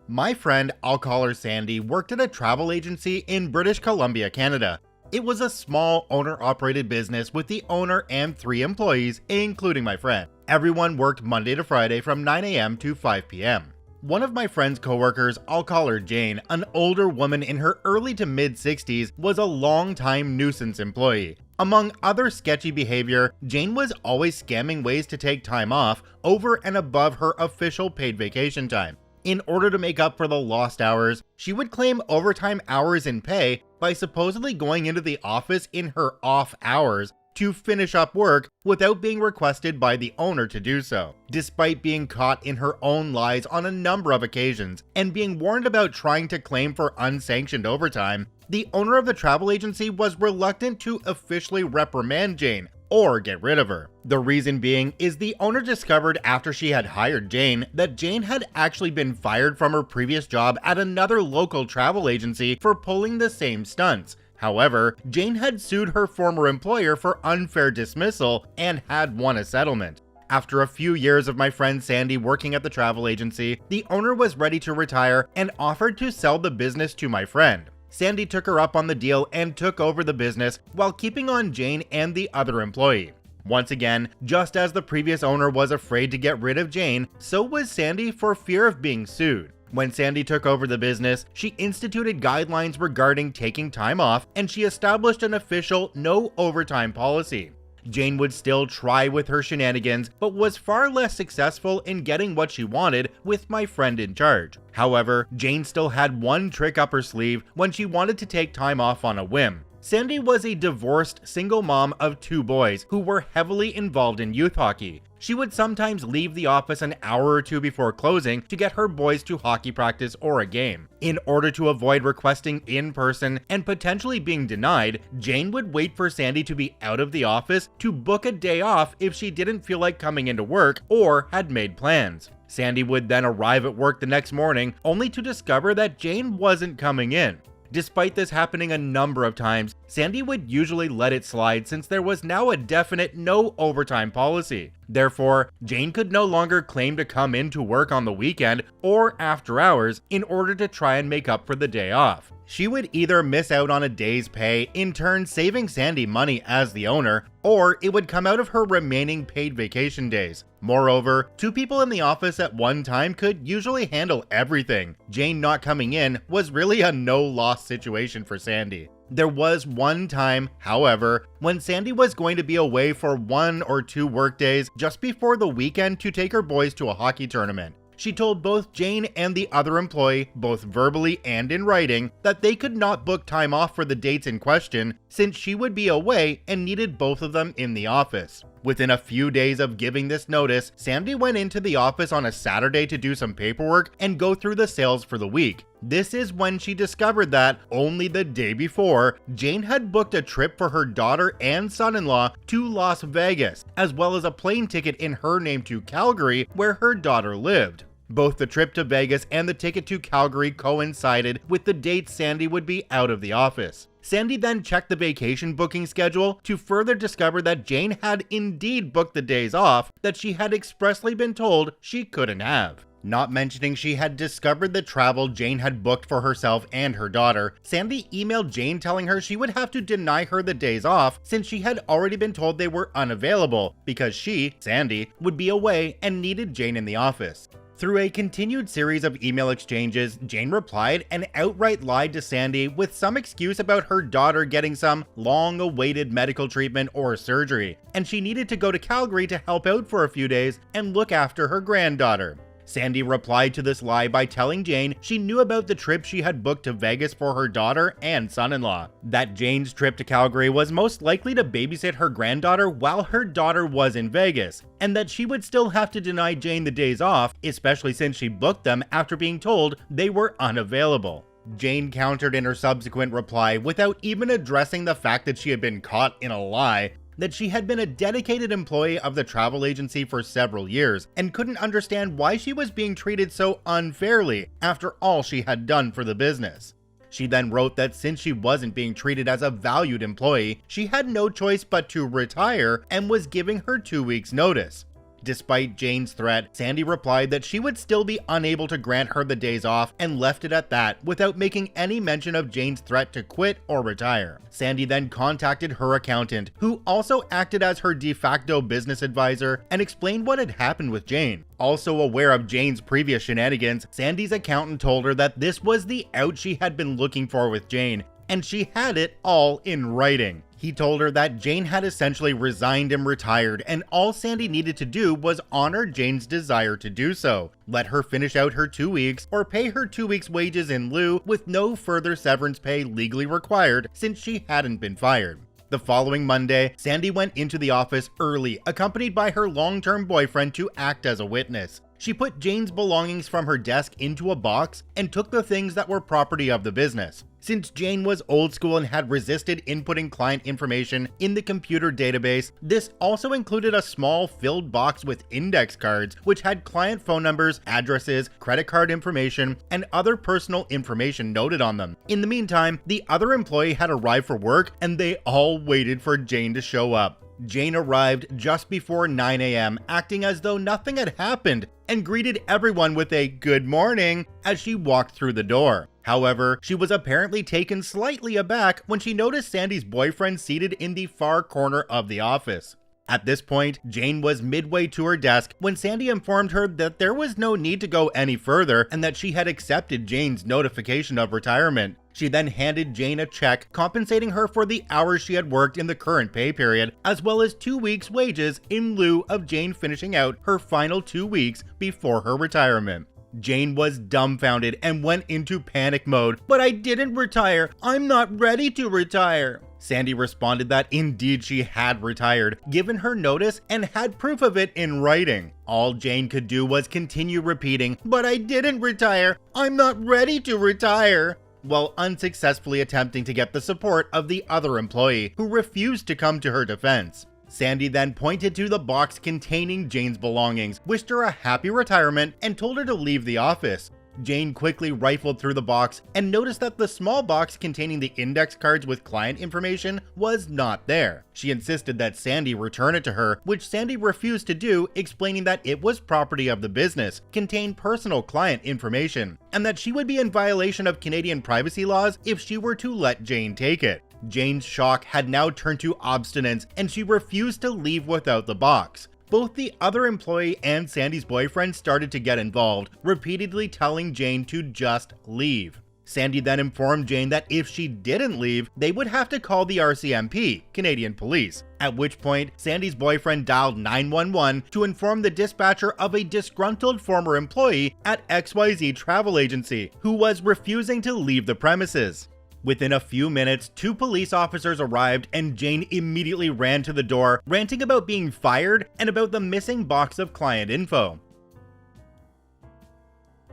My friend, I'll call her Sandy, worked at a travel agency in British Columbia, Canada. It was a small owner-operated business with the owner and 3 employees, including my friend. Everyone worked Monday to Friday from 9 a.m. to 5 p.m. One of my friend's coworkers, I'll call her Jane, an older woman in her early to mid-60s, was a long-time nuisance employee. Among other sketchy behavior, Jane was always scamming ways to take time off over and above her official paid vacation time. In order to make up for the lost hours, she would claim overtime hours in pay by supposedly going into the office in her off hours to finish up work without being requested by the owner to do so, despite being caught in her own lies on a number of occasions and being warned about trying to claim for unsanctioned overtime. The owner of the travel agency was reluctant to officially reprimand Jane or get rid of her. The reason being is the owner discovered after she had hired Jane that Jane had actually been fired from her previous job at another local travel agency for pulling the same stunts. However, Jane had sued her former employer for unfair dismissal and had won a settlement. After a few years of my friend Sandy working at the travel agency, the owner was ready to retire and offered to sell the business to my friend. Sandy took her up on the deal and took over the business while keeping on Jane and the other employee. Once again, just as the previous owner was afraid to get rid of Jane, so was Sandy for fear of being sued. When Sandy took over the business, she instituted guidelines regarding taking time off, and she established an official no overtime policy. Jane would still try with her shenanigans, but was far less successful in getting what she wanted with my friend in charge. However, Jane still had one trick up her sleeve when she wanted to take time off on a whim. Sandy was a divorced single mom of 2 boys who were heavily involved in youth hockey. She would sometimes leave the office an hour or 2 before closing to get her boys to hockey practice or a game. In order to avoid requesting in person and potentially being denied, Jane would wait for Sandy to be out of the office to book a day off if she didn't feel like coming into work or had made plans. Sandy would then arrive at work the next morning only to discover that Jane wasn't coming in. Despite this happening a number of times, Sandy would usually let it slide since there was now a definite no overtime policy. Therefore, Jane could no longer claim to come into work on the weekend or after hours in order to try and make up for the day off. She would either miss out on a day's pay, in turn saving Sandy money as the owner, or it would come out of her remaining paid vacation days. Moreover, 2 people in the office at one time could usually handle everything. Jane not coming in was really a no-loss situation for Sandy. There was one time, however, when Sandy was going to be away for 1 or 2 workdays just before the weekend to take her boys to a hockey tournament. She told both Jane and the other employee, both verbally and in writing, that they could not book time off for the dates in question since she would be away and needed both of them in the office. Within a few days of giving this notice, Sandy went into the office on a Saturday to do some paperwork and go through the sales for the week. This is when she discovered that, only the day before, Jane had booked a trip for her daughter and son-in-law to Las Vegas, as well as a plane ticket in her name to Calgary, where her daughter lived. Both the trip to Vegas and the ticket to Calgary coincided with the date Sandy would be out of the office. Sandy then checked the vacation booking schedule to further discover that Jane had indeed booked the days off that she had expressly been told she couldn't have. Not mentioning she had discovered the travel Jane had booked for herself and her daughter, Sandy emailed Jane telling her she would have to deny her the days off since she had already been told they were unavailable because she, Sandy, would be away and needed Jane in the office. Through a continued series of email exchanges, Jane replied and outright lied to Sandy with some excuse about her daughter getting some long-awaited medical treatment or surgery, and she needed to go to Calgary to help out for a few days and look after her granddaughter. Sandy replied to this lie by telling Jane she knew about the trip she had booked to Vegas for her daughter and son-in-law, that Jane's trip to Calgary was most likely to babysit her granddaughter while her daughter was in Vegas, and that she would still have to deny Jane the days off, especially since she booked them after being told they were unavailable. Jane countered in her subsequent reply without even addressing the fact that she had been caught in a lie, that she had been a dedicated employee of the travel agency for several years and couldn't understand why she was being treated so unfairly after all she had done for the business. She then wrote that since she wasn't being treated as a valued employee, she had no choice but to retire and was giving her 2 weeks notice. Despite Jane's threat, Sandy replied that she would still be unable to grant her the days off and left it at that without making any mention of Jane's threat to quit or retire. Sandy then contacted her accountant, who also acted as her de facto business advisor, and explained what had happened with Jane. Also aware of Jane's previous shenanigans, Sandy's accountant told her that this was the out she had been looking for with Jane, and she had it all in writing. He told her that Jane had essentially resigned and retired, and all Sandy needed to do was honor Jane's desire to do so. Let her finish out her 2 weeks, or pay her 2 weeks' wages in lieu with no further severance pay legally required since she hadn't been fired. The following Monday, Sandy went into the office early, accompanied by her long-term boyfriend to act as a witness. She put Jane's belongings from her desk into a box and took the things that were property of the business. Since Jane was old school and had resisted inputting client information in the computer database, this also included a small filled box with index cards which had client phone numbers, addresses, credit card information, and other personal information noted on them. In the meantime, the other employee had arrived for work and they all waited for Jane to show up. Jane arrived just before 9 a.m., acting as though nothing had happened, and greeted everyone with a good morning as she walked through the door. However, she was apparently taken slightly aback when she noticed Sandy's boyfriend seated in the far corner of the office. At this point, Jane was midway to her desk when Sandy informed her that there was no need to go any further and that she had accepted Jane's notification of retirement. She then handed Jane a check compensating her for the hours she had worked in the current pay period, as well as 2 weeks' wages in lieu of Jane finishing out her final 2 weeks before her retirement. Jane was dumbfounded and went into panic mode. "But I didn't retire. I'm not ready to retire." Sandy responded that indeed she had retired, given her notice, and had proof of it in writing. All Jane could do was continue repeating, "But I didn't retire. I'm not ready to retire," while unsuccessfully attempting to get the support of the other employee, who refused to come to her defense. Sandy then pointed to the box containing Jane's belongings, wished her a happy retirement, and told her to leave the office. Jane quickly rifled through the box and noticed that the small box containing the index cards with client information was not there. She insisted that Sandy return it to her, which Sandy refused to do, explaining that it was property of the business, contained personal client information, and that she would be in violation of Canadian privacy laws if she were to let Jane take it. Jane's shock had now turned to obstinance, and she refused to leave without the box. Both the other employee and Sandy's boyfriend started to get involved, repeatedly telling Jane to just leave. Sandy then informed Jane that if she didn't leave, they would have to call the RCMP, Canadian Police, at which point Sandy's boyfriend dialed 911 to inform the dispatcher of a disgruntled former employee at XYZ Travel Agency who was refusing to leave the premises. Within a few minutes, 2 police officers arrived and Jane immediately ran to the door, ranting about being fired and about the missing box of client info.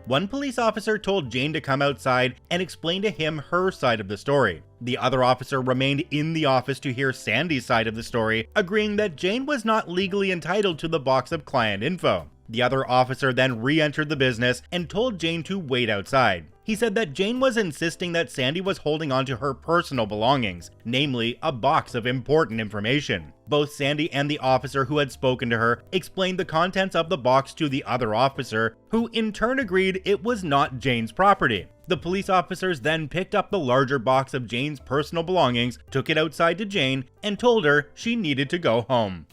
One police officer told Jane to come outside and explain to him her side of the story. The other officer remained in the office to hear Sandy's side of the story, agreeing that Jane was not legally entitled to the box of client info. The other officer then re-entered the business and told Jane to wait outside. He said that Jane was insisting that Sandy was holding on to her personal belongings, namely a box of important information. Both Sandy and the officer who had spoken to her explained the contents of the box to the other officer, who in turn agreed it was not Jane's property. The police officers then picked up the larger box of Jane's personal belongings, took it outside to Jane, and told her she needed to go home.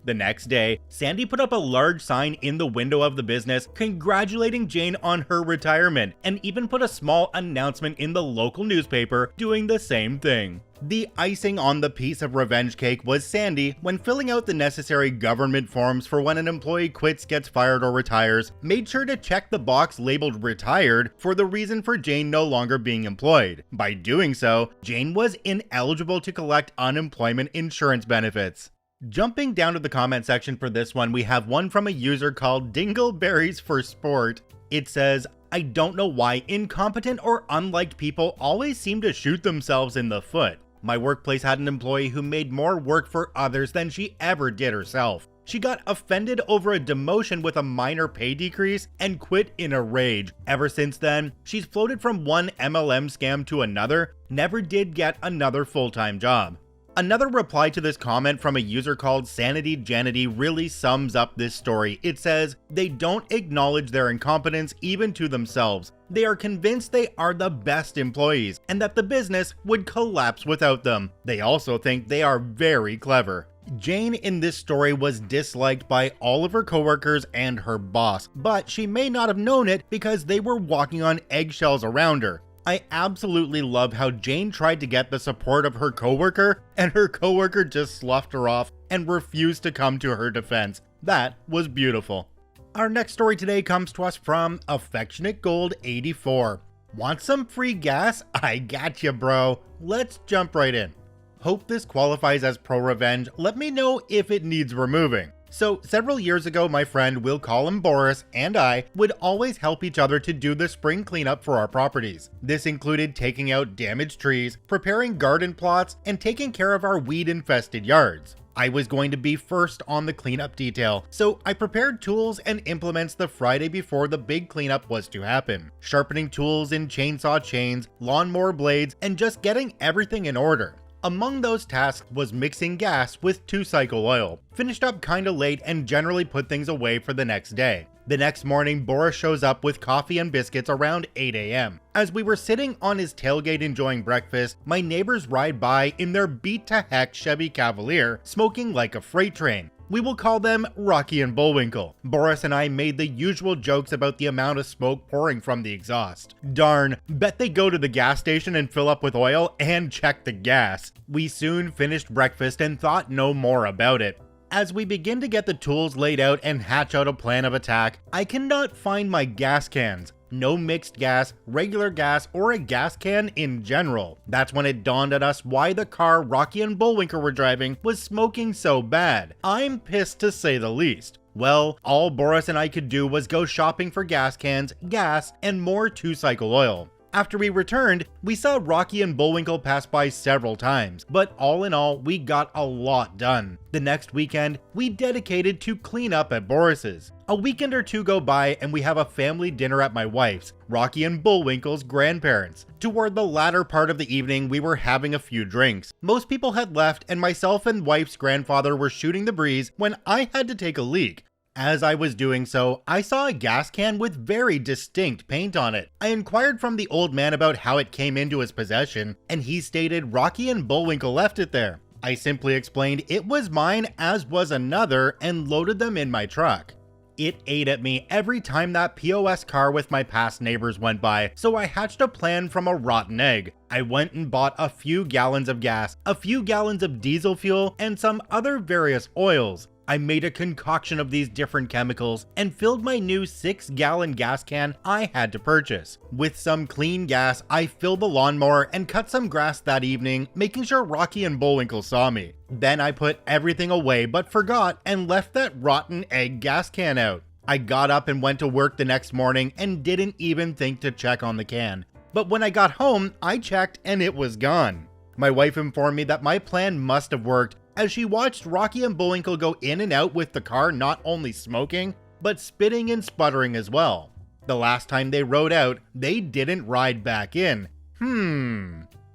The next day, Sandy put up a large sign in the window of the business congratulating Jane on her retirement, and even put a small announcement in the local newspaper doing the same thing. The icing on the piece of revenge cake was Sandy, when filling out the necessary government forms for when an employee quits, gets fired, or retires, made sure to check the box labeled retired for the reason for Jane no longer being employed. By doing so, Jane was ineligible to collect unemployment insurance benefits. Jumping down to the comment section for this one, we have one from a user called Dingleberries for Sport. It says, "I don't know why incompetent or unliked people always seem to shoot themselves in the foot. My workplace had an employee who made more work for others than she ever did herself. She got offended over a demotion with a minor pay decrease and quit in a rage. Ever since then, she's floated from one MLM scam to another, never did get another full-time job." Another reply to this comment from a user called Sanity Janity really sums up this story. It says, "They don't acknowledge their incompetence even to themselves. They are convinced they are the best employees and that the business would collapse without them. They also think they are very clever." Jane in this story was disliked by all of her coworkers and her boss, but she may not have known it because they were walking on eggshells around her. I absolutely love how Jane tried to get the support of her coworker, and her coworker just sloughed her off and refused to come to her defense. That was beautiful. Our next story today comes to us from Affectionate Gold 84. Want some free gas? I got you, bro. Let's jump right in. Hope this qualifies as ProRevenge. Let me know if it needs removing. So several years ago, my friend, we'll call him Boris, and I would always help each other to do the spring cleanup for our properties. This included taking out damaged trees, preparing garden plots, and taking care of our weed-infested yards. I was going to be first on the cleanup detail, so I prepared tools and implements the Friday before the big cleanup was to happen. Sharpening tools in chainsaw chains, lawnmower blades, and just getting everything in order. Among those tasks was mixing gas with 2-cycle oil. Finished up kinda late and generally put things away for the next day. The next morning, Boris shows up with coffee and biscuits around 8 a.m. As we were sitting on his tailgate enjoying breakfast, my neighbors ride by in their beat-to-heck Chevy Cavalier, smoking like a freight train. We will call them Rocky and Bullwinkle. Boris and I made the usual jokes about the amount of smoke pouring from the exhaust. Darn, bet they go to the gas station and fill up with oil and check the gas. We soon finished breakfast and thought no more about it. As we begin to get the tools laid out and hatch out a plan of attack, I cannot find my gas cans. No mixed gas, regular gas, or a gas can in general. That's when it dawned on us why the car Rocky and Bullwinkle were driving was smoking so bad. I'm pissed to say the least. Well, all Boris and I could do was go shopping for gas cans, gas, and more 2-cycle oil. After we returned, we saw Rocky and Bullwinkle pass by several times, but all in all, we got a lot done. The next weekend, we dedicated to clean up at Boris's. A weekend or two go by and we have a family dinner at my wife's, Rocky and Bullwinkle's grandparents. Toward the latter part of the evening, we were having a few drinks. Most people had left and myself and wife's grandfather were shooting the breeze when I had to take a leak. As I was doing so, I saw a gas can with very distinct paint on it. I inquired from the old man about how it came into his possession, and he stated Rocky and Bullwinkle left it there. I simply explained it was mine as was another and loaded them in my truck. It ate at me every time that POS car with my past neighbors went by, so I hatched a plan from a rotten egg. I went and bought a few gallons of gas, a few gallons of diesel fuel, and some other various oils. I made a concoction of these different chemicals and filled my new 6-gallon gas can I had to purchase. With some clean gas, I filled the lawnmower and cut some grass that evening, making sure Rocky and Bullwinkle saw me. Then I put everything away but forgot and left that rotten egg gas can out. I got up and went to work the next morning and didn't even think to check on the can. But when I got home, I checked and it was gone. My wife informed me that my plan must have worked, as she watched Rocky and Bullwinkle go in and out with the car not only smoking, but spitting and sputtering as well. The last time they rode out, they didn't ride back in.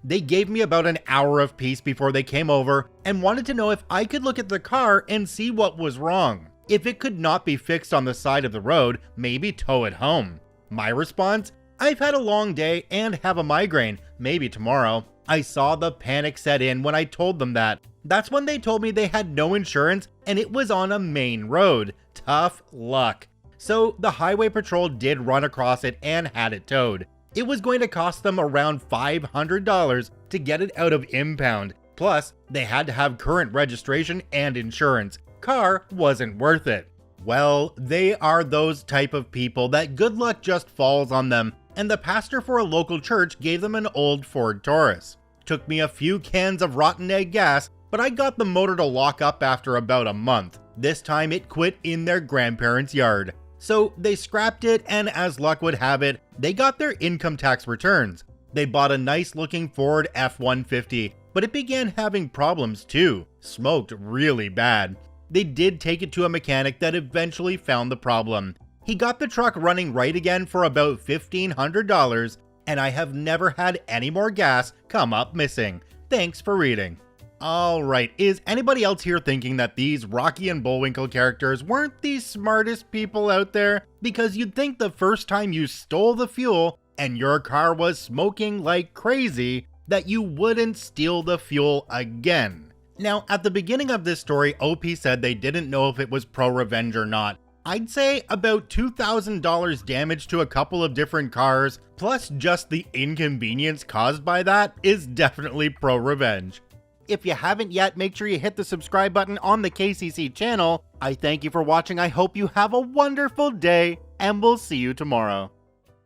They gave me about an hour of peace before they came over and wanted to know if I could look at the car and see what was wrong. If it could not be fixed on the side of the road, maybe tow it home. My response? I've had a long day and have a migraine, maybe tomorrow. I saw the panic set in when I told them that. That's when they told me they had no insurance and it was on a main road. Tough luck. So the highway patrol did run across it and had it towed. It was going to cost them around $500 to get it out of impound. Plus, they had to have current registration and insurance. Car wasn't worth it. Well, they are those type of people that good luck just falls on them, and the pastor for a local church gave them an old Ford Taurus. Took me a few cans of rotten egg gas, but I got the motor to lock up after about a month. This time it quit in their grandparents' yard. So they scrapped it, and as luck would have it, they got their income tax returns. They bought a nice looking Ford F-150, but it began having problems too. Smoked really bad. They did take it to a mechanic that eventually found the problem. He got the truck running right again for about $1,500, and I have never had any more gas come up missing. Thanks for reading. Alright, is anybody else here thinking that these Rocky and Bullwinkle characters weren't the smartest people out there? Because you'd think the first time you stole the fuel and your car was smoking like crazy, that you wouldn't steal the fuel again. Now, at the beginning of this story, OP said they didn't know if it was ProRevenge or not. I'd say about $2,000 damage to a couple of different cars, plus just the inconvenience caused by that, is definitely ProRevenge. If you haven't yet, make sure you hit the subscribe button on the KCC channel. I thank you for watching. I hope you have a wonderful day, and we'll see you tomorrow.